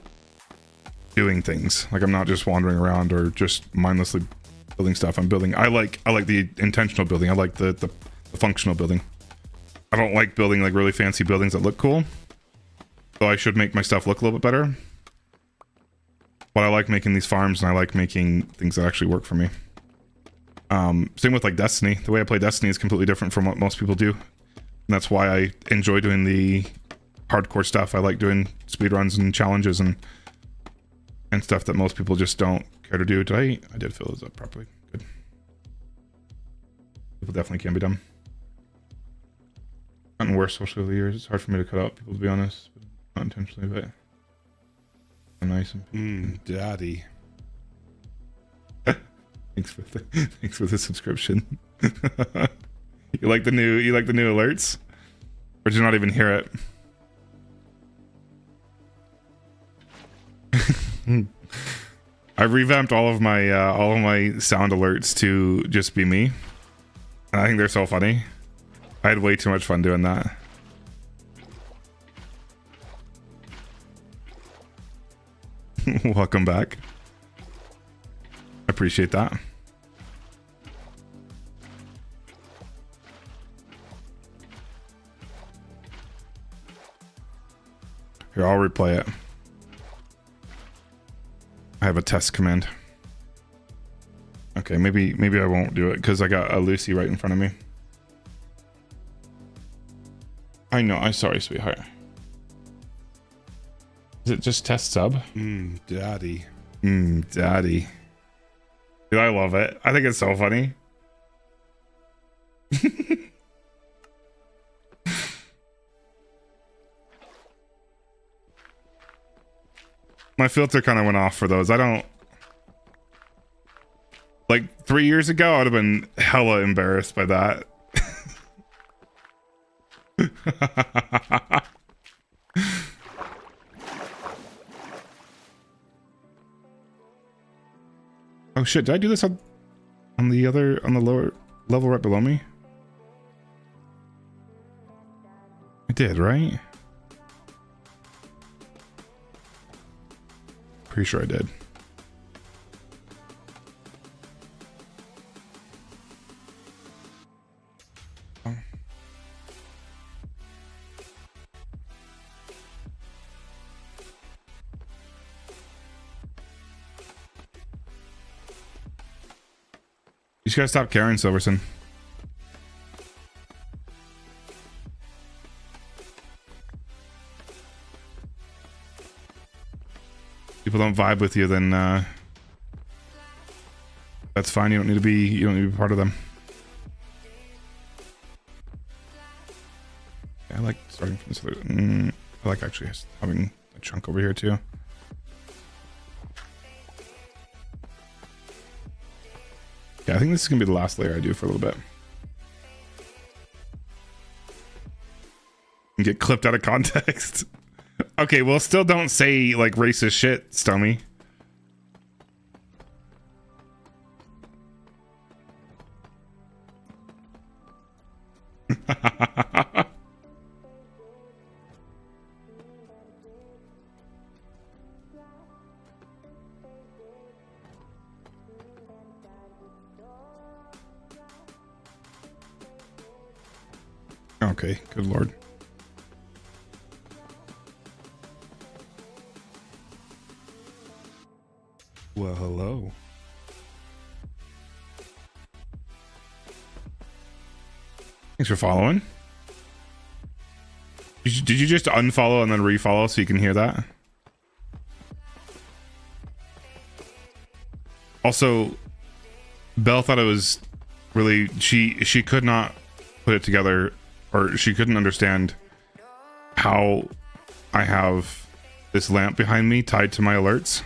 doing things. Like I'm not just wandering around or just mindlessly building stuff. I'm building. I like the intentional building. I like the functional building. I don't like building like really fancy buildings that look cool. So I should make my stuff look a little bit better. But I like making these farms, and I like making things that actually work for me. Same with like Destiny. The way I play Destiny is completely different from what most people do. And that's why I enjoy doing the hardcore stuff. I like doing speedruns and challenges and stuff that most people just don't care to do. I did fill those up properly. Good. People definitely can be dumb. Gotten worse social over the years. It's hard for me to cut out people, to be honest. Not intentionally, but I'm nice and daddy. Thanks for the subscription. You like the new alerts? Or did you not even hear it? I revamped all of my sound alerts to just be me. And I think they're so funny. I had way too much fun doing that. Welcome back. I appreciate that. Here, I'll replay it. I have a test command. Okay, maybe I won't do it because I got a Lucy right in front of me. I know. I'm sorry, sweetheart. Is it just test sub? Daddy. Daddy. Dude, I love it. I think it's so funny. My filter kind of went off for those. I don't... Like, 3 years ago, I would have been hella embarrassed by that. Oh shit, did I do this on the lower level right below me? I did, right? Pretty sure I did. Oh. You just gotta stop caring, Silverson. People don't vibe with you, then that's fine. You don't need to be part of them. Yeah, I like starting from this other. I like actually having a chunk over here too. Yeah, I think this is gonna be the last layer I do for a little bit. And get clipped out of context. Okay, well, still don't say like racist shit, Stummy. Okay, good lord. Well, hello. Thanks for following. Did you just unfollow and then refollow so you can hear that? Also, Belle thought it was really, she could not put it together, or she couldn't understand how I have this lamp behind me tied to my alerts.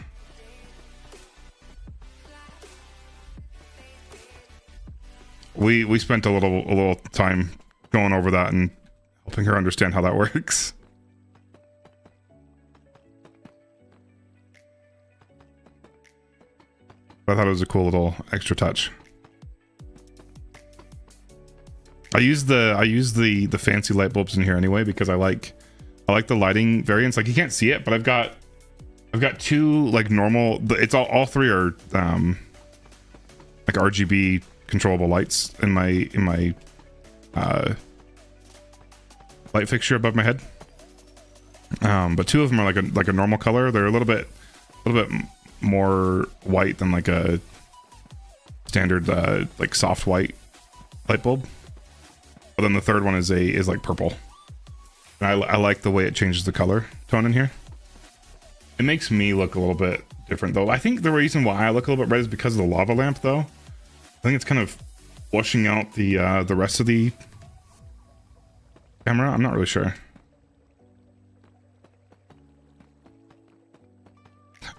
We spent a little time going over that and helping her understand how that works. I thought it was a cool little extra touch. I use the fancy light bulbs in here anyway because I like the lighting variants. Like you can't see it, but I've got two like normal. It's all three are like RGB controllable lights in my light fixture above my head. But two of them are like a normal color. They're a little bit more white than like a standard like soft white light bulb. But then the third one is like purple. And I like the way it changes the color tone in here. It makes me look a little bit different though. I think the reason why I look a little bit red is because of the lava lamp though. I think it's kind of washing out the rest of the camera. I'm not really sure.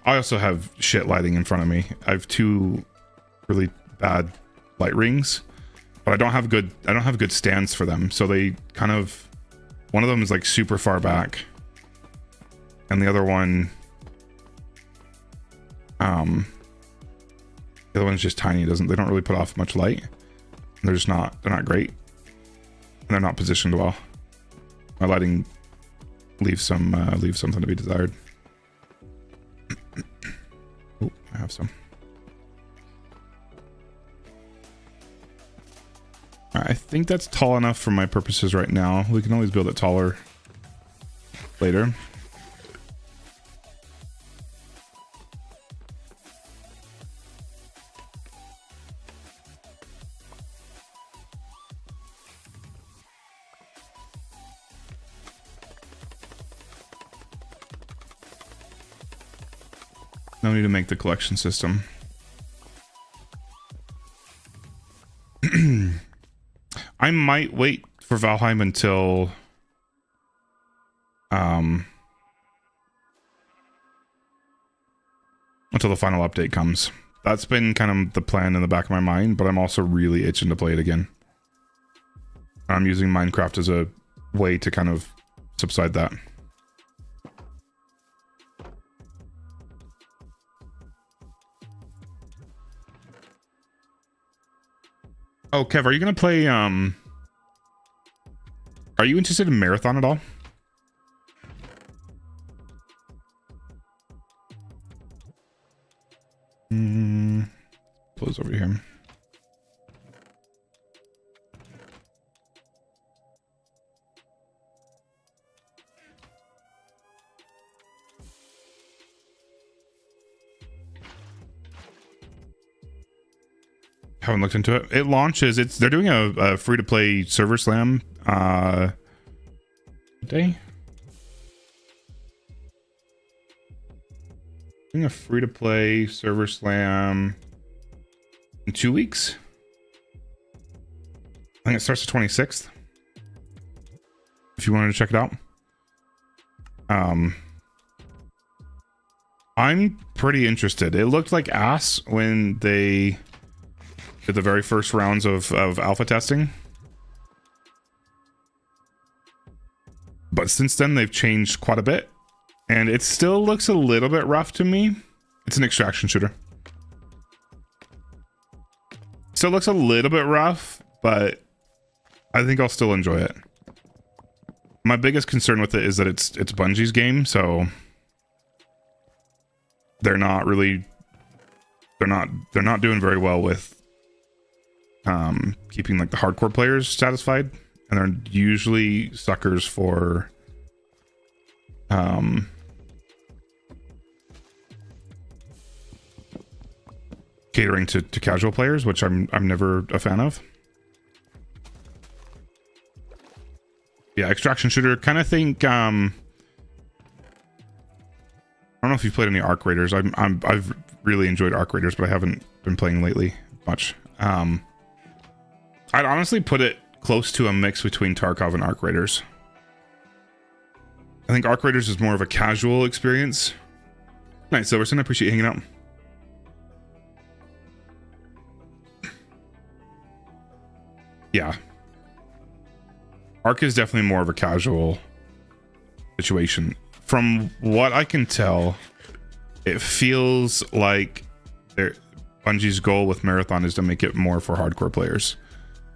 I also have shit lighting in front of me. I have two really bad light rings, but I don't have good stands for them. So they kind of, one of them is like super far back, and the other one, the other one's just tiny. They don't really put off much light. They're not great, and they're not positioned well. My lighting leaves something to be desired. Oh, I have some. I think that's tall enough for my purposes right now. We can always build it taller later. No need to make the collection system. I might wait for Valheim until the final update comes. That's been kind of the plan in the back of my mind, but I'm also really itching to play it again. I'm using Minecraft as a way to kind of subside that. Oh, Kev, are you gonna play, are you interested in Marathon at all? Close over here. Haven't looked into it. It launches. They're doing a free-to-play server slam day. Doing a free-to-play server slam in 2 weeks. I think it starts the 26th. If you wanted to check it out. I'm pretty interested. It looked like ass when they did the very first rounds of alpha testing. But since then, they've changed quite a bit. And it still looks a little bit rough to me. It's an extraction shooter. Still looks a little bit rough, but I think I'll still enjoy it. My biggest concern with it is that it's Bungie's game, so they're not doing very well with keeping like the hardcore players satisfied, and they're usually suckers for catering to casual players, which I'm never a fan of. Yeah, extraction shooter, kind of think I don't know if you've played any Arc Raiders. I've really enjoyed Arc Raiders, but I haven't been playing lately much. I'd honestly put it close to a mix between Tarkov and Arc Raiders. I think Arc Raiders is more of a casual experience. Nice, Silverson, I appreciate you hanging out. Yeah. Arc is definitely more of a casual situation. From what I can tell, it feels like Bungie's goal with Marathon is to make it more for hardcore players,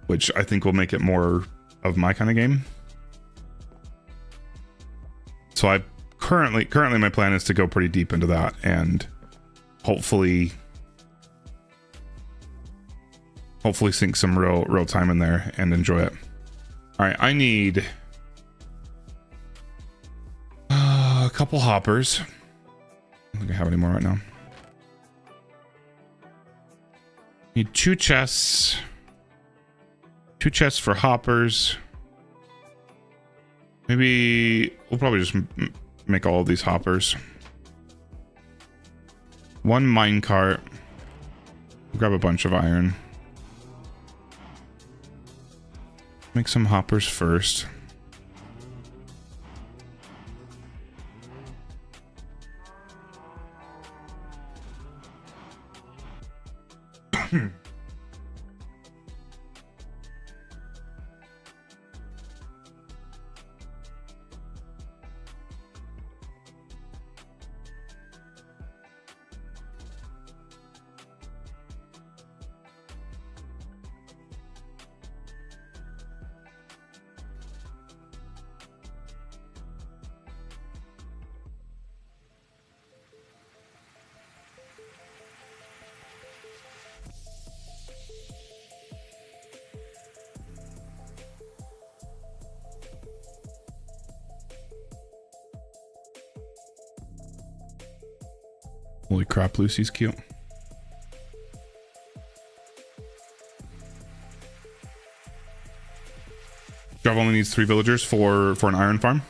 which I think will make it more of my kind of game. So I currently my plan is to go pretty deep into that and hopefully sink some real time in there and enjoy it. All right, I need a couple hoppers. I don't think I have any more right now. Need 2 chests. 2 chests for hoppers. Maybe we'll probably just make all of these hoppers. 1 minecart. Grab a bunch of iron. Make some hoppers first. Holy crap, Lucy's cute. Job only needs 3 villagers for an iron farm.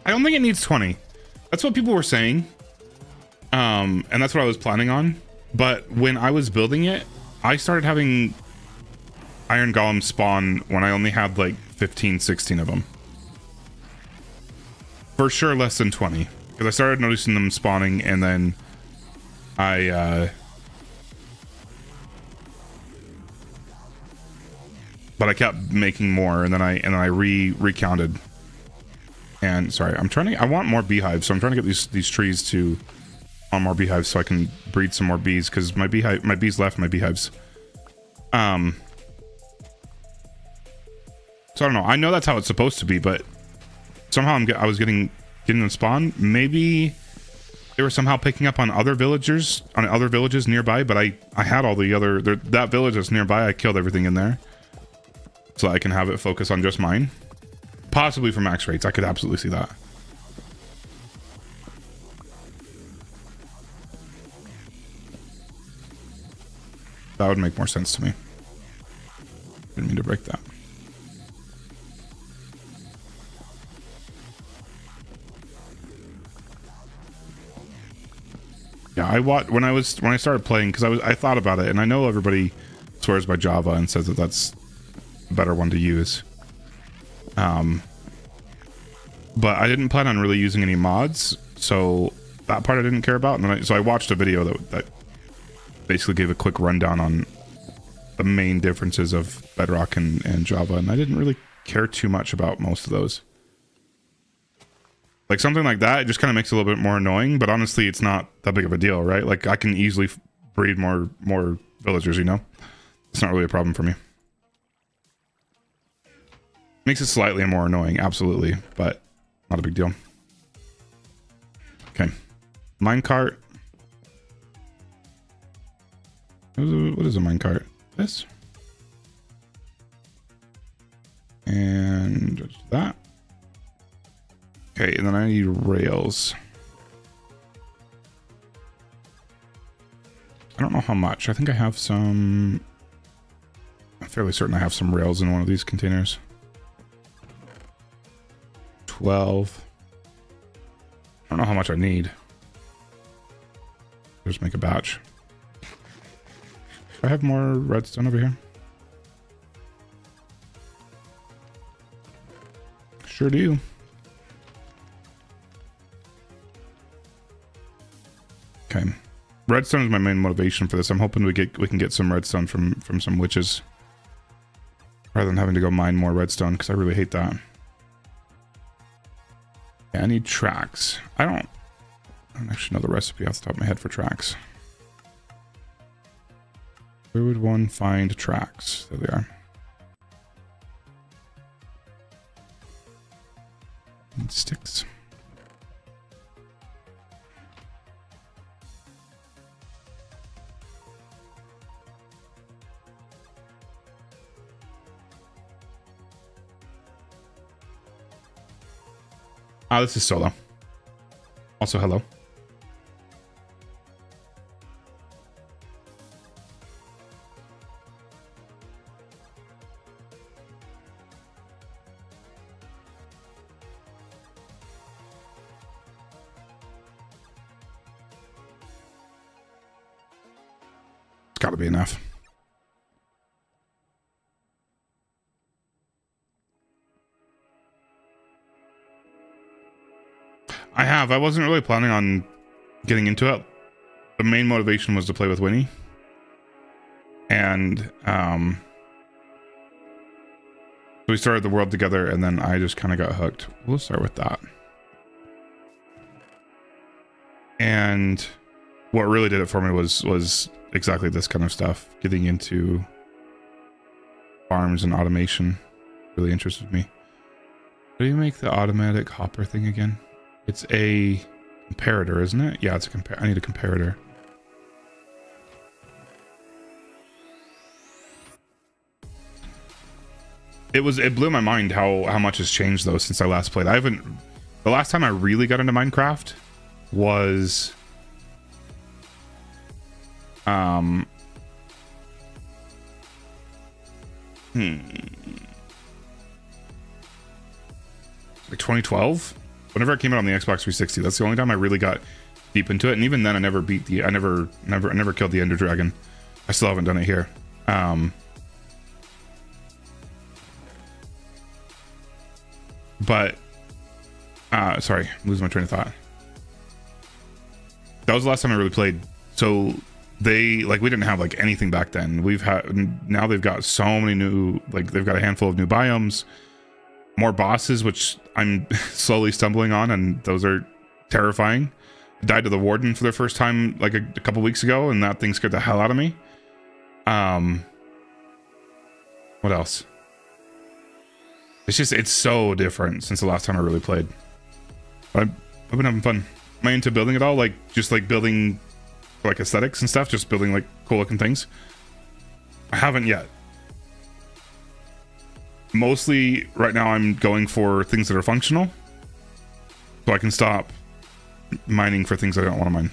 I don't think it needs 20. That's what people were saying. And that's what I was planning on. But when I was building it, I started having iron golems spawn when I only had like 15, 16 of them. For sure less than 20, because I started noticing them spawning, and then but I kept making more, and then I recounted. And sorry, I want more beehives, so I'm trying to get these trees to on more beehives so I can breed some more bees, because my bees left my beehives. So I don't know. I know that's how it's supposed to be, but somehow I was getting them spawn. Maybe they were somehow picking up on other villages nearby, but I had all the other that village that's nearby. I killed everything in there, so I can have it focus on just mine. Possibly for max rates. I could absolutely see that. That would make more sense to me. Didn't mean to break that. Yeah, when I started playing, because I thought about it, and I know everybody swears by Java and says that that's a better one to use. But I didn't plan on really using any mods, so that part I didn't care about. And so I watched a video that basically gave a quick rundown on the main differences of Bedrock and Java, and I didn't really care too much about most of those. Like something like that, it just kind of makes it a little bit more annoying, but honestly, it's not that big of a deal, right? Like I can easily breed more villagers, you know? It's not really a problem for me. Makes it slightly more annoying, absolutely, but not a big deal. Okay. Minecart. What is a minecart? This. And that. Okay, and then I need rails. I don't know how much. I think I have some... I'm fairly certain I have some rails in one of these containers. 12. I don't know how much I need. Just make a batch. Do I have more redstone over here? Sure do. Okay. Redstone is my main motivation for this. I'm hoping we can get some redstone from some witches, rather than having to go mine more redstone, because I really hate that. Yeah, I need tracks. I don't actually know the recipe off the top of my head for tracks. Where would one find tracks? There they are. And sticks. Ah, this is solo. Also, hello. It's gotta be enough. I wasn't really planning on getting into it. The main motivation was to play with Winnie. And we started the world together, and then I just kind of got hooked. We'll start with that. And what really did it for me was exactly this kind of stuff. Getting into farms and automation really interested me. How do you make the automatic hopper thing again? It's a comparator, isn't it? Yeah, it's a I need a comparator. It blew my mind how much has changed though since I last played. The last time I really got into Minecraft was like 2012. Whenever it came out on the Xbox 360, that's the only time I really got deep into it. And even then, I never beat I never killed the Ender Dragon. I still haven't done it here. But sorry, I'm losing my train of thought. That was the last time I really played. So we didn't have like anything back then. Now they've got so many new, like they've got a handful of new biomes, more bosses, which I'm slowly stumbling on, and those are terrifying. I died to the warden for the first time like a couple weeks ago, and that thing scared the hell out of me. What else? It's so different since the last time I really played. I've been having fun. Am I into building it all? Like just like building like aesthetics and stuff, just building like cool looking things? I haven't yet. Mostly right now I'm going for things that are functional, so I can stop mining for things I don't want to mine.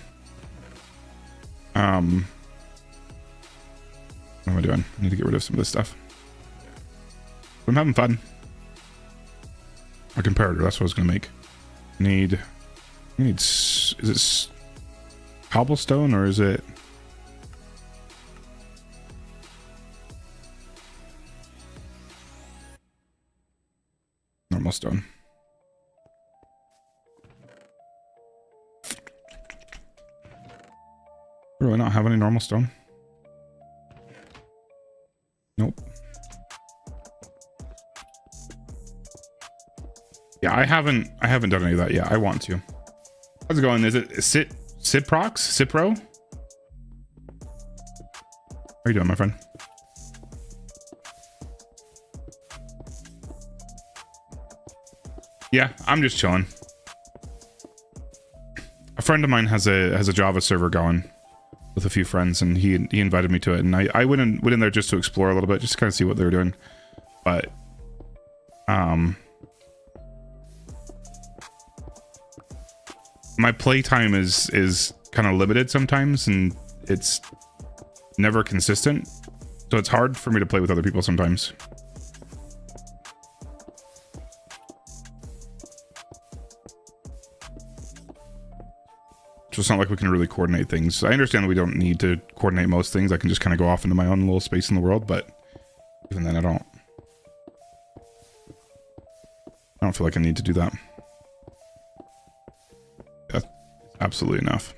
What am I doing? I need to get rid of some of this stuff. But I'm having fun. A comparator, that's what I was gonna make. Is it cobblestone or is it normal stone? Really not have any normal stone? Nope. Yeah, I haven't done any of that yet. I want to. How's it going? Is it Ciprox? Cipro? How are you doing, my friend? Yeah, I'm just chilling. A friend of mine has a Java server going with a few friends, and he invited me to it, and I went in there just to explore a little bit, just to kind of see what they were doing. But my playtime is kind of limited sometimes, and it's never consistent, so it's hard for me to play with other people sometimes. So it's not like we can really coordinate things. I understand that we don't need to coordinate most things. I can just kind of go off into my own little space in the world, but even then I don't feel like I need to do that. That's absolutely enough.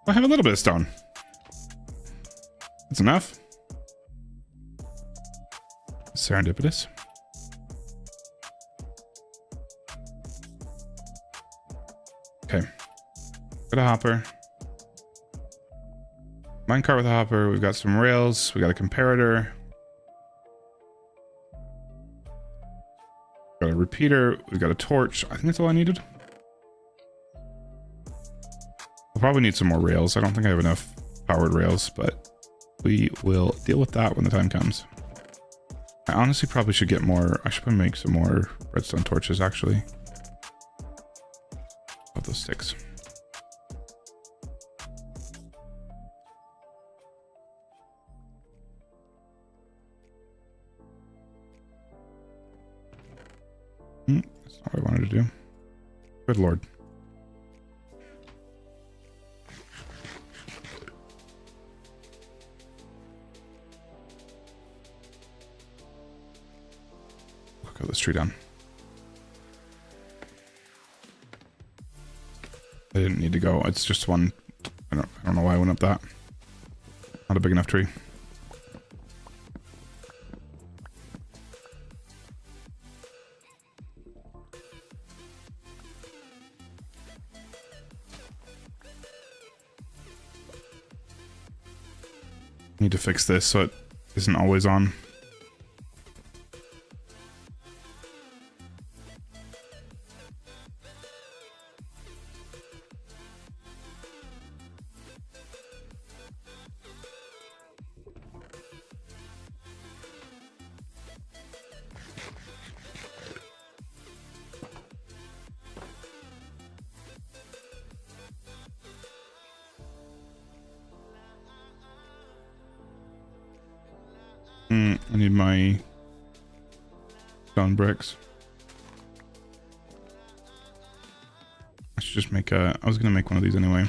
I have a little bit of stone. That's enough. Serendipitous. Okay. Got a hopper. Minecart with a hopper. We've got some rails. We got a comparator. Got a repeater. We've got a torch. I think that's all I needed. I'll probably need some more rails. I don't think I have enough powered rails, but we will deal with that when the time comes. I honestly probably should get more. I should probably make some more redstone torches, actually. Of those sticks. That's not what I wanted to do. Good lord. Cut this tree down. I didn't need to go. It's just one. I don't know why I went up that. Not a big enough tree. Need to fix this so it isn't always on. I need my stone bricks. I should just make a... I was gonna make one of these anyway.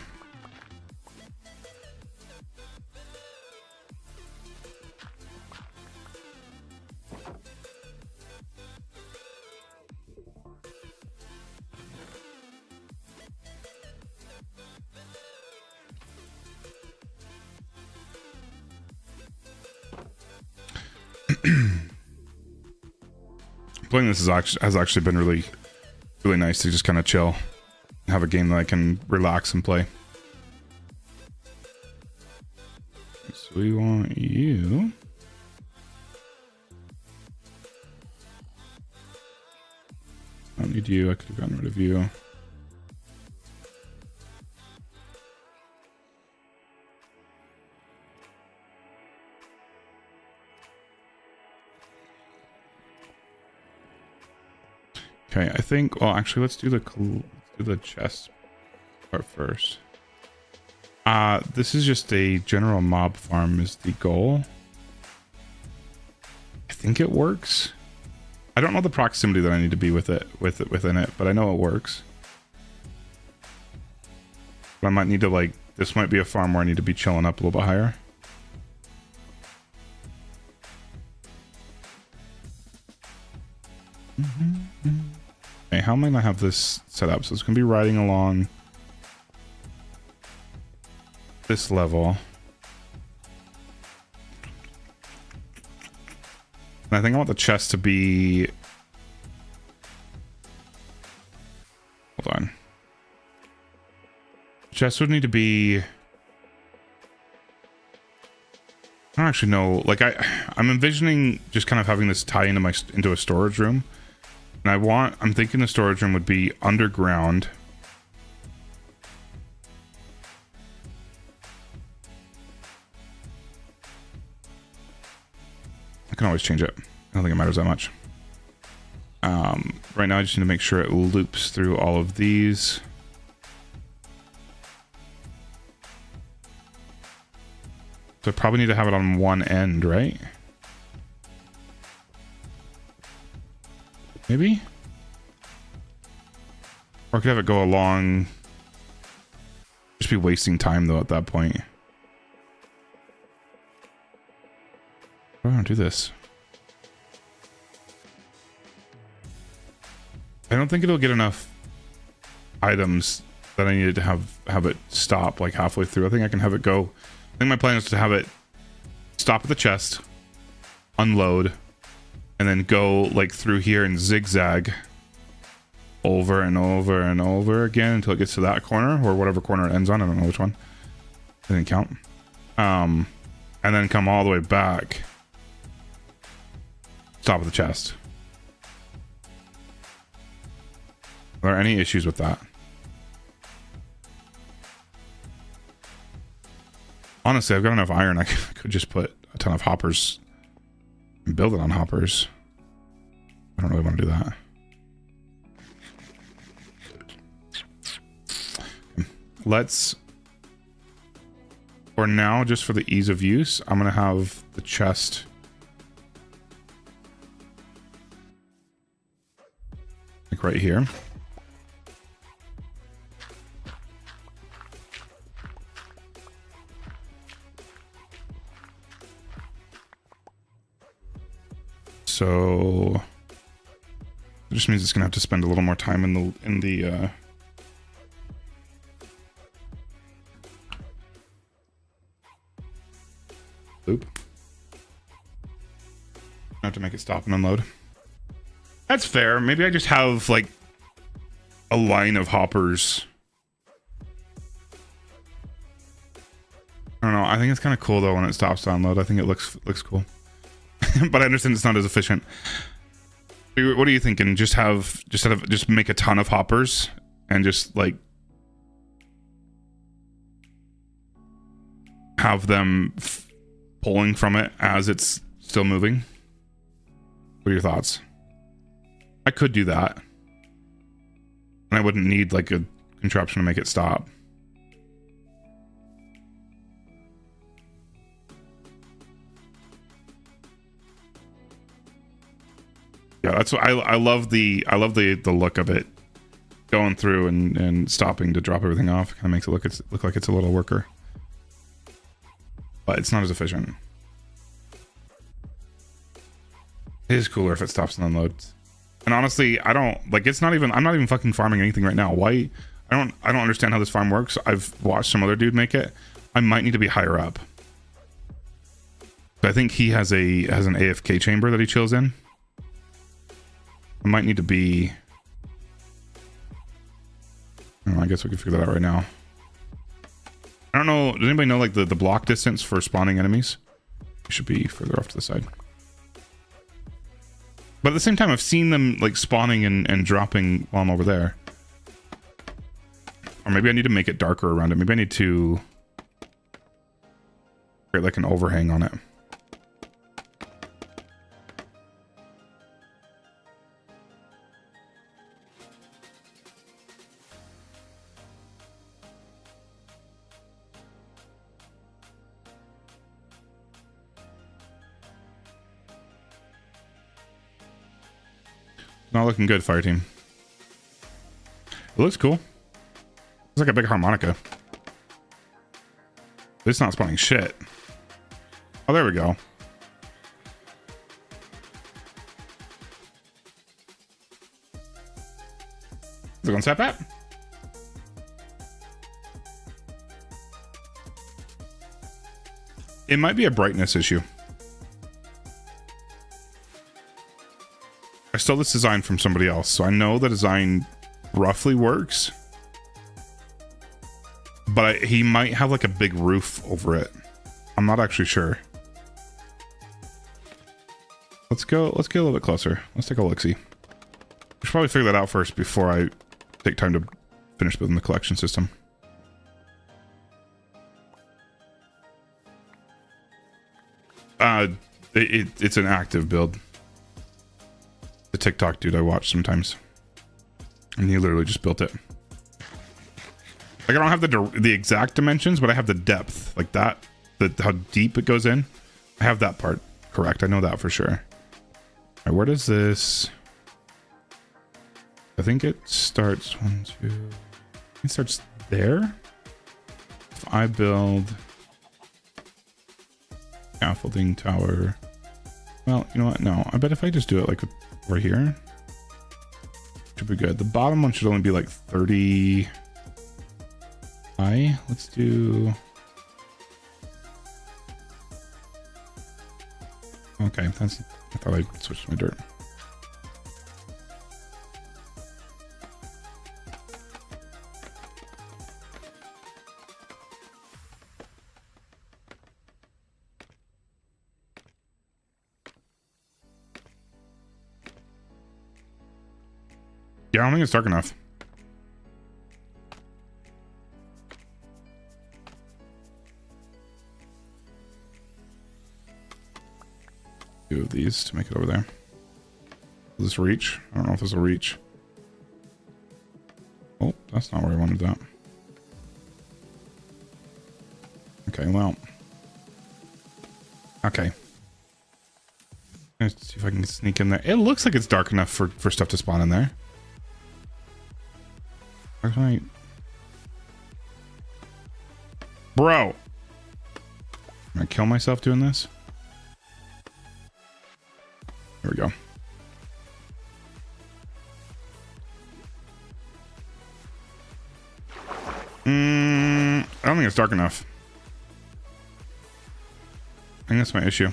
Playing this has actually been really nice to just kind of chill and have a game that I can relax and play. So we want you. I don't need you. I could have gotten rid of you. Okay, I think. Well, actually, let's do the chest part first. This is just a general mob farm is the goal. I think it works. I don't know the proximity that I need to be within it, but I know it works. But I might need to like. This might be a farm where I need to be chilling up a little bit higher. Okay, how am I gonna have this set up? So it's gonna be riding along this level. And I think I want the chest to be... Hold on. The chest would need to be... I don't actually know. Like I'm envisioning just kind of having this tie into a storage room. And I'm thinking the storage room would be underground. I can always change it. I don't think it matters that much. Right now I just need to make sure it loops through all of these. So I probably need to have it on one end, right? Maybe? Or I could have it go along. Just be wasting time though at that point. Why don't I do this? I don't think it'll get enough items that I needed to have it stop like halfway through. I think I can have it go. I think my plan is to have it stop at the chest, unload, and then go like through here and zigzag over and over and over again until it gets to that corner or whatever corner it ends on. I don't know which one. I didn't count. And then come all the way back. Stop at the chest. Are there any issues with that? Honestly, I've got enough iron. I could just put a ton of hoppers and build it on hoppers. I don't really want to do that. Let's, for now, just for the ease of use, I'm going to have the chest like right here. So it just means it's gonna have to spend a little more time in the loop. I have to make it stop and unload. That's fair. Maybe I just have like a line of hoppers. I don't know. I think it's kind of cool though when it stops to unload. I think it looks cool. But I understand it's not as efficient. What are you thinking? Just make a ton of hoppers and just like have them pulling from it as it's still moving? What are your thoughts? I could do that. And I wouldn't need like a contraption to make it stop. Yeah, that's what I love the look of it going through and stopping to drop everything off. Kind of makes it look like it's a little worker, but it's not as efficient. It is cooler if it stops and unloads. And honestly, I don't like. I'm not even fucking farming anything right now. Why? I don't understand how this farm works. I've watched some other dude make it. I might need to be higher up. But I think he has an AFK chamber that he chills in. I might need to be... I guess we can figure that out right now. I don't know. Does anybody know like the block distance for spawning enemies? It should be further off to the side. But at the same time, I've seen them like spawning and dropping while I'm over there. Or maybe I need to make it darker around it. Maybe I need to create like an overhang on it. Not looking good, fire team. It looks cool. It's like a big harmonica. It's not spawning shit. Oh, there we go. Is it going to tap at? It might be a brightness issue. I stole this design from somebody else, so I know the design roughly works. But he might have like a big roof over it. I'm not actually sure. let's go. Let's get a little bit closer. Let's take a look-see. We should probably figure that out first before I take time to finish building the collection system. It's an active build. The TikTok dude I watch sometimes, and he literally just built it. Like, I don't have the exact dimensions, but I have the depth, like that, how deep it goes in. I have that part correct. I know that for sure. All right, where does this? I think it starts it starts there. If I build scaffolding tower, well, you know what? No, I bet if I just do it like over here, should be good. The bottom one should only be like 30 high. Let's do. Okay, that's. I thought I'd switch to my dirt. Yeah, I don't think it's dark enough. Two of these to make it over there. Does this reach? I don't know if this will reach. Oh, that's not where I wanted that. Okay, well. Okay. Let's see if I can sneak in there. It looks like it's dark enough for stuff to spawn in there. Right. Bro. Can I kill myself doing this? There we go. I don't think it's dark enough. I think that's my issue.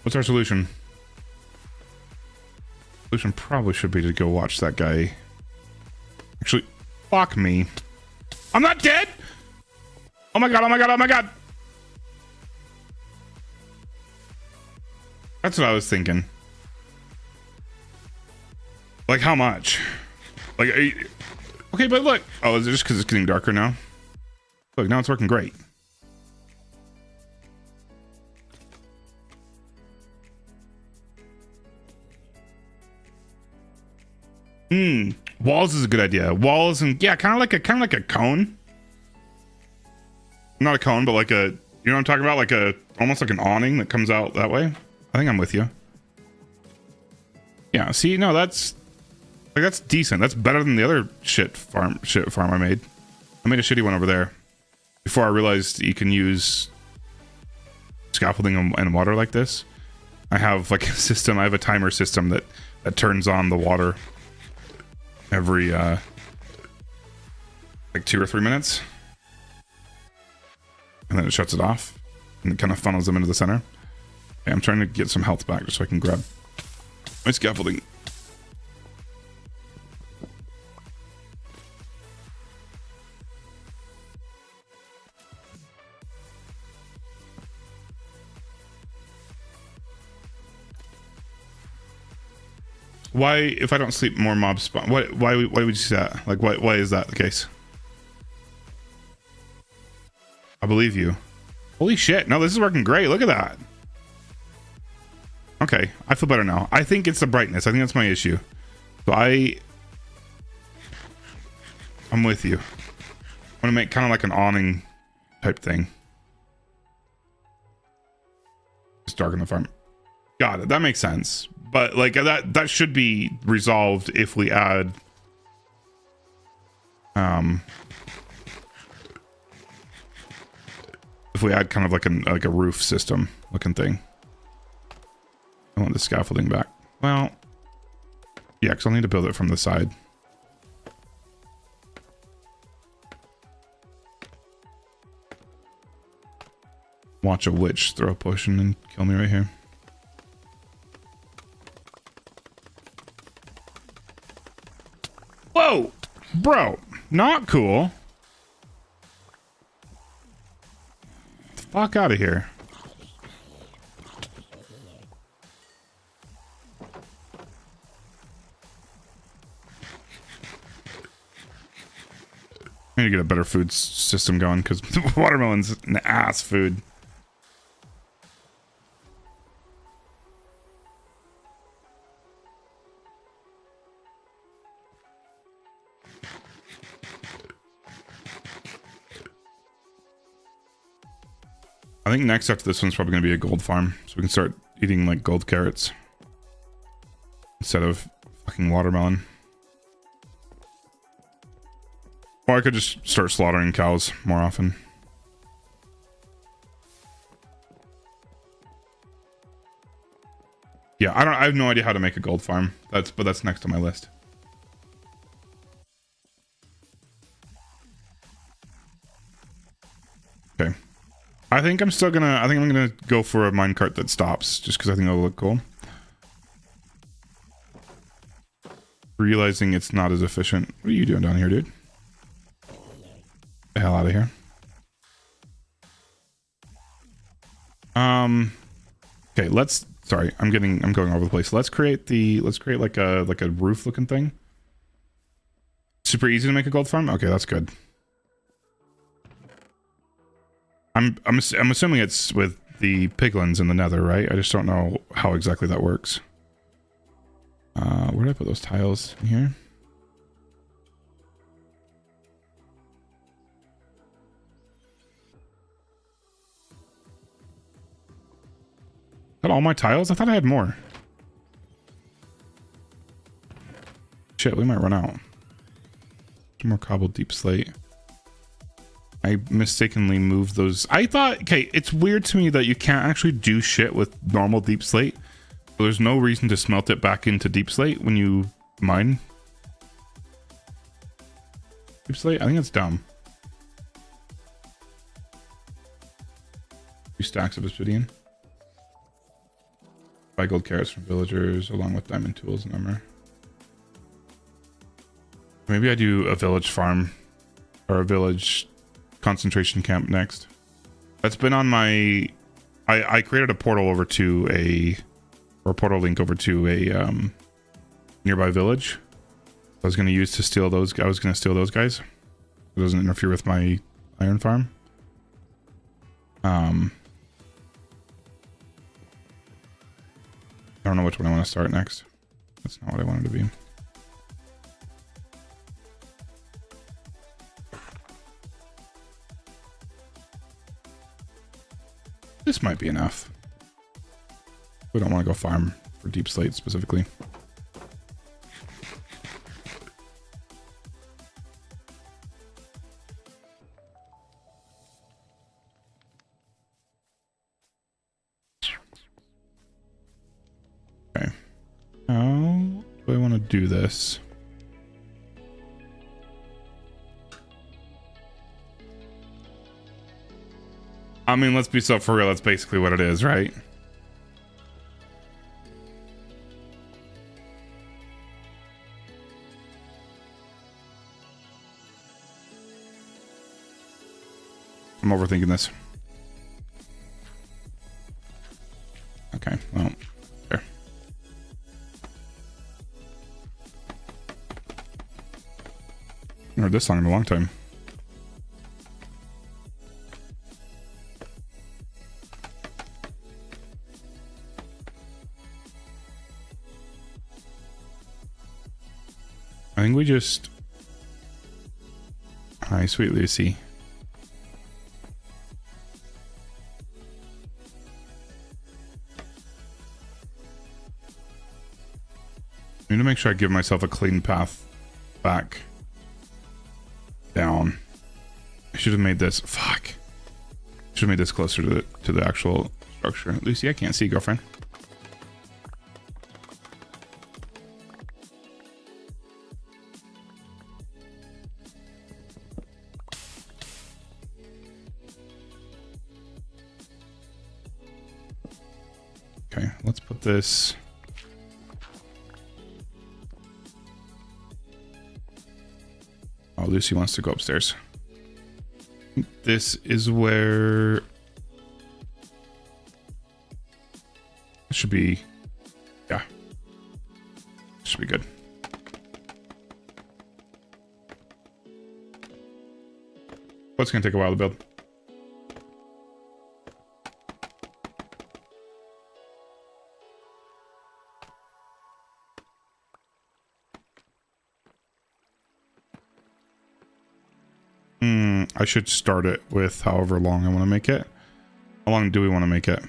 What's our solution? Solution probably should be to go watch that guy. Actually, fuck me. I'm not dead! Oh my god, oh my god, oh my god! That's what I was thinking. Like, how much? Like, okay, but look. Oh, is it just because it's getting darker now? Look, now it's working great. Walls is a good idea. Walls and yeah, kind of like a cone. Not a cone, but like a, you know what I'm talking about? Like a, almost like an awning that comes out that way. I think I'm with you. Yeah, see, no, that's like, that's decent. That's better than the other shit farm I made. I made a shitty one over there before I realized you can use scaffolding and water like this. I have like a system. I have a timer system that turns on the water every like 2 or 3 minutes, and then it shuts it off, and it kind of funnels them into the center. Okay, I'm trying to get some health back just so I can grab my scaffolding. Why, if I don't sleep, more mobs spawn? Why would you say that? Like, why is that the case? I believe you. Holy shit. No, this is working great. Look at that. Okay, I feel better now. I think it's the brightness. I think that's my issue. So I'm with you. I want to make kind of like an awning type thing. Just darken the farm. Got it. That makes sense. But like that should be resolved if we add kind of like a roof system looking thing. I want the scaffolding back. Well, yeah, because I'll need to build it from the side. Watch a witch throw a potion and kill me right here. Whoa, bro, not cool. fuck out of here. I need to get a better food system going because watermelon's an ass food. I think next after this one's probably going to be a gold farm, so we can start eating like gold carrots instead of fucking watermelon. Or I could just start slaughtering cows more often. Yeah, I have no idea how to make a gold farm. But that's next on my list. Okay. I think I'm gonna go for a minecart that stops, just because I think it'll look cool. Realizing it's not as efficient. What are you doing down here, dude? The hell out of here. Okay, sorry, I'm going over the place. Let's create like a roof looking thing. Super easy to make a gold farm? Okay, that's good. I'm assuming it's with the piglins in the nether, right? I just don't know how exactly that works. Where did I put those tiles? In here? Got all my tiles? I thought I had more. Shit, we might run out. Some more cobbled deep slate. I mistakenly moved those. I thought, okay, it's weird to me that you can't actually do shit with normal deep slate. So there's no reason to smelt it back into deep slate when you mine deep slate. I think that's dumb. 2 stacks of obsidian. 5 gold carrots from villagers along with diamond tools and armor. Maybe I do a village farm or a village concentration camp next. That's been on my I created a portal over to a portal link over to a nearby village I was going to use to steal those. I was going to steal those guys. It doesn't interfere with my iron farm. I don't know which one I want to start next. That's not what I wanted to be. This might be enough. We don't want to go farm for deep slate specifically. Okay. How do I want to do this? I mean, let's be so for real. That's basically what it is, right? I'm overthinking this. Okay, well, there. I heard this song in a long time. I think we just... Hi, sweet Lucy. I need to make sure I give myself a clean path back down. I should have made this... Fuck. Should have made this closer to the actual structure. Lucy, I can't see, girlfriend. Okay, let's put this... Oh, Lucy wants to go upstairs. This is where This should be, yeah, should be good. But it's gonna take a while to build. I should start it with however long I want to make it. How long do we want to make it?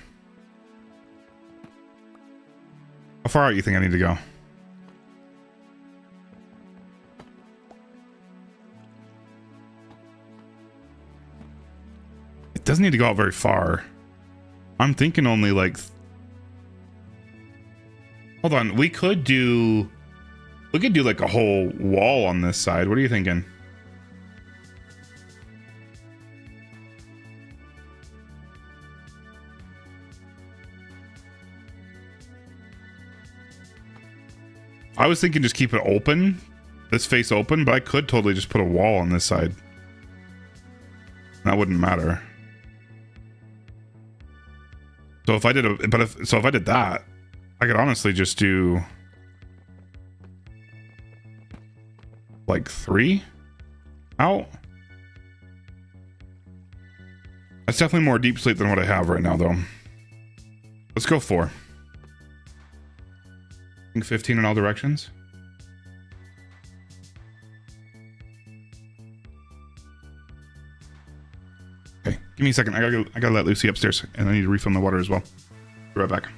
How far out you think I need to go? It doesn't need to go out very far. I'm thinking only like... Hold on, we could do like a whole wall on this side. What are you thinking? I was thinking just keep it open, this face open, but I could totally just put a wall on this side. That wouldn't matter. So if I did if I did that, I could honestly just do like 3 out. That's definitely more deep sleep than what I have right now, though. Let's go 4. 15 in all directions. Okay, give me a second. I gotta let Lucy upstairs, and I need to refill my water as well. Be right back.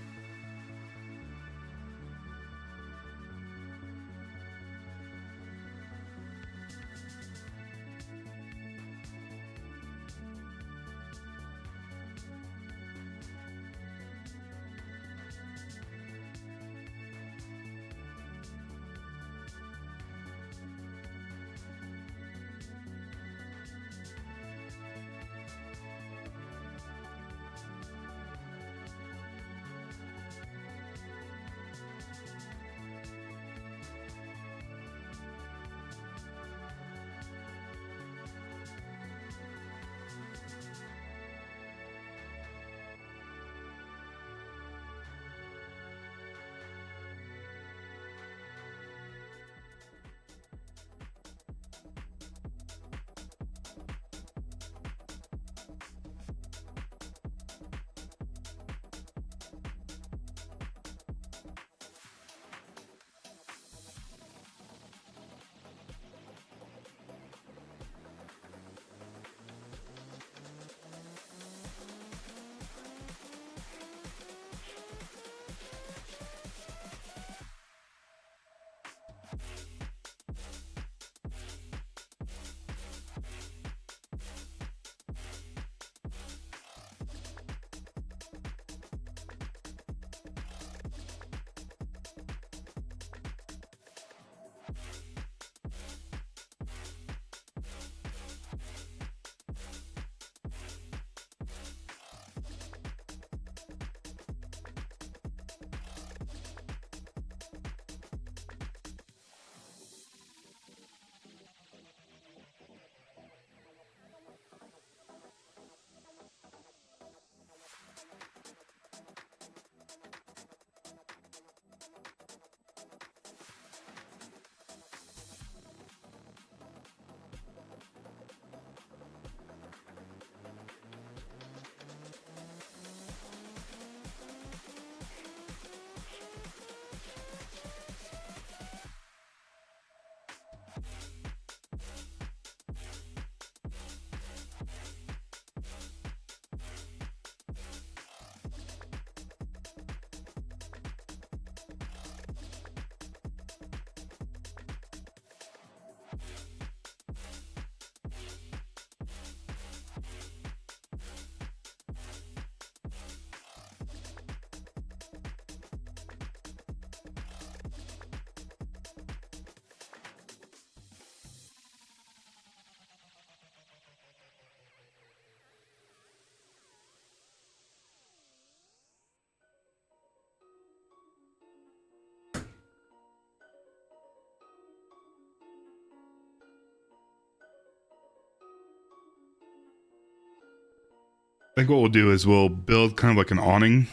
I think what we'll do is we'll build kind of like an awning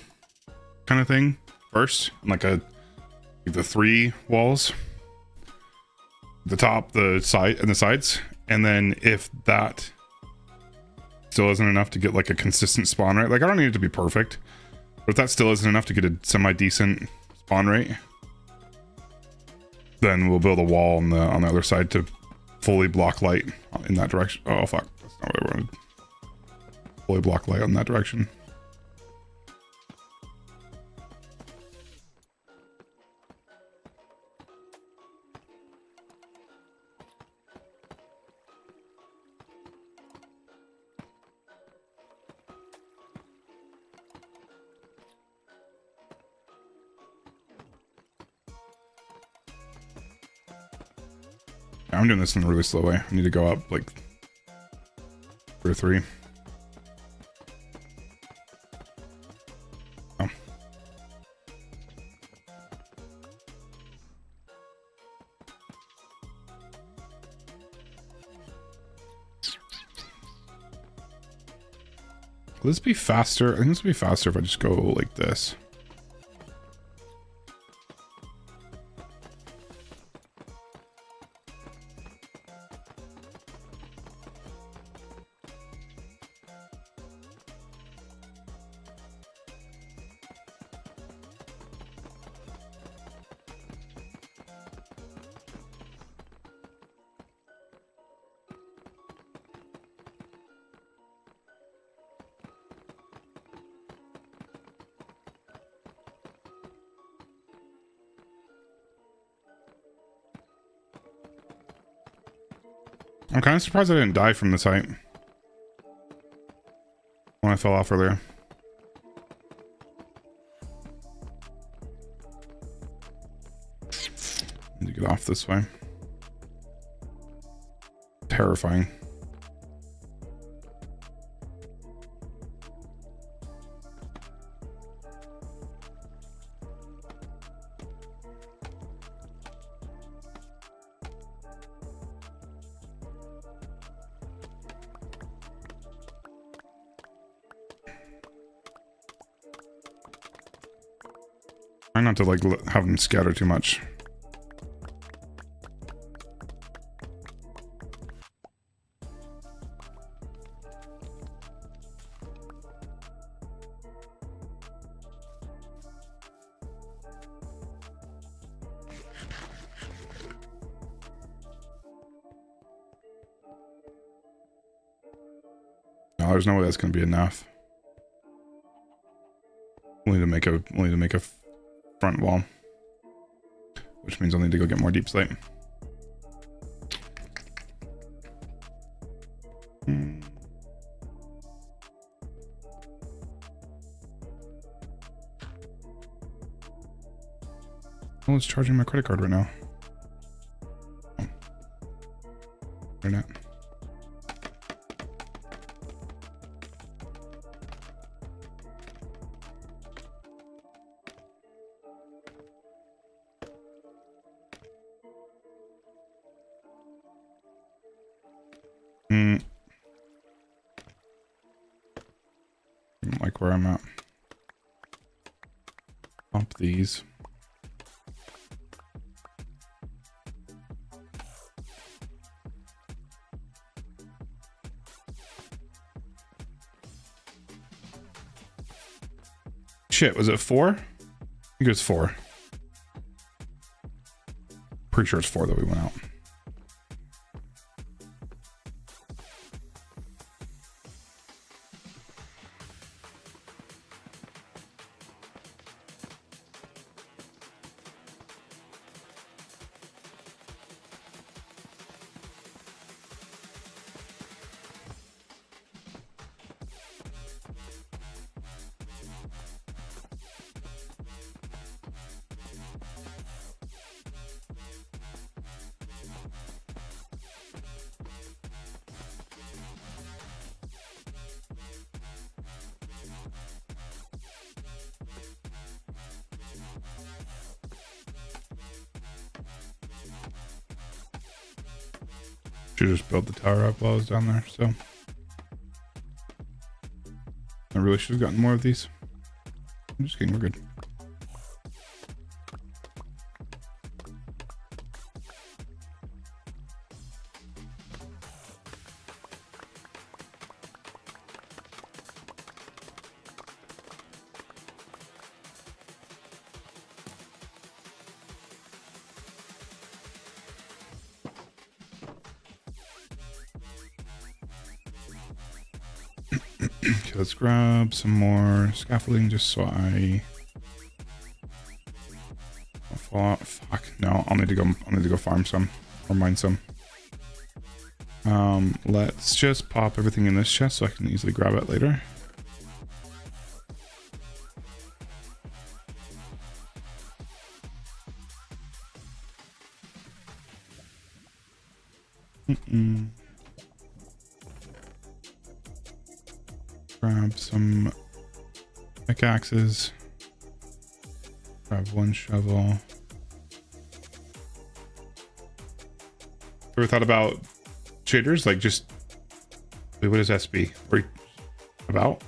kind of thing. first, like the 3 walls, the top, the side, and the sides. And then if that still isn't enough to get like a consistent spawn rate, like I don't need it to be perfect, but if that still isn't enough to get a semi-decent spawn rate, then we'll build a wall on the other side to fully block light in that direction. Oh fuck, that's not what I wanted. Fully block light in that direction. I'm doing this in a really slow way. I need to go up like 2 or 3. Oh. Will this be faster? I think this will be faster if I just go like this. I'm kind of surprised I didn't die from this height when I fell off earlier. Need to get off this way. Terrifying. Try not to like have them scatter too much. No, there's no way that's going to be enough. We'll need to make a front wall, which means I'll need to go get more deep slate. Oh, it's charging my credit card right now. Oh. Internet. Like where I'm at. Pump these. Shit, was it 4? I think it was 4. Pretty sure it's 4 that we went out. Should just build the tower up while I was down there, so. I really should have gotten more of these. I'm just kidding, we're good. Okay, let's grab some more scaffolding just so I don't fall out. Fuck, no, I'll need to go farm some or mine some. Let's just pop everything in this chest so I can easily grab it later. Grab some pickaxes. Grab one shovel. Ever thought about shaders? Like just wait, what is SB? What are you about?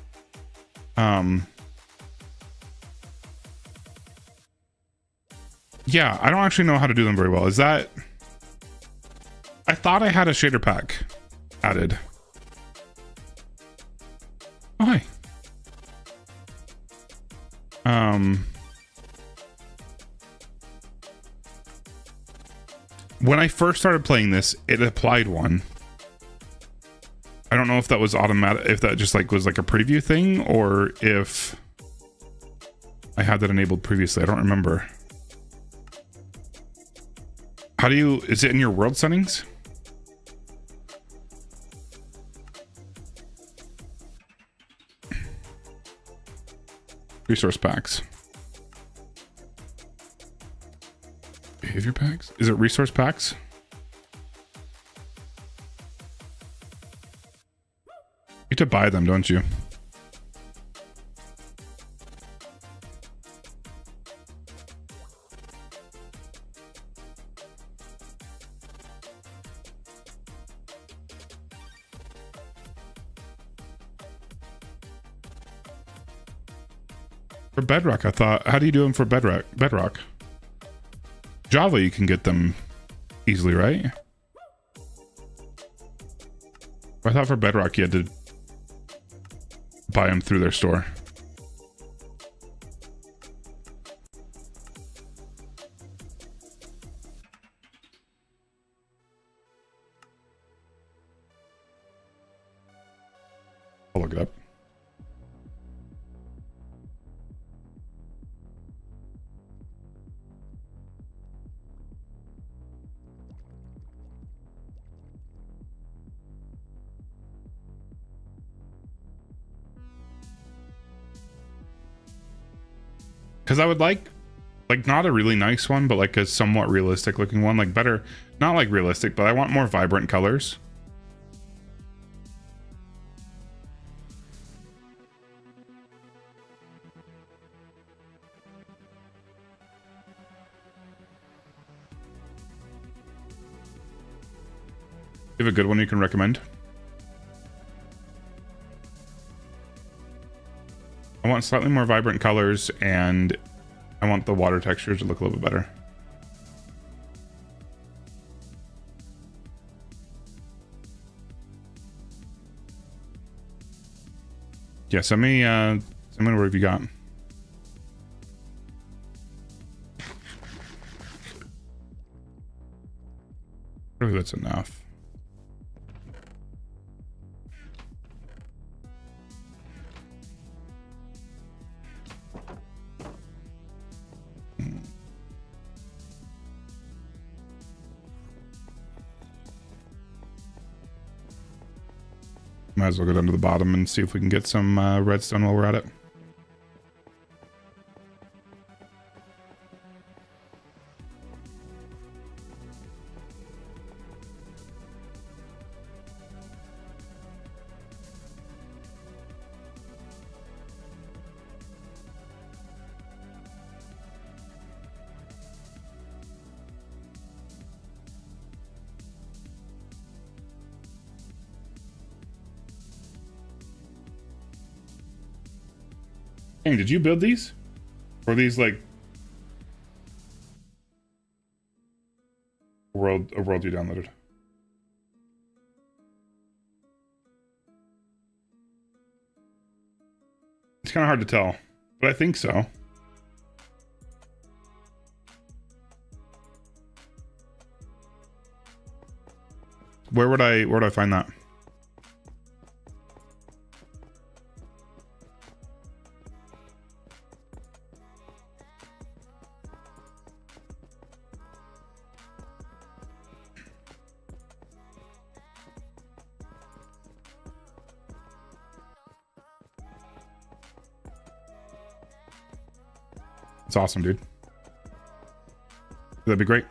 Yeah, I don't actually know how to do them very well. Is that I thought I had a shader pack added. Oh, hi. When I first started playing this, it applied one. I don't know if that was automatic, if that just like was like a preview thing, or if I had that enabled previously. I don't remember. How do you, is it in your world settings? Resource packs. Behavior packs? Is it resource packs? You have to buy them, don't you? For Bedrock, I thought, how do you do them for Bedrock? Java, you can get them easily, right? I thought for Bedrock, you had to buy them through their store. I'll look it up. Because I would like not a really nice one, but like a somewhat realistic looking one, like better, not like realistic, but I want more vibrant colors. You have a good one you can recommend? I want slightly more vibrant colors, and I want the water textures to look a little bit better. Yeah, send me whatever you got. Probably that's enough. Might as well go down to the bottom and see if we can get some redstone while we're at it. Hey, did you build these? Or these like a world you downloaded? It's kind of hard to tell, but I think so. Where would I find that? It's awesome, dude. That'd be great.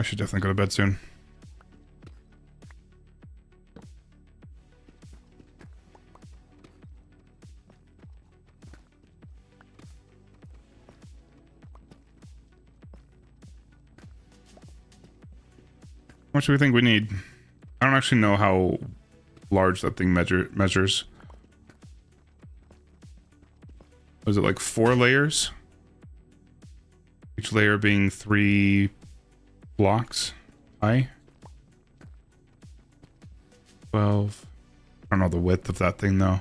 I should definitely go to bed soon. How much do we think we need? I don't actually know how large that thing measures. Was it like 4 layers? Each layer being 3 blocks high. 12. I don't know the width of that thing though.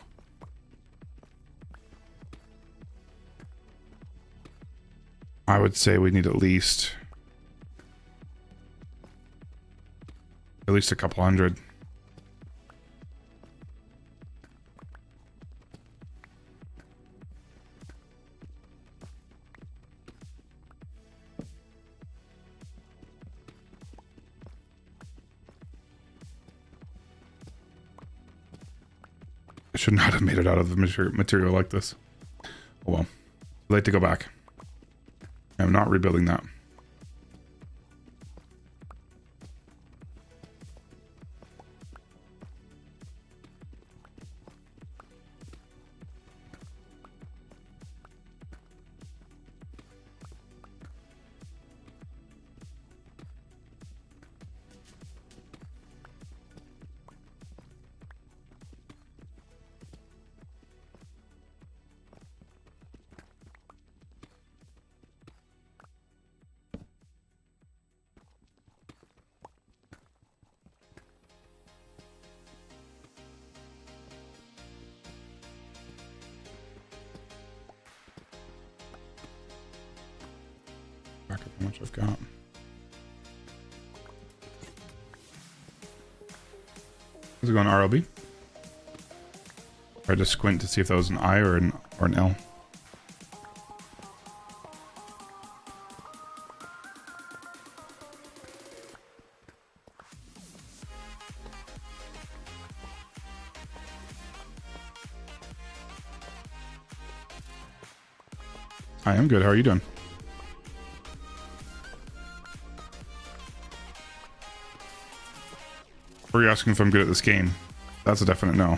I would say we need at least a couple hundred. I should not have made it out of the material like this. Oh well. I'd like to go back. I'm not rebuilding that. Back up how much I've got. Is it going RLB? Try to squint to see if that was an I or an L. I am good. How are you doing? Or are you asking if I'm good at this game? That's a definite no.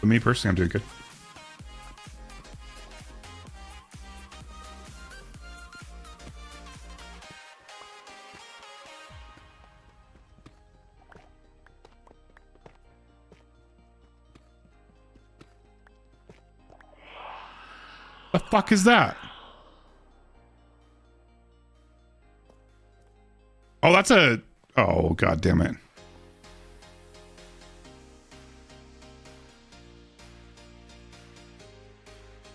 But me personally, I'm doing good. The fuck is that? Oh, that's a... Oh, god damn it.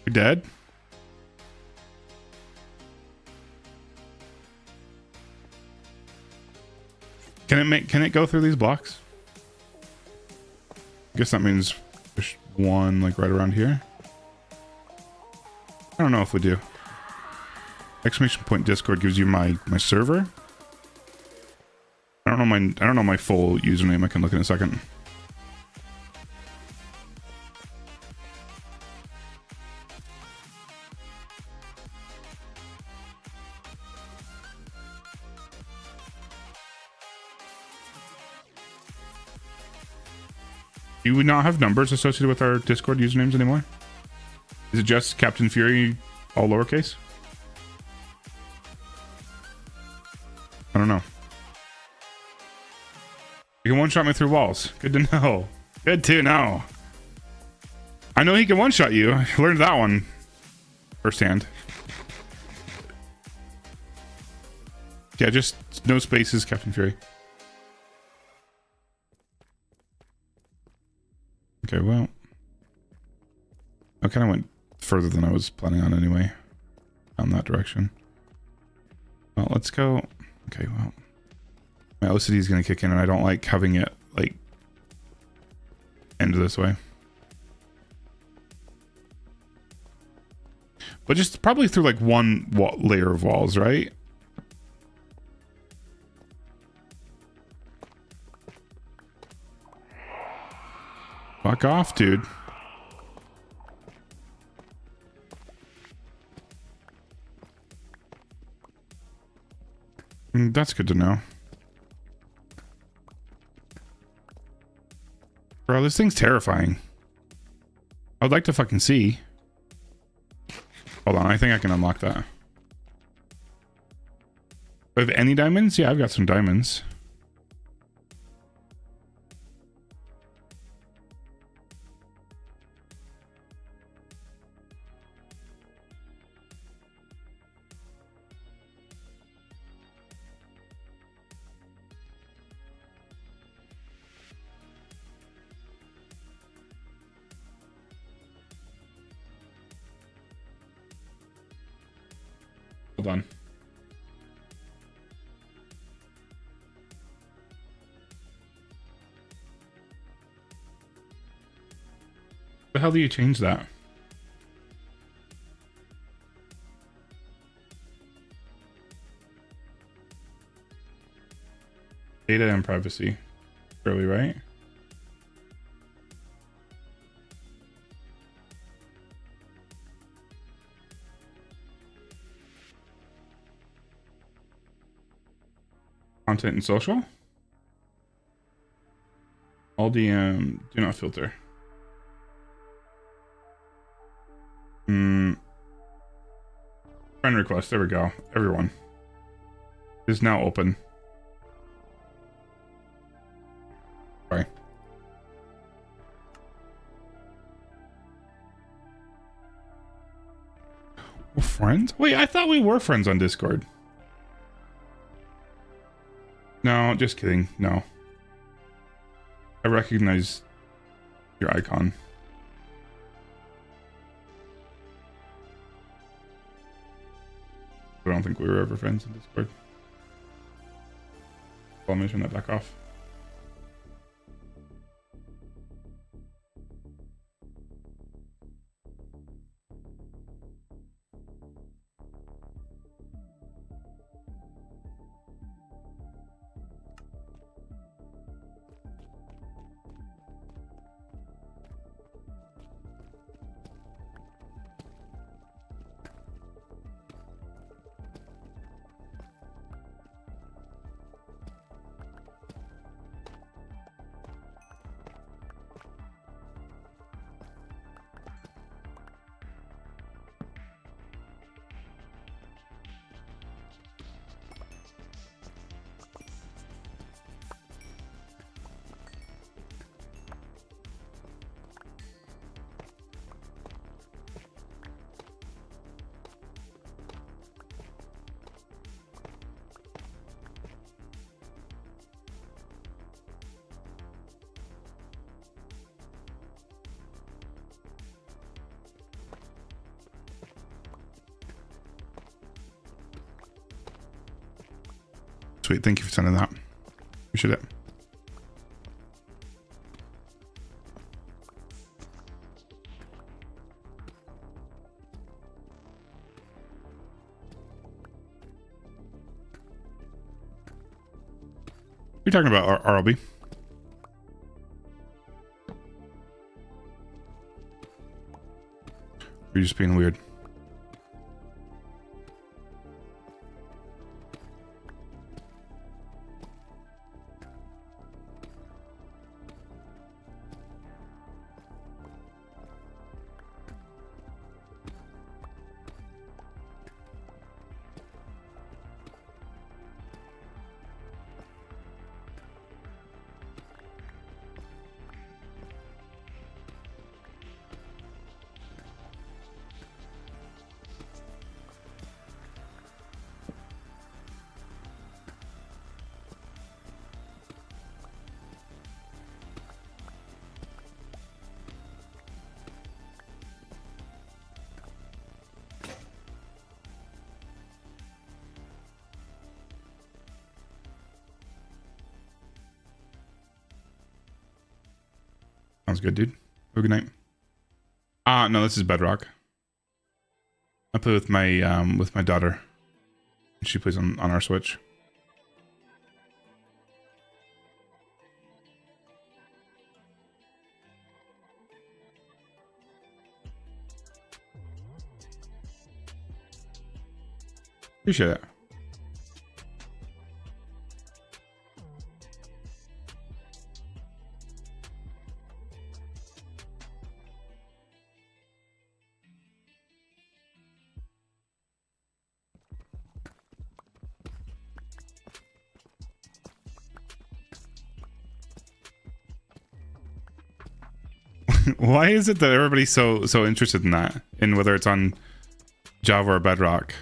You dead? Can it go through these blocks? I guess that means There's one like right around here. I don't know if we do. Exclamation point Discord gives you my server. I don't know my full username. I can look in a second. Do we not have numbers associated with our Discord usernames anymore? Is it just Captain Fury, all lowercase? I don't know. You can one-shot me through walls. Good to know. Good to know. I know he can one-shot you. I learned that one firsthand. Yeah, just no spaces, Captain Fury. Okay, well. I kind of went further than I was planning on anyway. Down that direction. Well, let's go. Okay, well. My OCD is going to kick in, and I don't like having it, like, end this way. But just probably through, like, one layer of walls, right? Fuck off, dude. That's good to know. Bro, this thing's terrifying. I would like to fucking see. Hold on, I think I can unlock that. Do I have any diamonds? Yeah, I've got some diamonds. Hold on. The hell do you change that? Data and privacy. Surely, right? Content and social. All DM, do not filter. Friend request, there we go. Everyone is now open. Sorry. We're friends? Wait, I thought we were friends on Discord. No, just kidding. No. I recognize your icon. I don't think we were ever friends in Discord. Well, I'm gonna turn that back off. Sweet, thank you for sending that. Appreciate it. You're talking about RLB. You're just being weird. Sounds good, dude. Have a good night. No, this is Bedrock. I play with my daughter. She plays on our Switch. Appreciate it. Why is it that everybody's so interested in that? In whether it's on Java or Bedrock?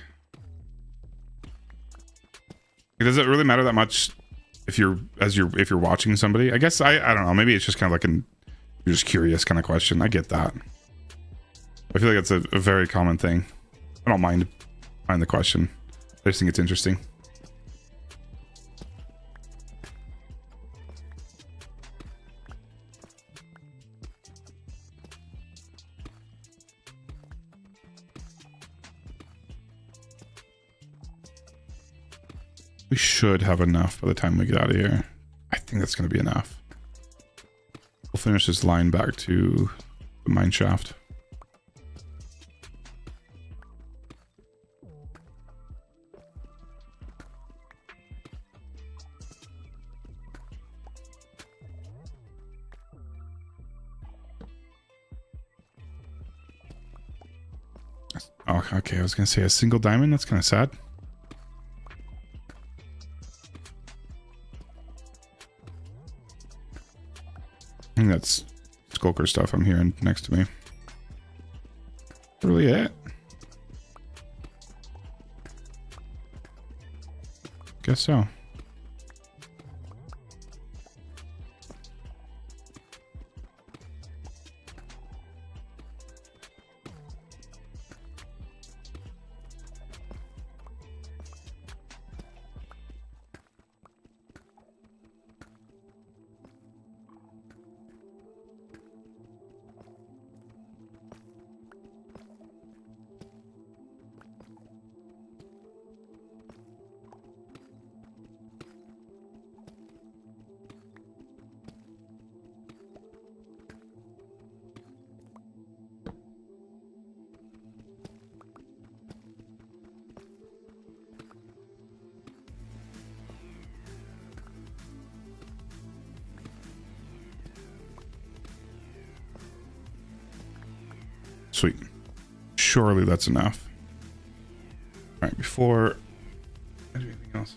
Does it really matter that much if you're watching somebody? I guess I don't know. Maybe it's just kind of like you're just curious kind of question. I get that. I feel like it's a very common thing. I don't mind the question. I just think it's interesting. We should have enough by the time we get out of here. I think that's going to be enough. We'll finish this line back to the mine shaft. Oh, okay. I was going to say a single diamond. That's kind of sad. I think that's Skulker stuff I'm hearing next to me. That's really it. Guess so. Sweet. Surely that's enough. All right, before I do anything else.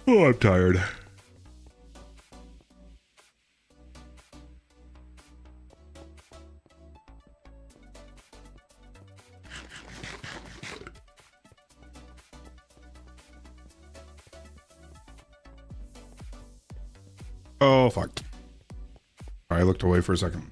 Oh, I'm tired. Oh, fuck. I looked away for a second.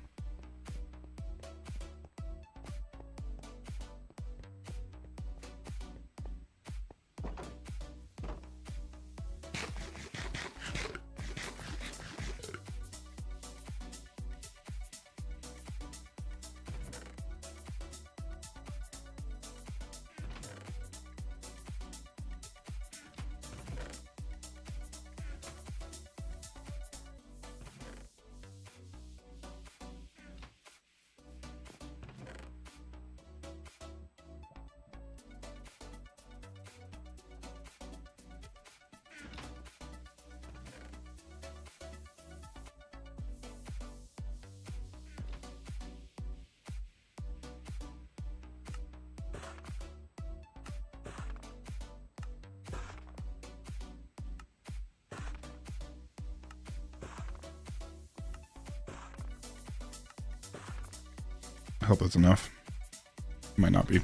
I hope that's enough. Might not be.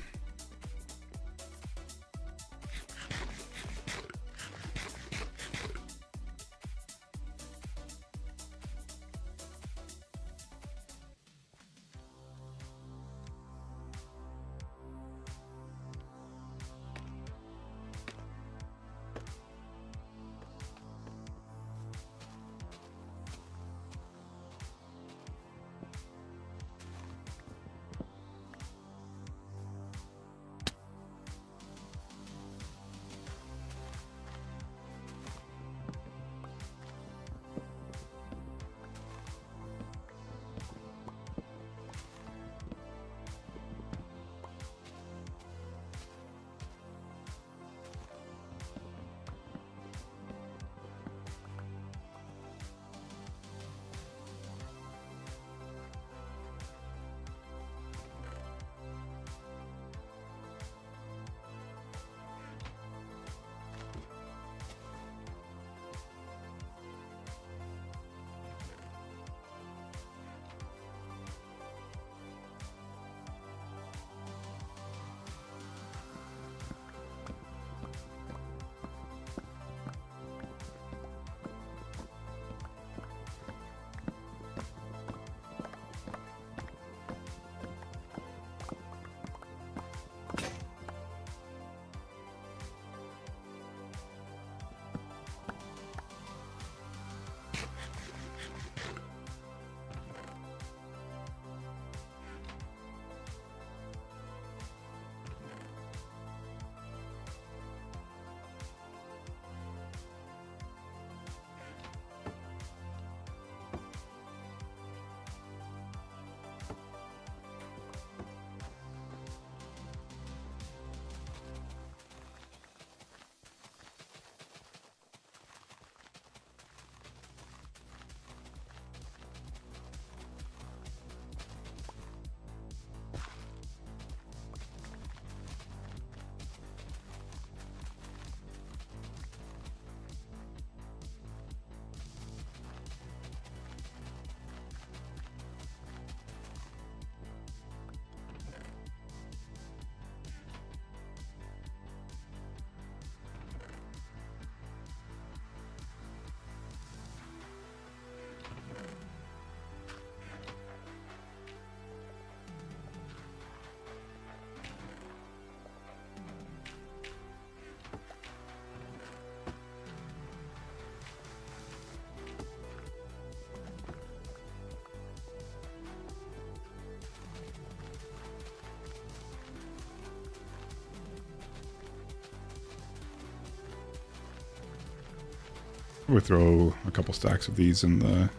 We throw a couple stacks of these in the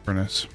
furnace.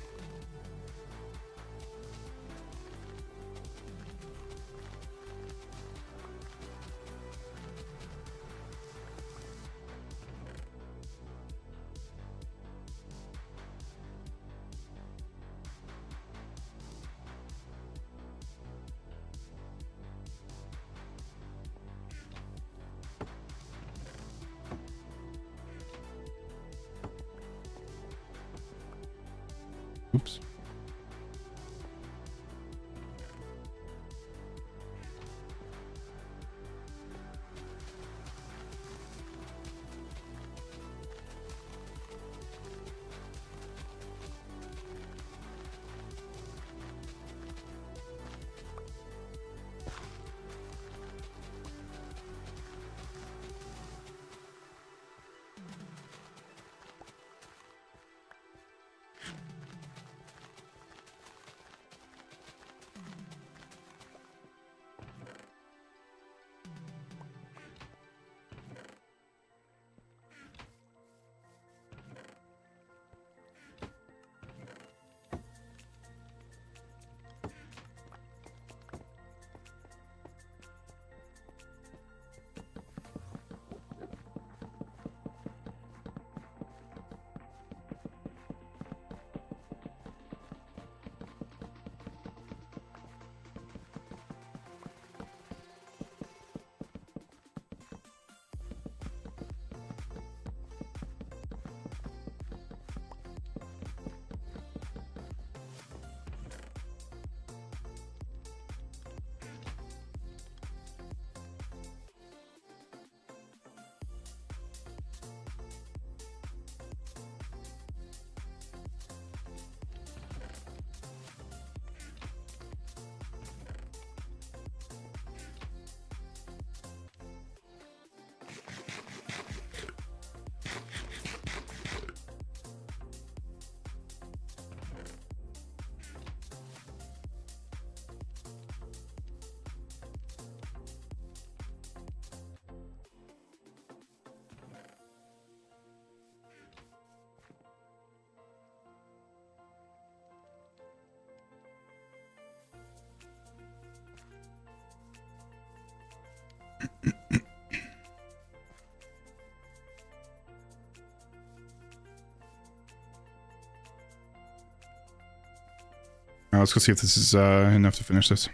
let's go see if this is enough to finish this. At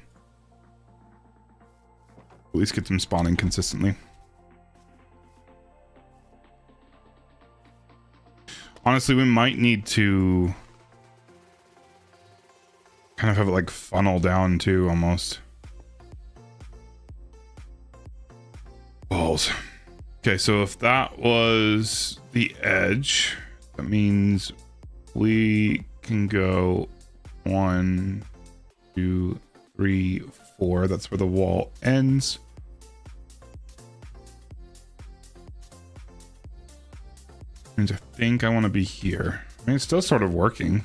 least get them spawning consistently. Honestly, we might need to kind of have it like funnel down too, almost. Balls. Okay, so if that was the edge, that means we can go 1, 2, 3, 4. That's where the wall ends. Means I think I want to be here. I mean, it's still sort of working.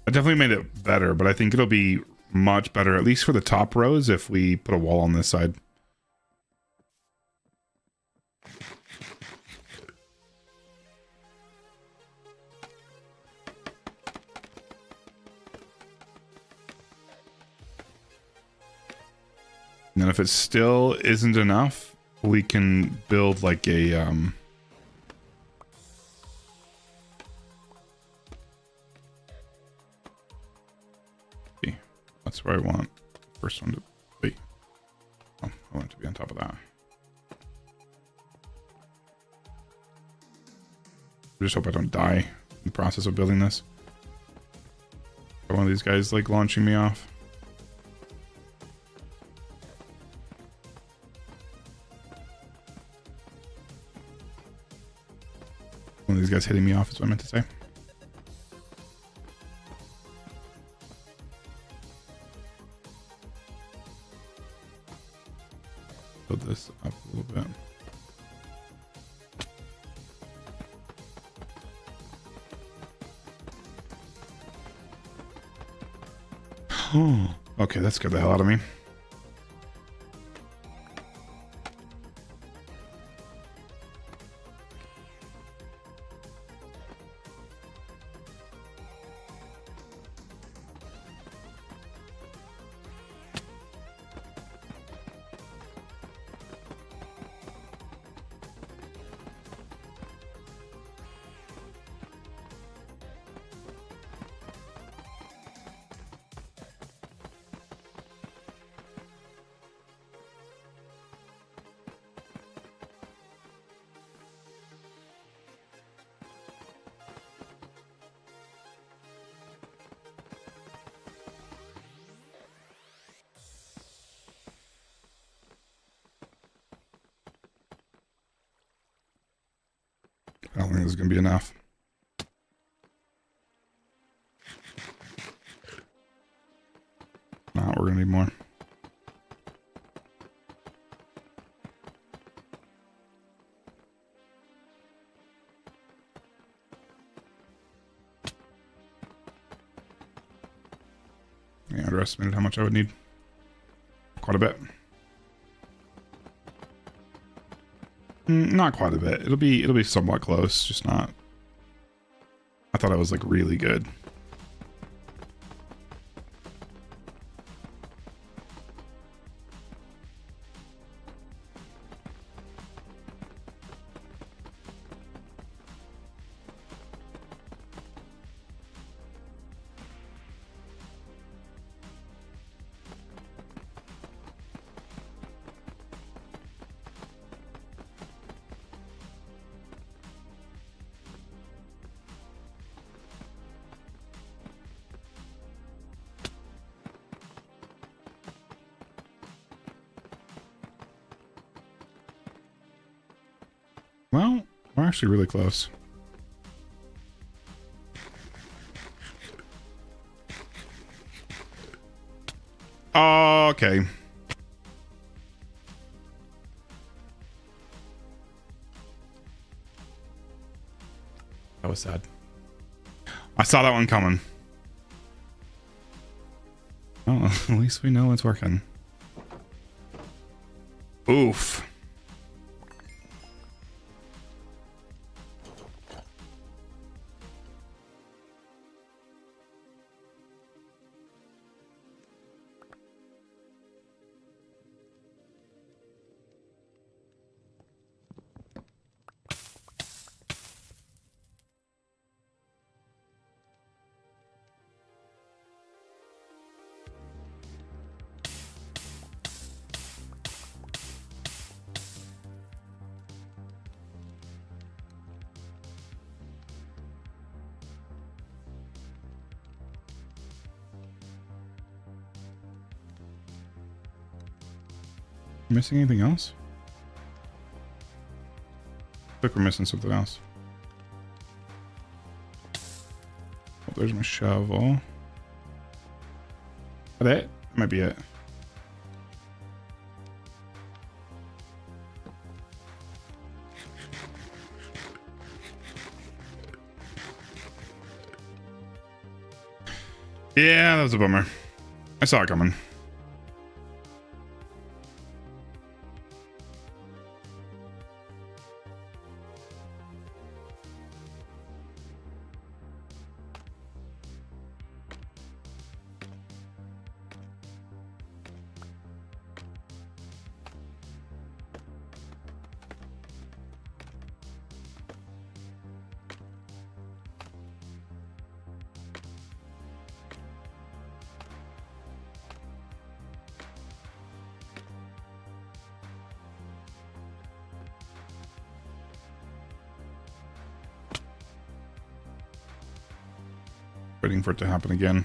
I definitely made it better, but I think it'll be much better, at least for the top rows, if we put a wall on this side. And then if it still isn't enough, we can build like a that's where I want the first one to be. Oh, I want it to be on top of that. I just hope I don't die in the process of building this. One of these guys like launching me off. One of these guys hitting me off is what I meant to say. Build this up a little bit. Okay, that scared the hell out of me. I don't think this is going to be enough. Nah, we're going to need more. I underestimated how much I would need. Quite a bit. Not quite a bit. It'll be somewhat close, just not. I thought I was like really good. Well, we're actually really close. Okay. That was sad. I saw that one coming. Oh, at least we know it's working. Oof. Missing anything else? I think we're missing something else. Oh, there's my shovel. That it? Might be it. Yeah, that was a bummer. I saw it coming. Waiting for it to happen again.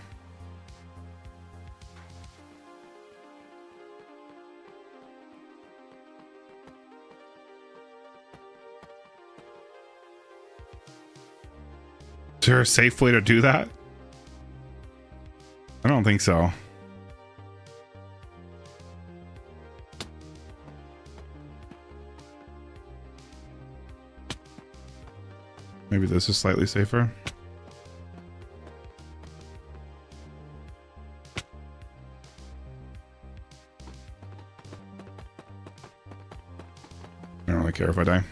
Is there a safe way to do that? I don't think so. Maybe this is slightly safer. I don't really care if I die.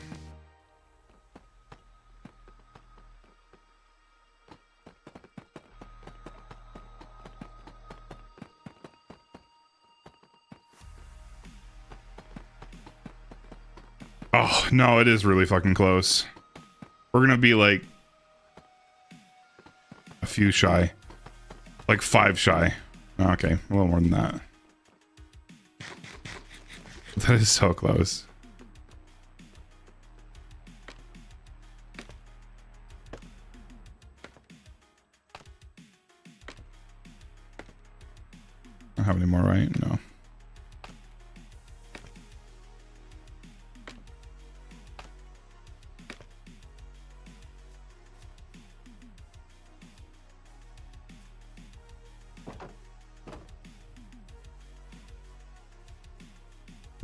Oh, no, it is really fucking close. We're gonna be like a few shy. Like 5 shy. Okay, a little more than that. That is so close. I don't have any more, right? No.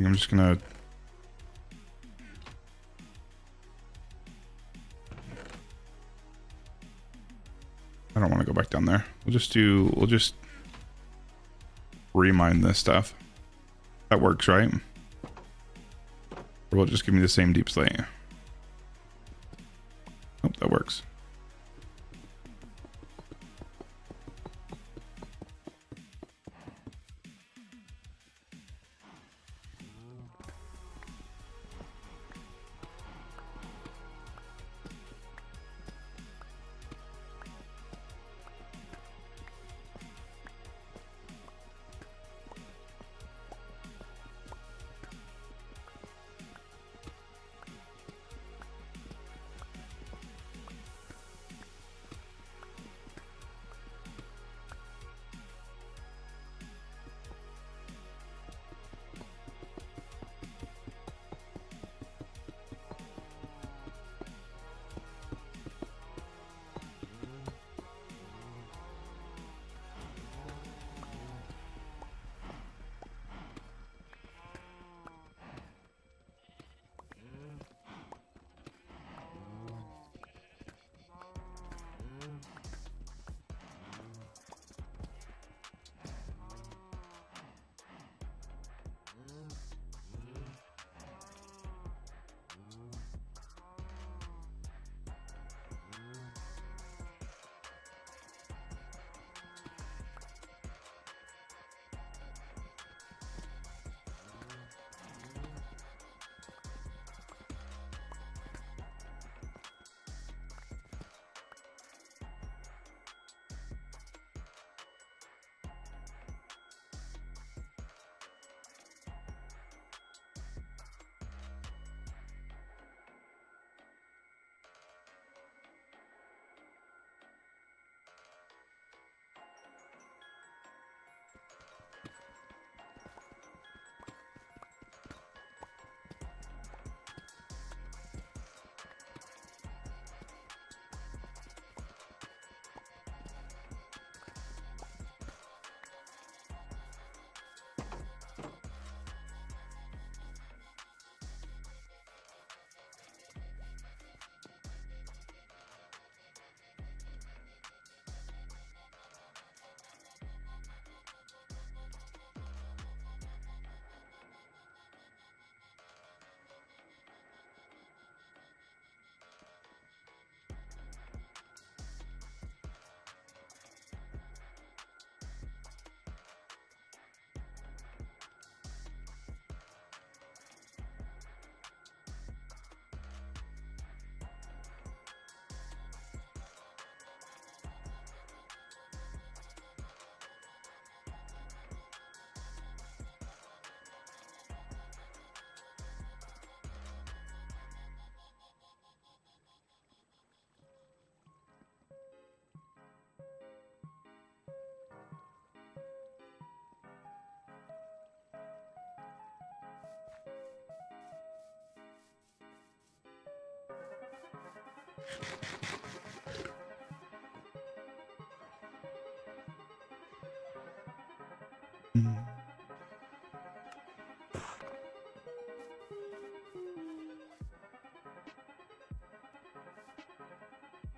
I'm just gonna I don't want to go back down there. We'll just remine this stuff. That works, right? Or will it just give me the same deep slate? Oh, that works.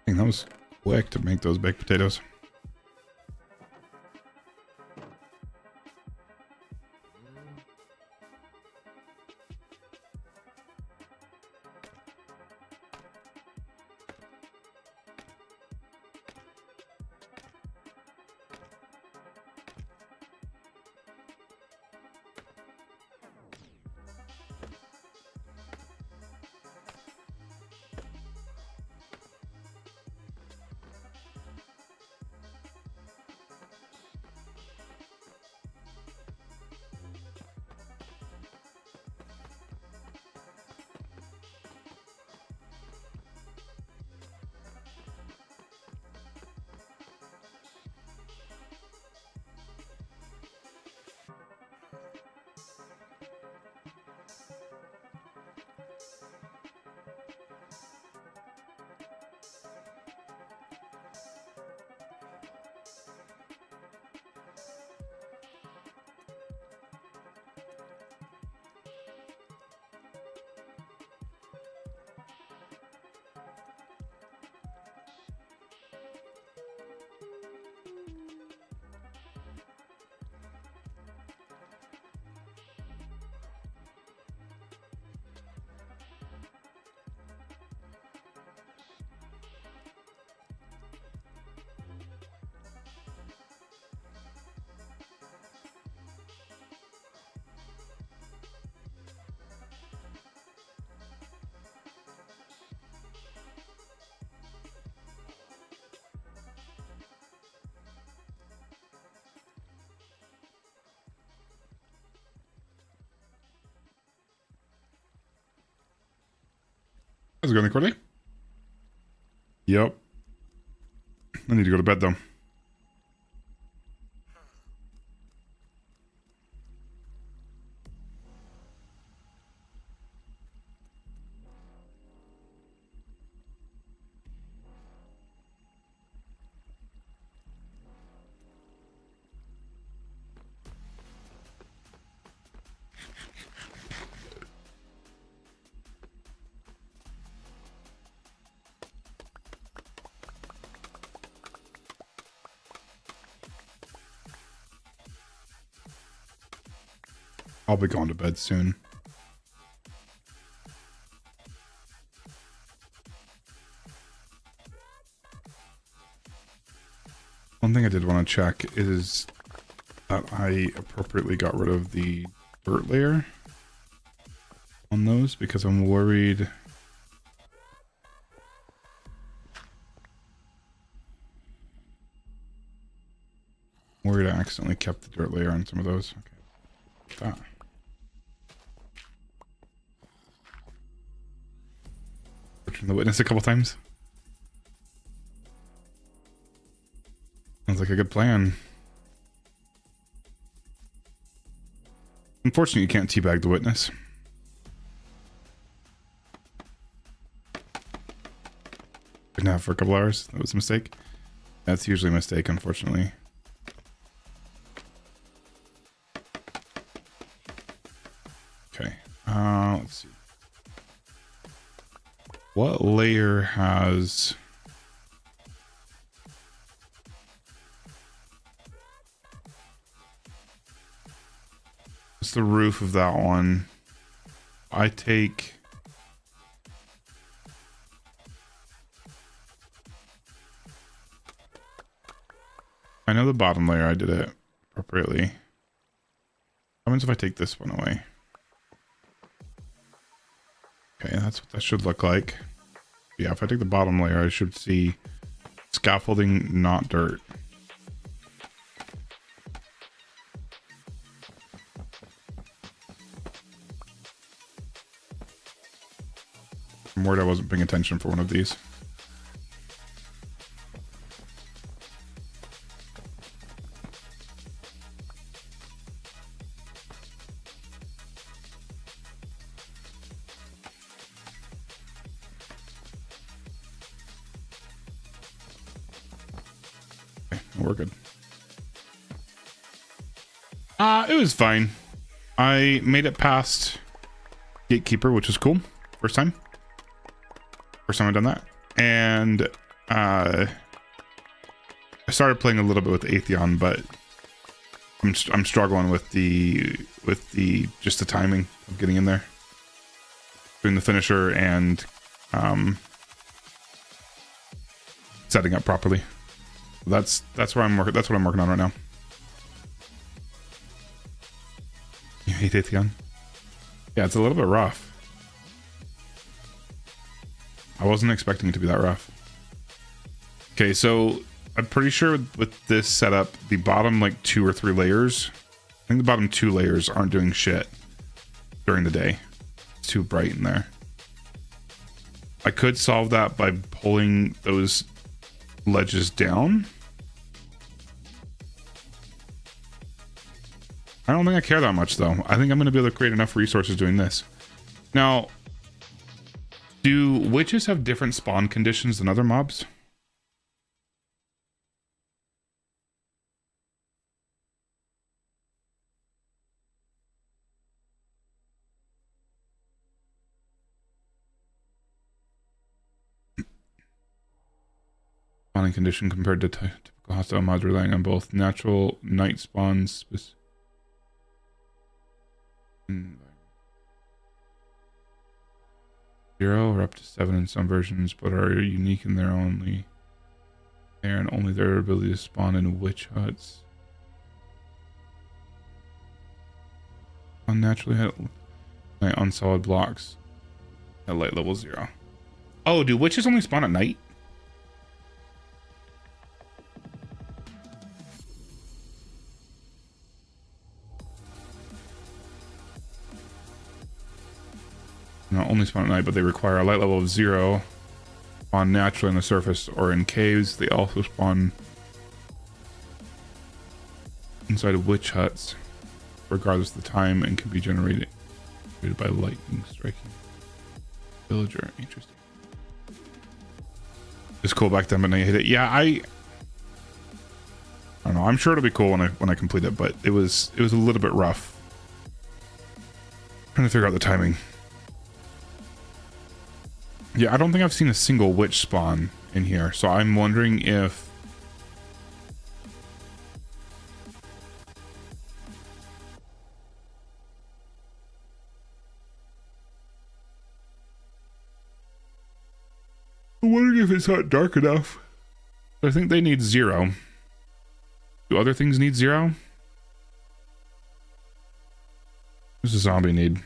Dang, that was quick to make those baked potatoes. How's it going, Courtney? Yep. I need to go to bed, though. I'll be going to bed soon. One thing I did want to check is that I appropriately got rid of the dirt layer on those because I'm worried I accidentally kept the dirt layer on some of those. Okay. That. Searching the witness a couple times. Sounds like a good plan. Unfortunately, you can't teabag the witness. Couldn't have for a couple hours. That was a mistake. That's usually a mistake, unfortunately. Okay. Let's see. What layer has... It's the roof of that one. I take... I know the bottom layer, I did it appropriately. What happens if I take this one away? Okay, that's what that should look like. Yeah, if I take the bottom layer, I should see scaffolding, not dirt. I'm worried I wasn't paying attention for one of these. We're good. It was fine. I made it past Gatekeeper, which was cool. First time I've done that. And I started playing a little bit with Atheon, but I'm struggling with the just the timing of getting in there, doing the finisher and setting up properly. That's where I'm working. That's what I'm working on right now. You hate Atheon? Yeah, it's a little bit rough. I wasn't expecting it to be that rough. Okay, so I'm pretty sure with this setup, the bottom like 2 or 3 layers, I think the bottom 2 layers aren't doing shit during the day. It's too bright in there. I could solve that by pulling those ledges down. I don't think I care that much though. I think I'm going to be able to create enough resources doing this. Now, do witches have different spawn conditions than other mobs? Spawning condition compared to typical hostile mods relying on both natural night spawns. 0 or up to 7 in some versions, but are unique in their only there and only their ability to spawn in witch huts. Unnaturally hit night on solid blocks at light level 0. Oh, do witches only spawn at night? Not only spawn at night, but they require a light level of 0. Spawn naturally on the surface or in caves. They also spawn inside of witch huts, regardless of the time, and can be generated by lightning striking villager. Interesting. It's cool back then, but now you hit it. Yeah, I don't know. I'm sure it'll be cool when I complete it, but it was a little bit rough. Trying to figure out the timing. Yeah, I don't think I've seen a single witch spawn in here, so I'm wondering if it's not dark enough. I think they need 0. Do other things need 0? What does a zombie need?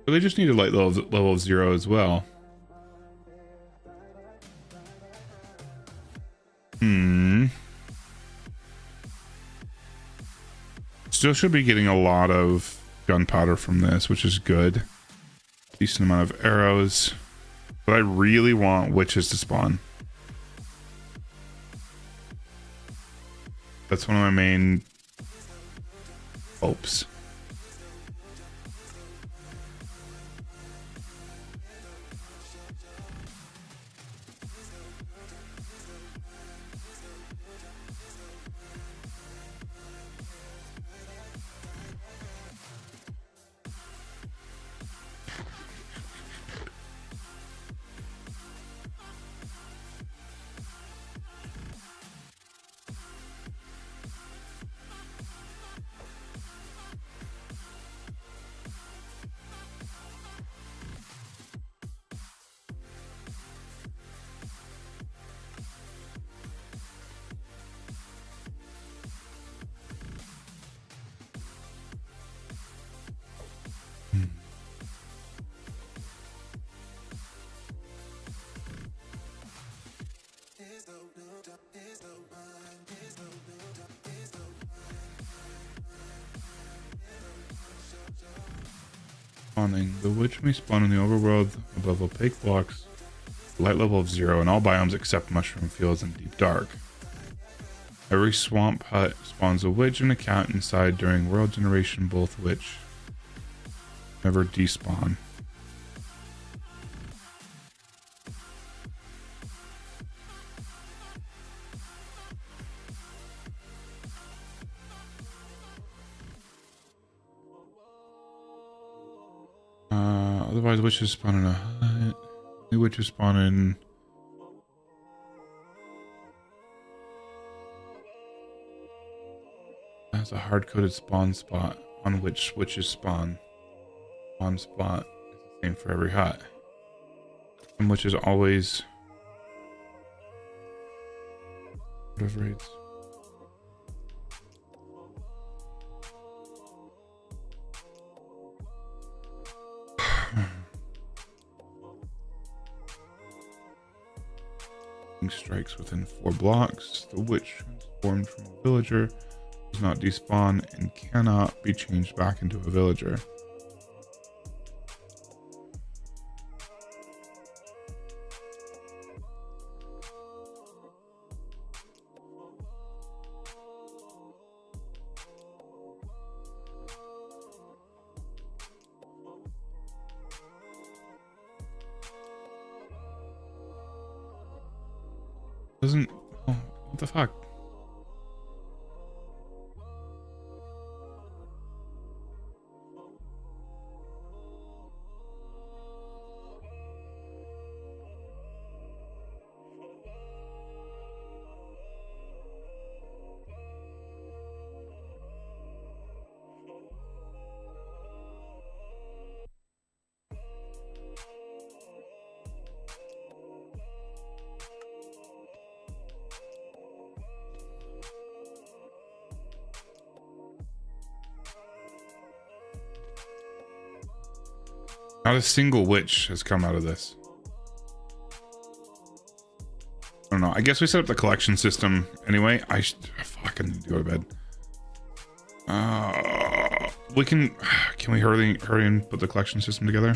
But they just need a light level of 0 as well. Still should be getting a lot of gunpowder from this, which is good. Decent amount of arrows. But I really want witches to spawn. That's one of my main hopes. Spawning. The witch may spawn in the overworld above opaque blocks, light level of 0 in all biomes except mushroom fields and deep dark. Every swamp hut spawns a witch and a cat inside during world generation, both which never despawn. Otherwise, witches spawn in a hut. New witches spawn in. Has a hard-coded spawn spot on which witches spawn. Spawn spot is the same for every hut. And which is always. Whatever it's. Strikes within 4 blocks. The witch transformed from a villager does not despawn and cannot be changed back into a villager. Doesn't. Oh, what the fuck? Not a single witch has come out of this. I don't know. I guess we set up the collection system anyway. Fuck, I need to go to bed. We can we hurry and put the collection system together?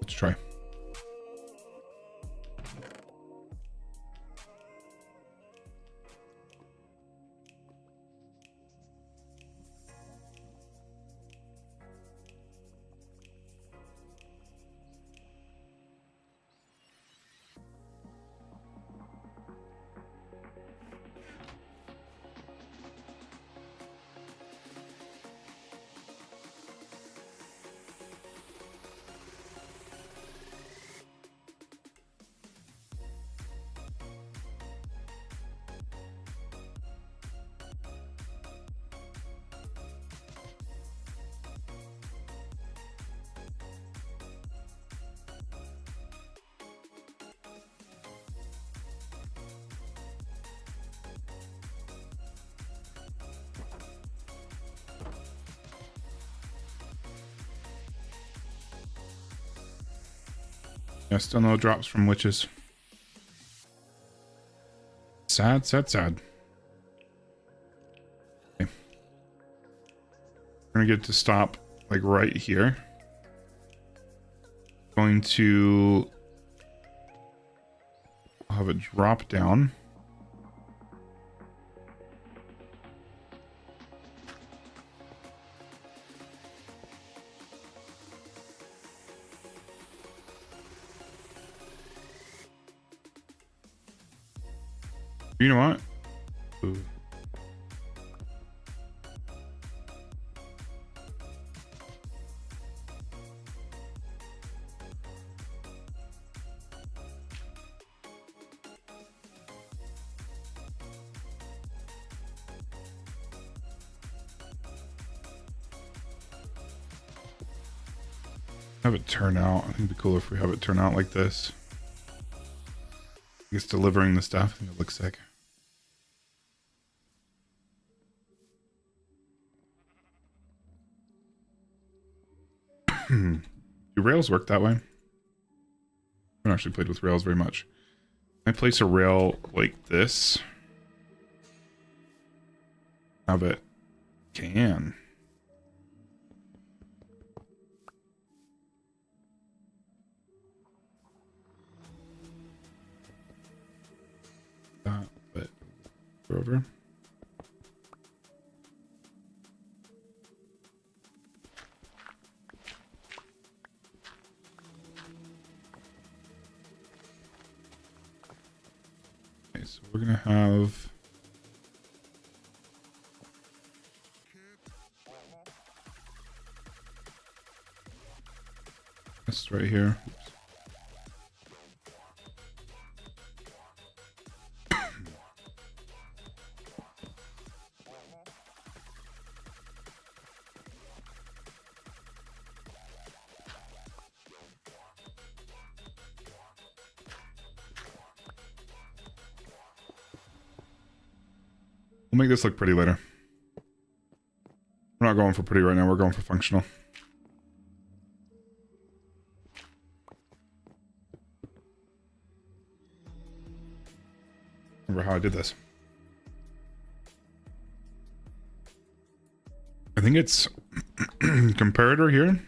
Let's try. Yeah, still no drops from witches. Sad, sad, sad. Okay. We're gonna get to stop like right here. Going to have it drop down. You know what? Ooh. Have it turn out. I think it'd be cooler if we have it turn out like this. I guess delivering the stuff. I think it looks sick. Do rails work that way? I haven't actually played with rails very much. I place a rail like this. Have it can. But over. Okay, so we're gonna have this right here. Oops. We'll make this look pretty later. We're not going for pretty right now, we're going for functional. Remember how I did this? I think it's comparator here.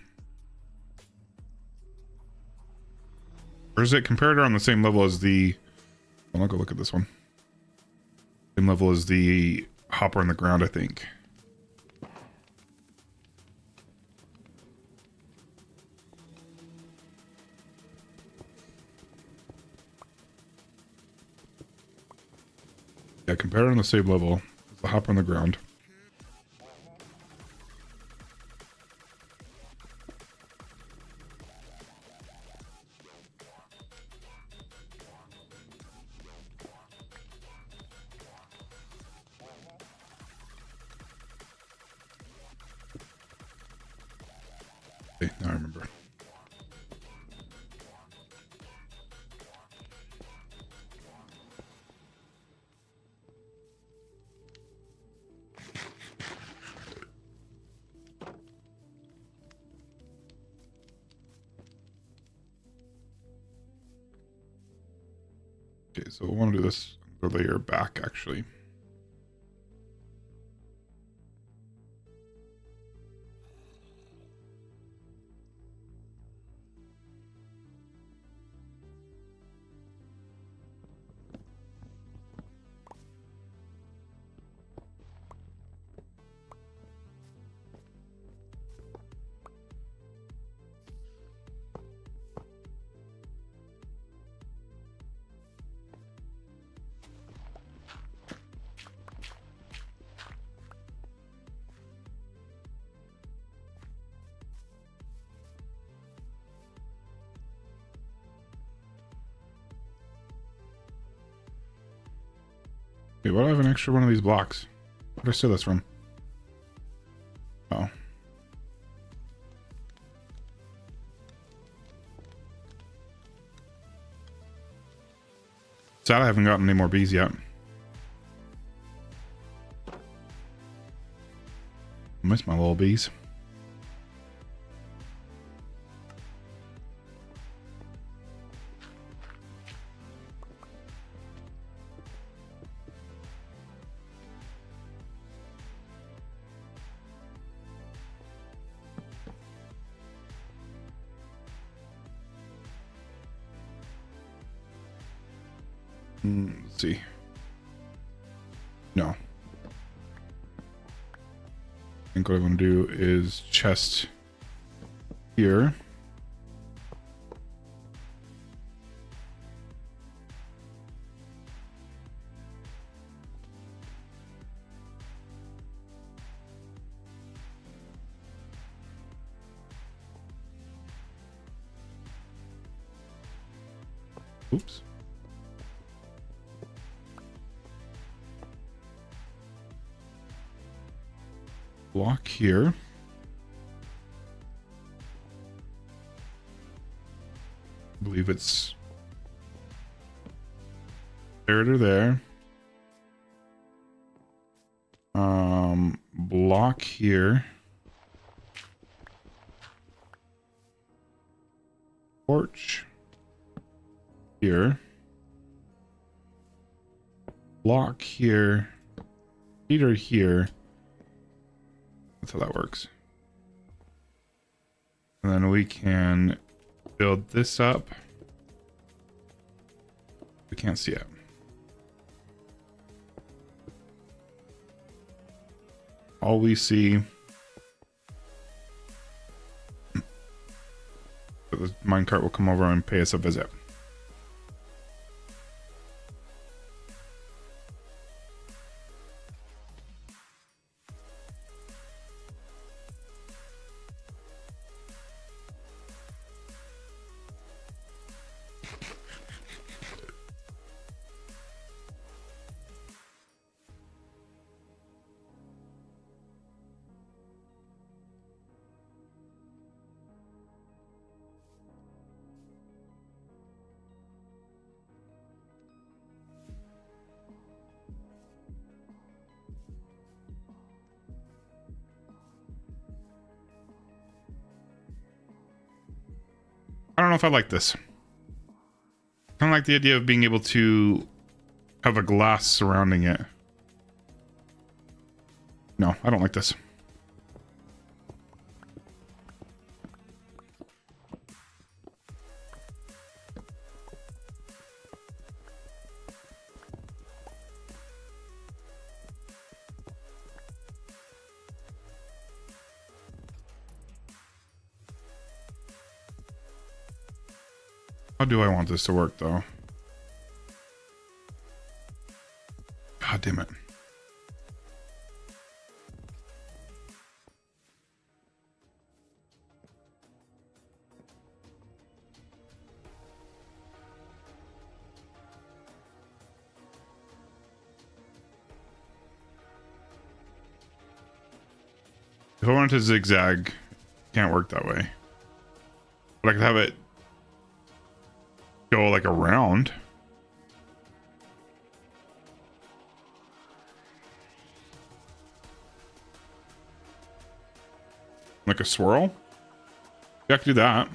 Or is it comparator on the same level as the... Well, I'll go look at this one. Same level as the hopper on the ground, I think. Yeah, comparator on the same level as the hopper on the ground. Okay, now I remember. Okay, so I want to do this the layer back actually. Wait, why do I have an extra one of these blocks? Where did I steal this from? Oh. Sad I haven't gotten any more bees yet. I miss my little bees. Let's see. No. I think what I want to do is chest here. Oops. Block here. I believe it's there to there. Block here. Porch here. Block here. Heater here. That's how that works. And then we can build this up. We can't see it. All we see, the minecart will come over and pay us a visit. I don't know if I like this. I don't like the idea of being able to have a glass surrounding it. No, I don't like this. How do I want this to work, though? God damn it. If I wanted to zigzag, can't work that way. But I could have it go like around. Like a swirl? Yeah, I could do that. I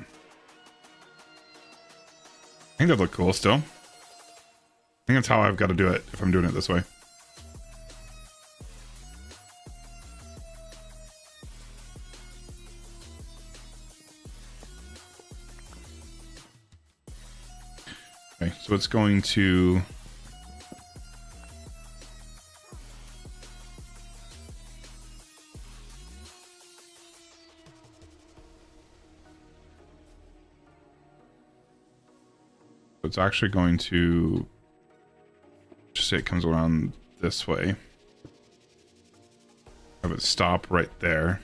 think that'd look cool still. I think that's how I've got to do it if I'm doing it this way. Okay, so it's going to... It's actually going to just say it comes around this way. Have it stop right there.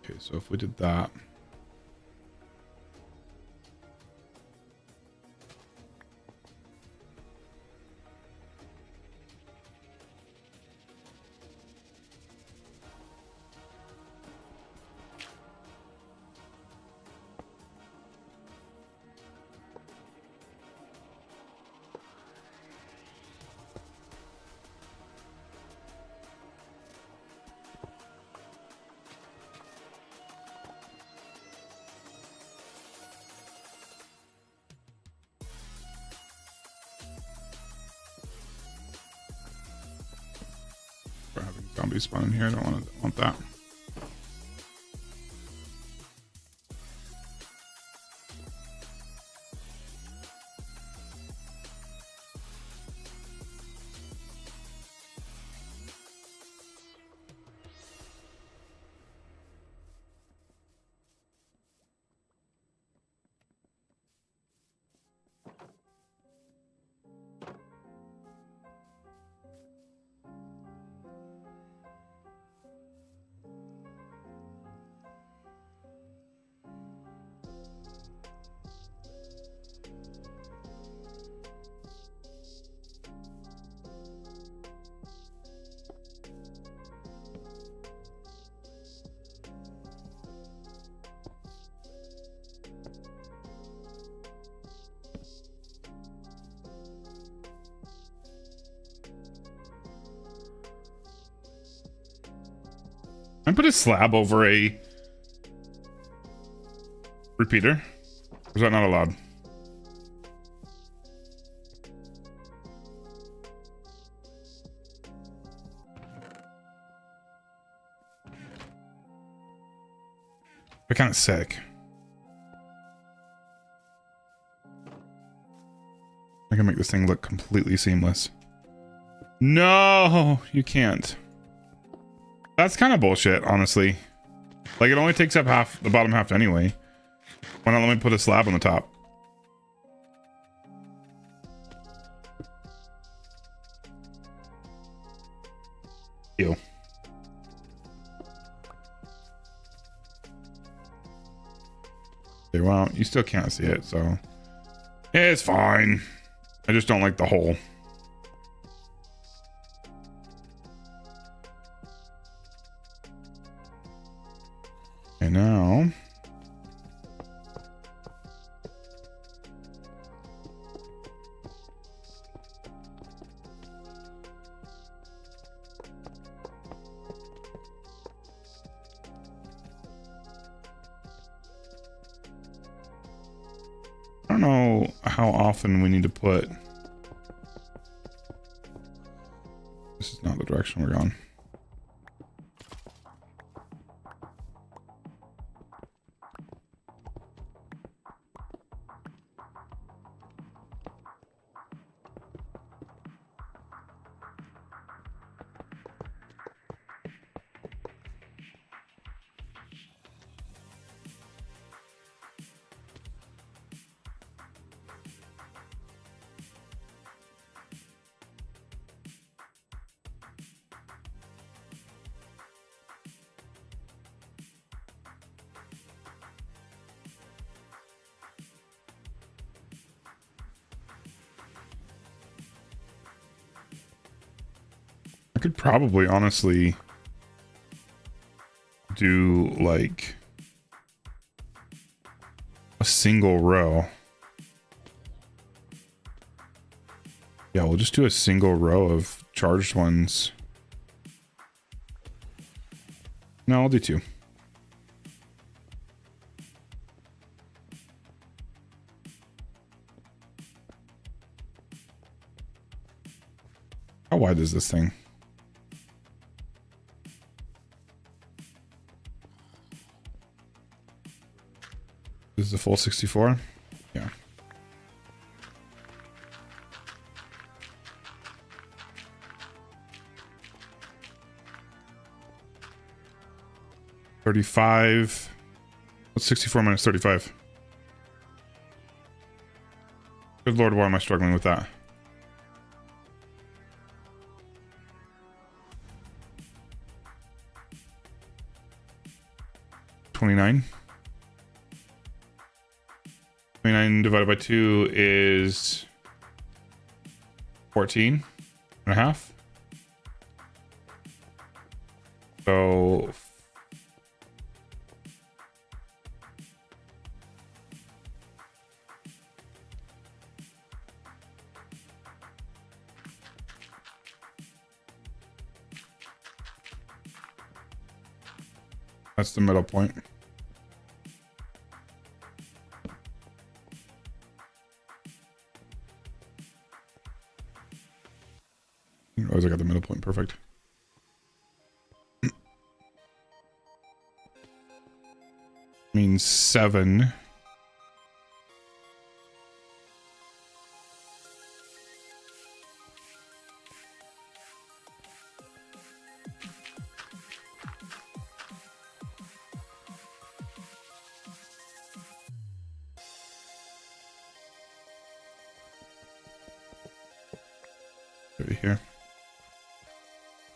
Okay, so if we did that. For having zombies spawn in here, I don't want that. I put a slab over a repeater. Or is that not allowed? They're kind of sick. I can make this thing look completely seamless. No, you can't. That's kind of bullshit, honestly. Like, it only takes up half, the bottom half anyway. Why not let me put a slab on the top? Ew. Okay, well, you still can't see it, so it's fine. I just don't like the hole. Okay, now I don't know how often we need to put. This is not the direction we're going. I could probably honestly do like a single row. Yeah, we'll just do a single row of charged ones. No, I'll do two. How wide is this thing? This is a full 64? Yeah. $35. What's 64 minus 35? Good Lord, why am I struggling with that? $29. 29 divided by 2 is 14 and a half. So that's the middle point. Oh, I got the middle point perfect. Means 7. Over here.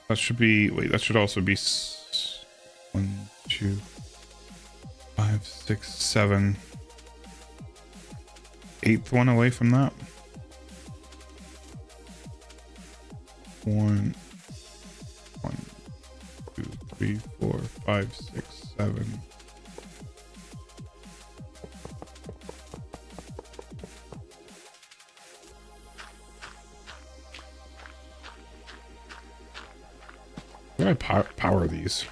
That should be, wait, that should also be 1, 2, 5, 6, 7. 8th one away from that. 1, 2, 3, 4, 5, 6, 7. How do I power these?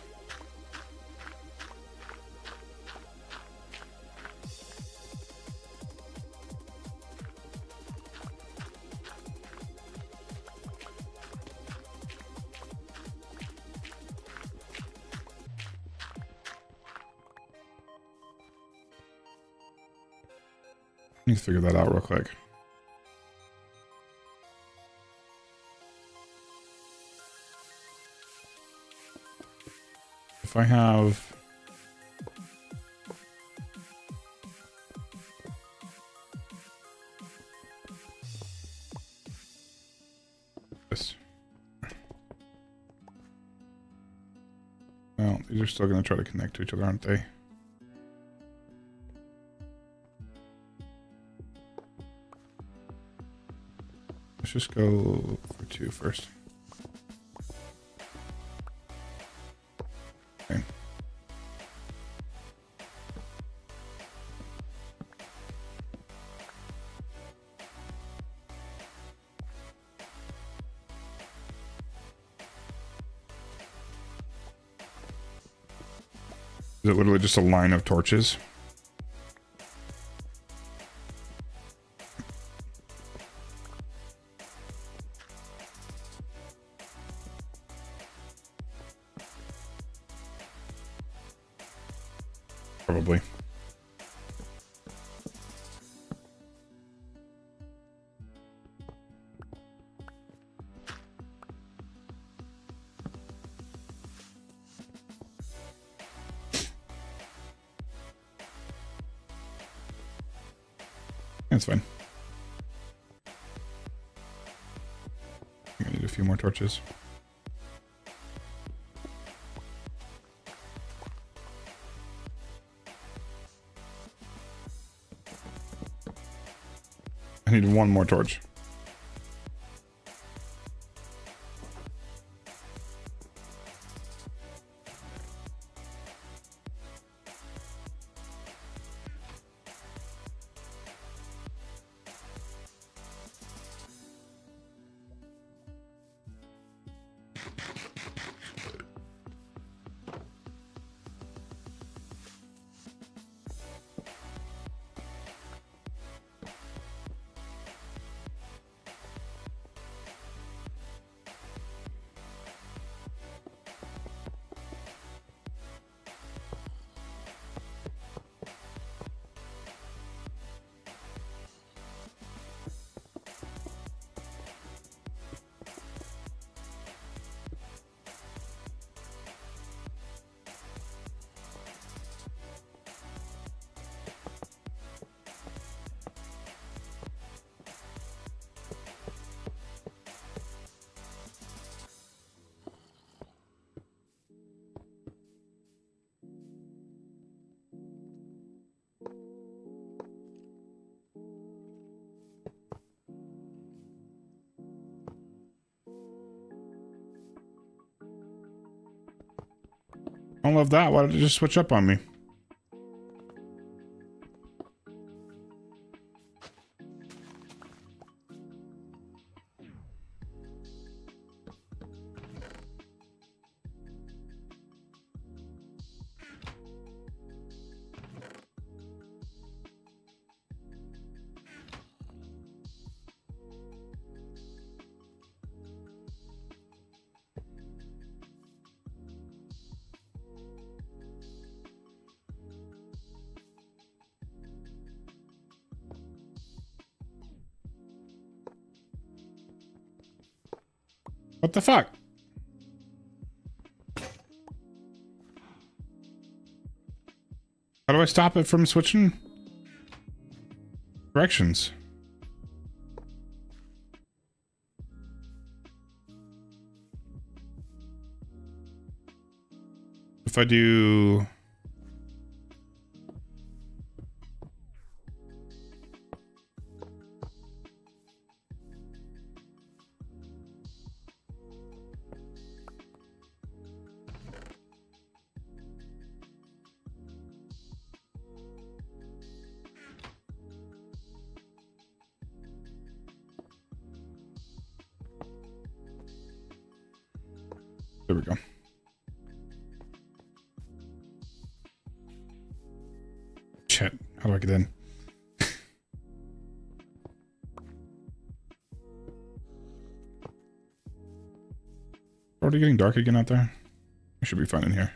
Let me figure that out real quick. If I have... this. Well, these are still going to try to connect to each other, aren't they? Let's just go for 2 first. Okay. Is it literally just a line of torches? Probably. That's fine. I need a few more torches. I need 1 more torch. I don't love that. Why did it just switch up on me? What the fuck? How do I stop it from switching directions? If I do... There we go. Shit. How do I get in? Already getting dark again out there? I should be fine in here.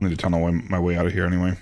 I need to tunnel my way out of here anyway.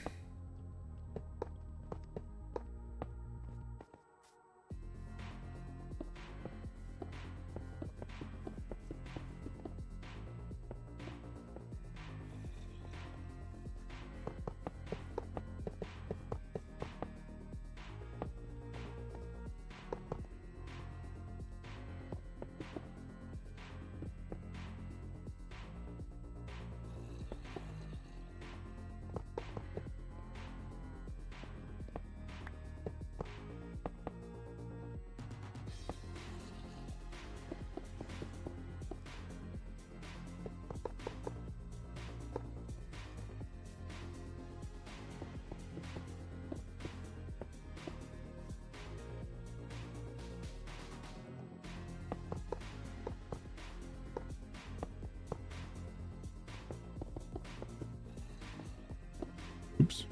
Oops.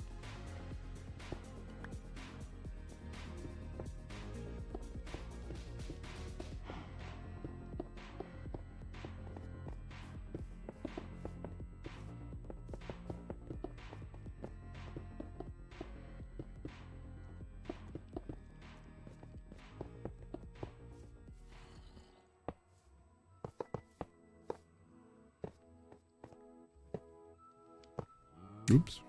Oops.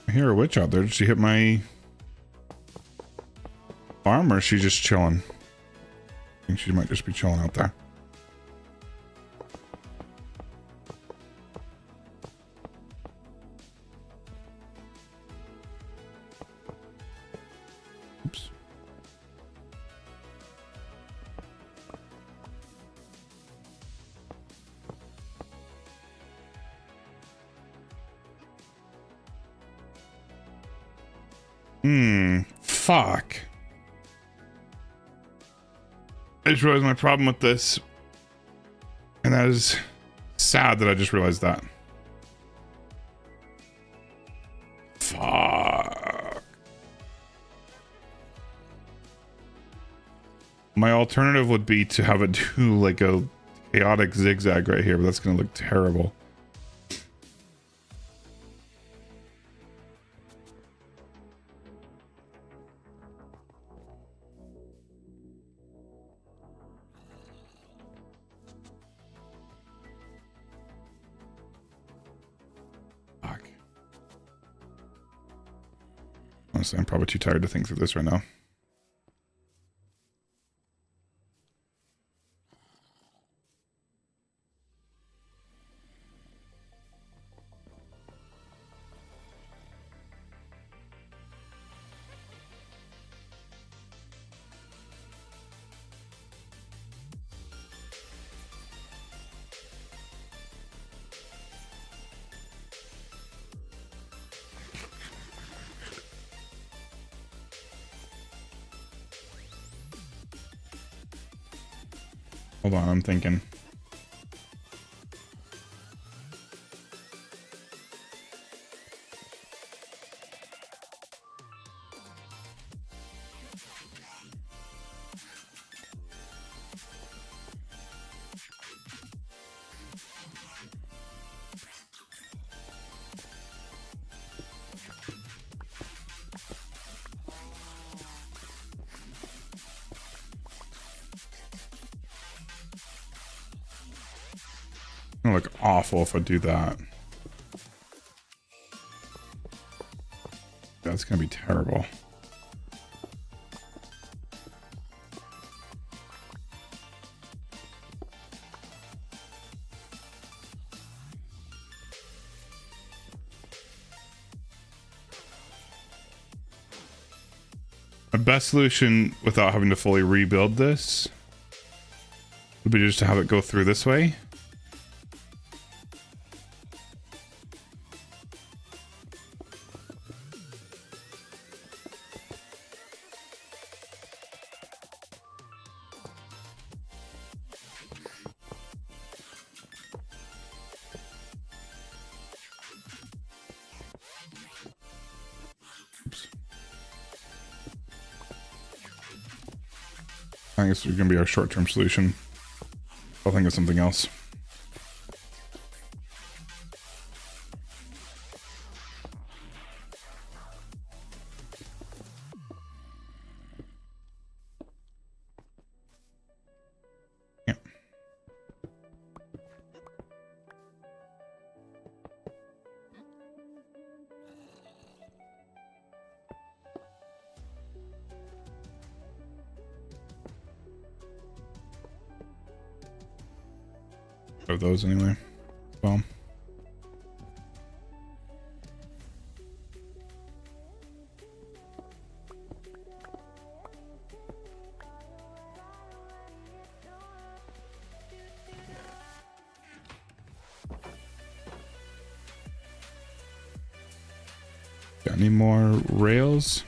I hear a witch out there. Did she hit my farm or is she just chilling? I think she might just be chilling out there. Oops. Fuck. I just realized my problem with this. And that is sad that I just realized that. Fuck. My alternative would be to have it do like a chaotic zigzag right here, but that's going to look terrible. Honestly, I'm probably too tired to think through this right now. Hold on, I'm thinking. It's gonna look awful if I do that. That's gonna be terrible. My best solution without having to fully rebuild this would be just to have it go through this way. I think it's gonna be our short-term solution. I'll think of something else. Yeah. Of those anyway. Well. Got any more rails?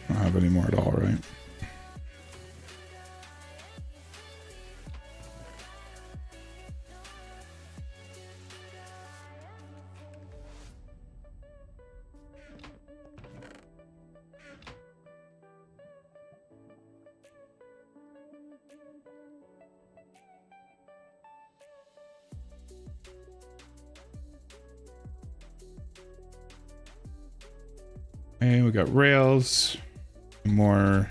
I don't have any more at all, right? And we got rails, more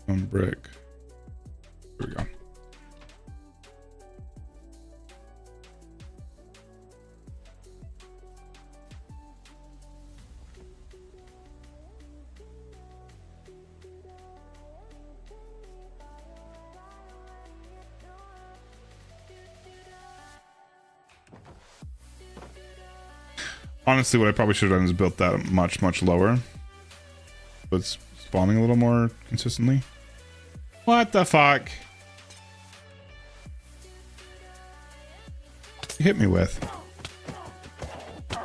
one brick. Here we go. Honestly, what I probably should have done is built that much lower. So it's spawning a little more consistently. What the fuck? You hit me with. Oh,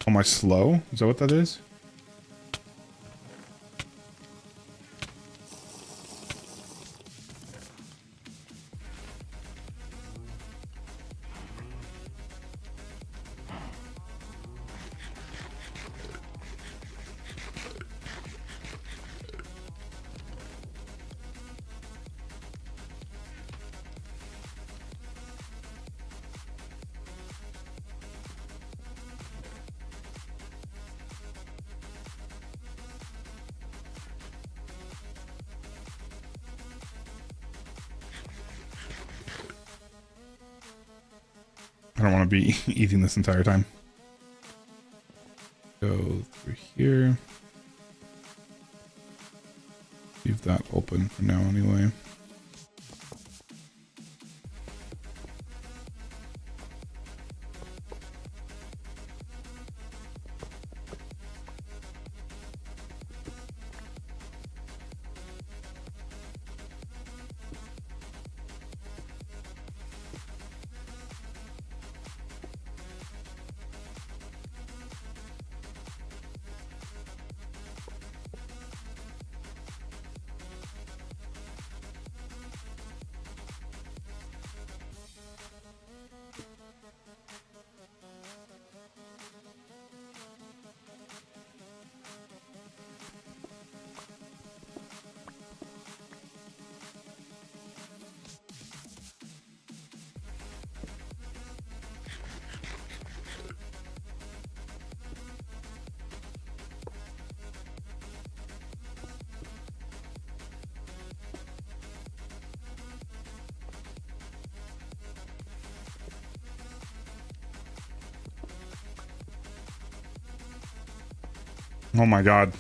am I slow? Is that what that is? I don't want to be eating this entire time. Go through here. Leave that open for now anyway. Oh my god.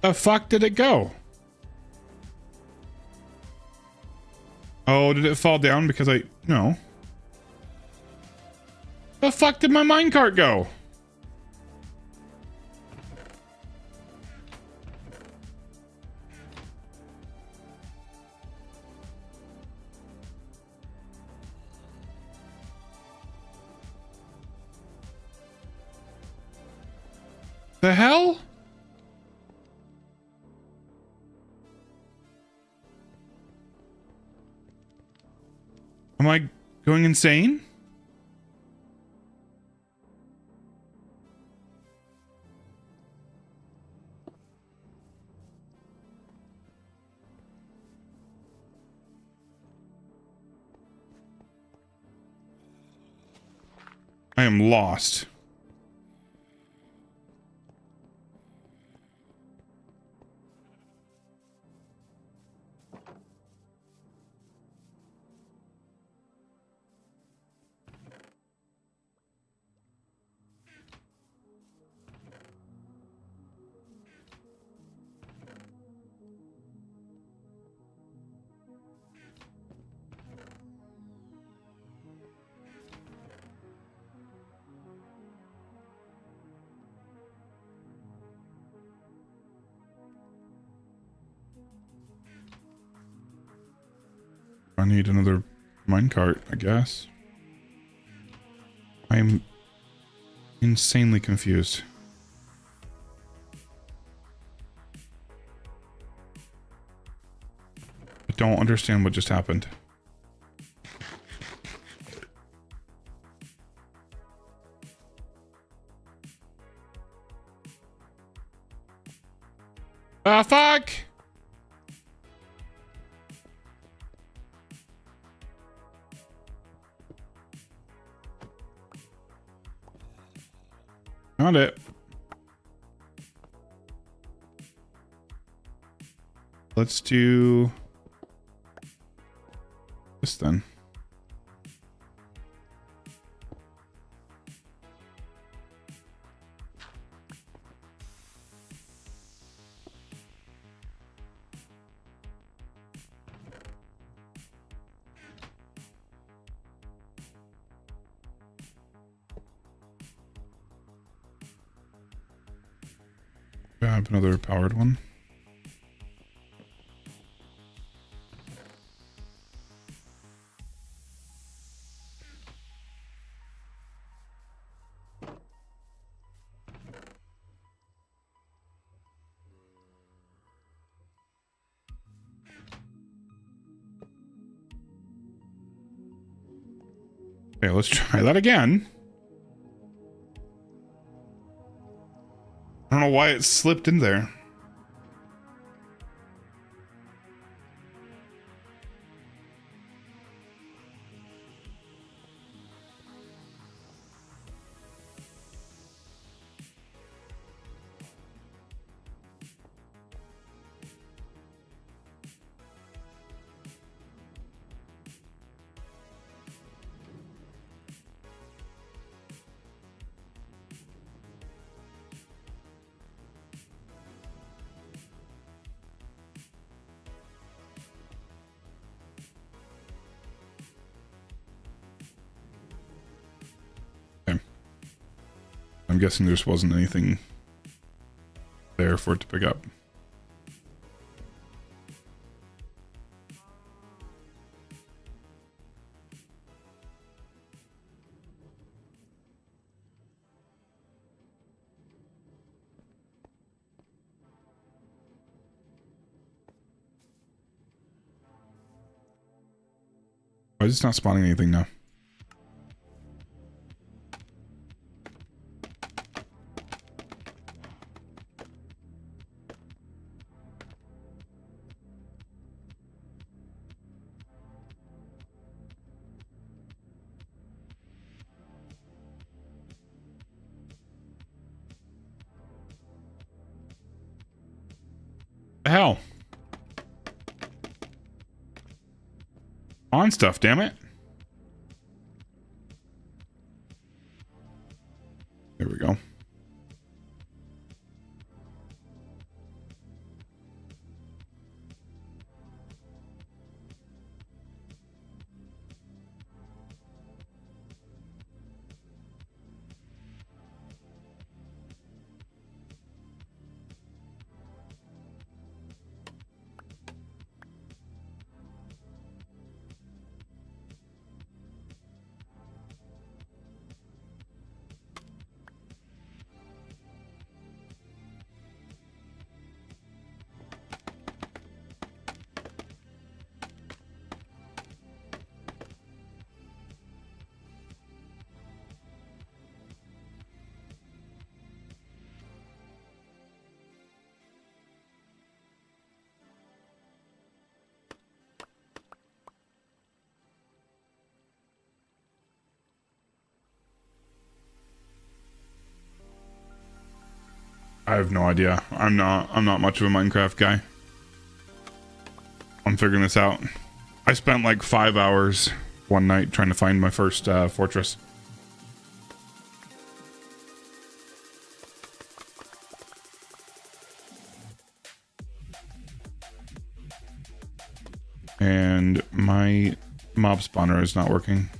The fuck did it go? Oh, did it fall down because no. The fuck did my minecart go? The hell? Am I going insane? I am lost. I need another minecart, I guess. I am insanely confused. I don't understand what just happened. Ah, fuck! Got it. Let's do this then. Grab another powered one. Okay, let's try that again. I don't know why it slipped in there. I'm guessing there just wasn't anything there for it to pick up. Why is it not spawning anything now? The hell? On stuff, damn it. There we go. I have no idea. I'm not much of a Minecraft guy. I'm figuring this out. I spent like 5 hours one night trying to find my first fortress. And my mob spawner is not working.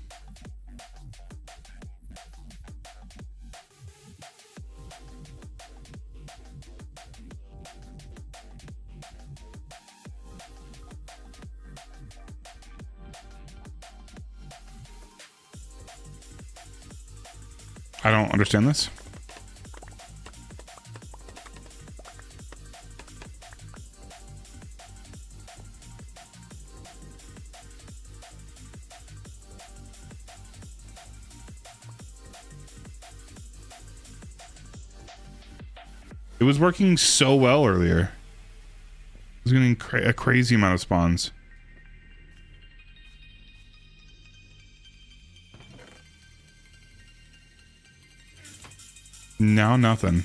I don't understand this. It was working so well earlier. It was getting a crazy amount of spawns. Now nothing.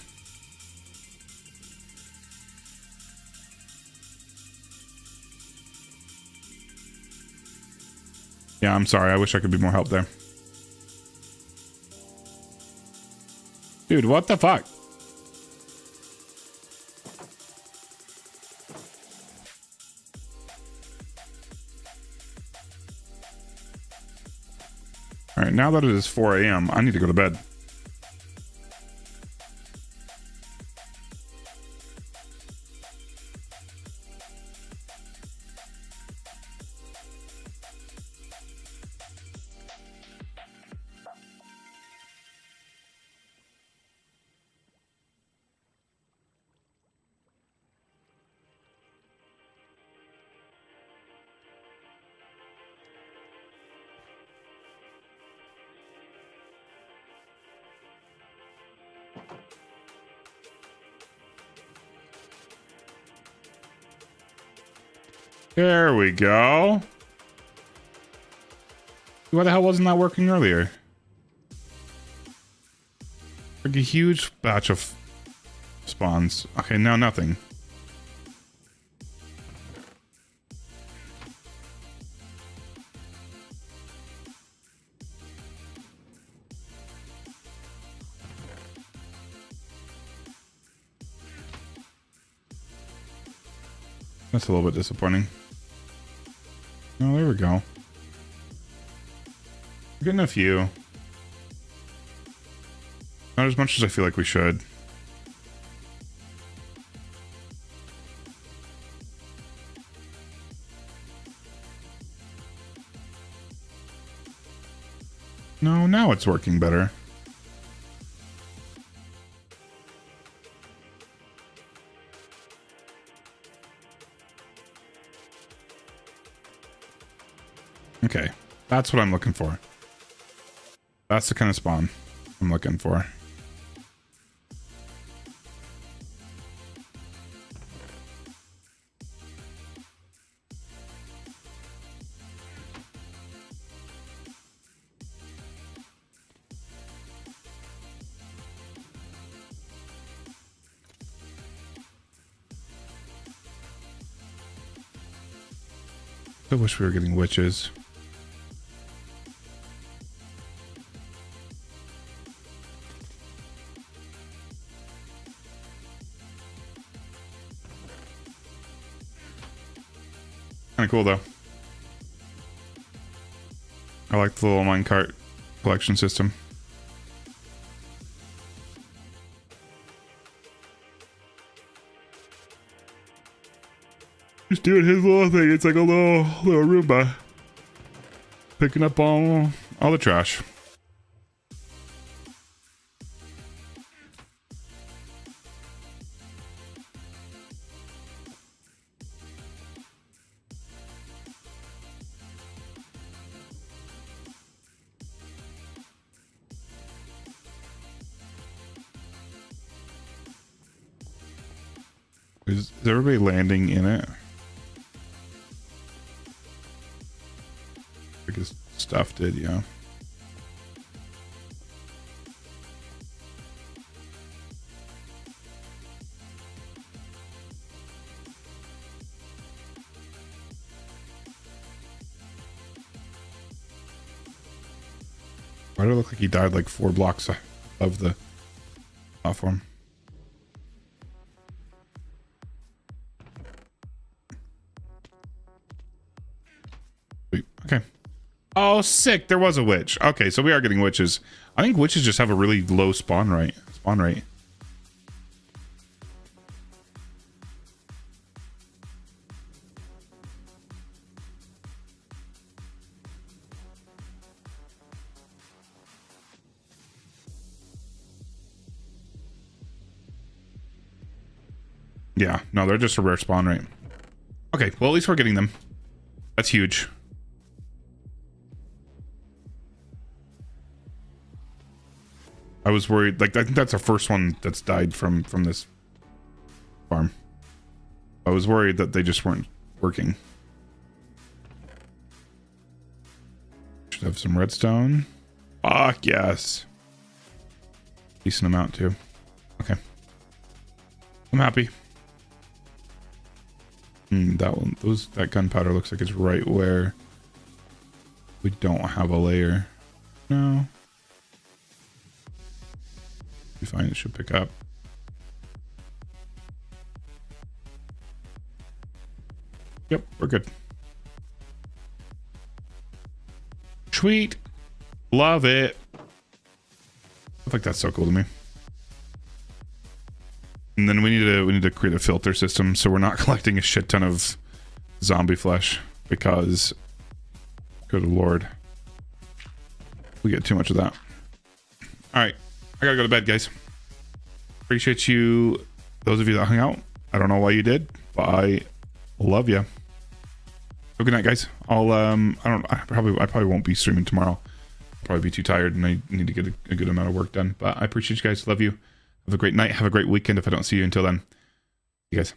Yeah, I'm sorry. I wish I could be more help there. Dude, what the fuck? All right, now that it is 4 a.m., I need to go to bed. There we go. Why the hell wasn't that working earlier? Like a huge batch of spawns. Okay, now nothing. That's a little bit disappointing. Oh, there we go. We're getting a few. Not as much as I feel like we should. No, now it's working better. Okay, that's what I'm looking for. That's the kind of spawn I'm looking for. I wish we were getting witches. Kind of cool though. I like the little minecart collection system. Just doing his little thing. It's like a little Roomba picking up all the trash. Is everybody landing in it? Because stuff did, yeah. Why do it look like he died like 4 blocks of the platform? Sweet. Okay. Oh, sick. There was a witch. Okay, so we are getting witches. I think witches just have a really low spawn rate. Yeah, no, they're just a rare spawn rate. Okay, well, at least we're getting them. That's huge. I was worried, like, I think that's the first one that's died from this farm. I was worried that they just weren't working. Should have some redstone. Fuck yes. Decent amount too. Okay. I'm happy. That one, that gunpowder looks like it's right where we don't have a layer. No. Be fine, it should pick up. Yep, we're good. Sweet. Love it. I think that's so cool to me. And then we need to create a filter system so we're not collecting a shit ton of zombie flesh because, good lord, we get too much of that. All right, I gotta go to bed, guys. Appreciate you, those of you that hung out. I don't know why you did, but I love you. Good night, guys. I probably won't be streaming tomorrow. I'll probably be too tired and I need to get a good amount of work done. But I appreciate you guys. Love you. Have a great night. Have a great weekend if I don't see you until then. See you guys.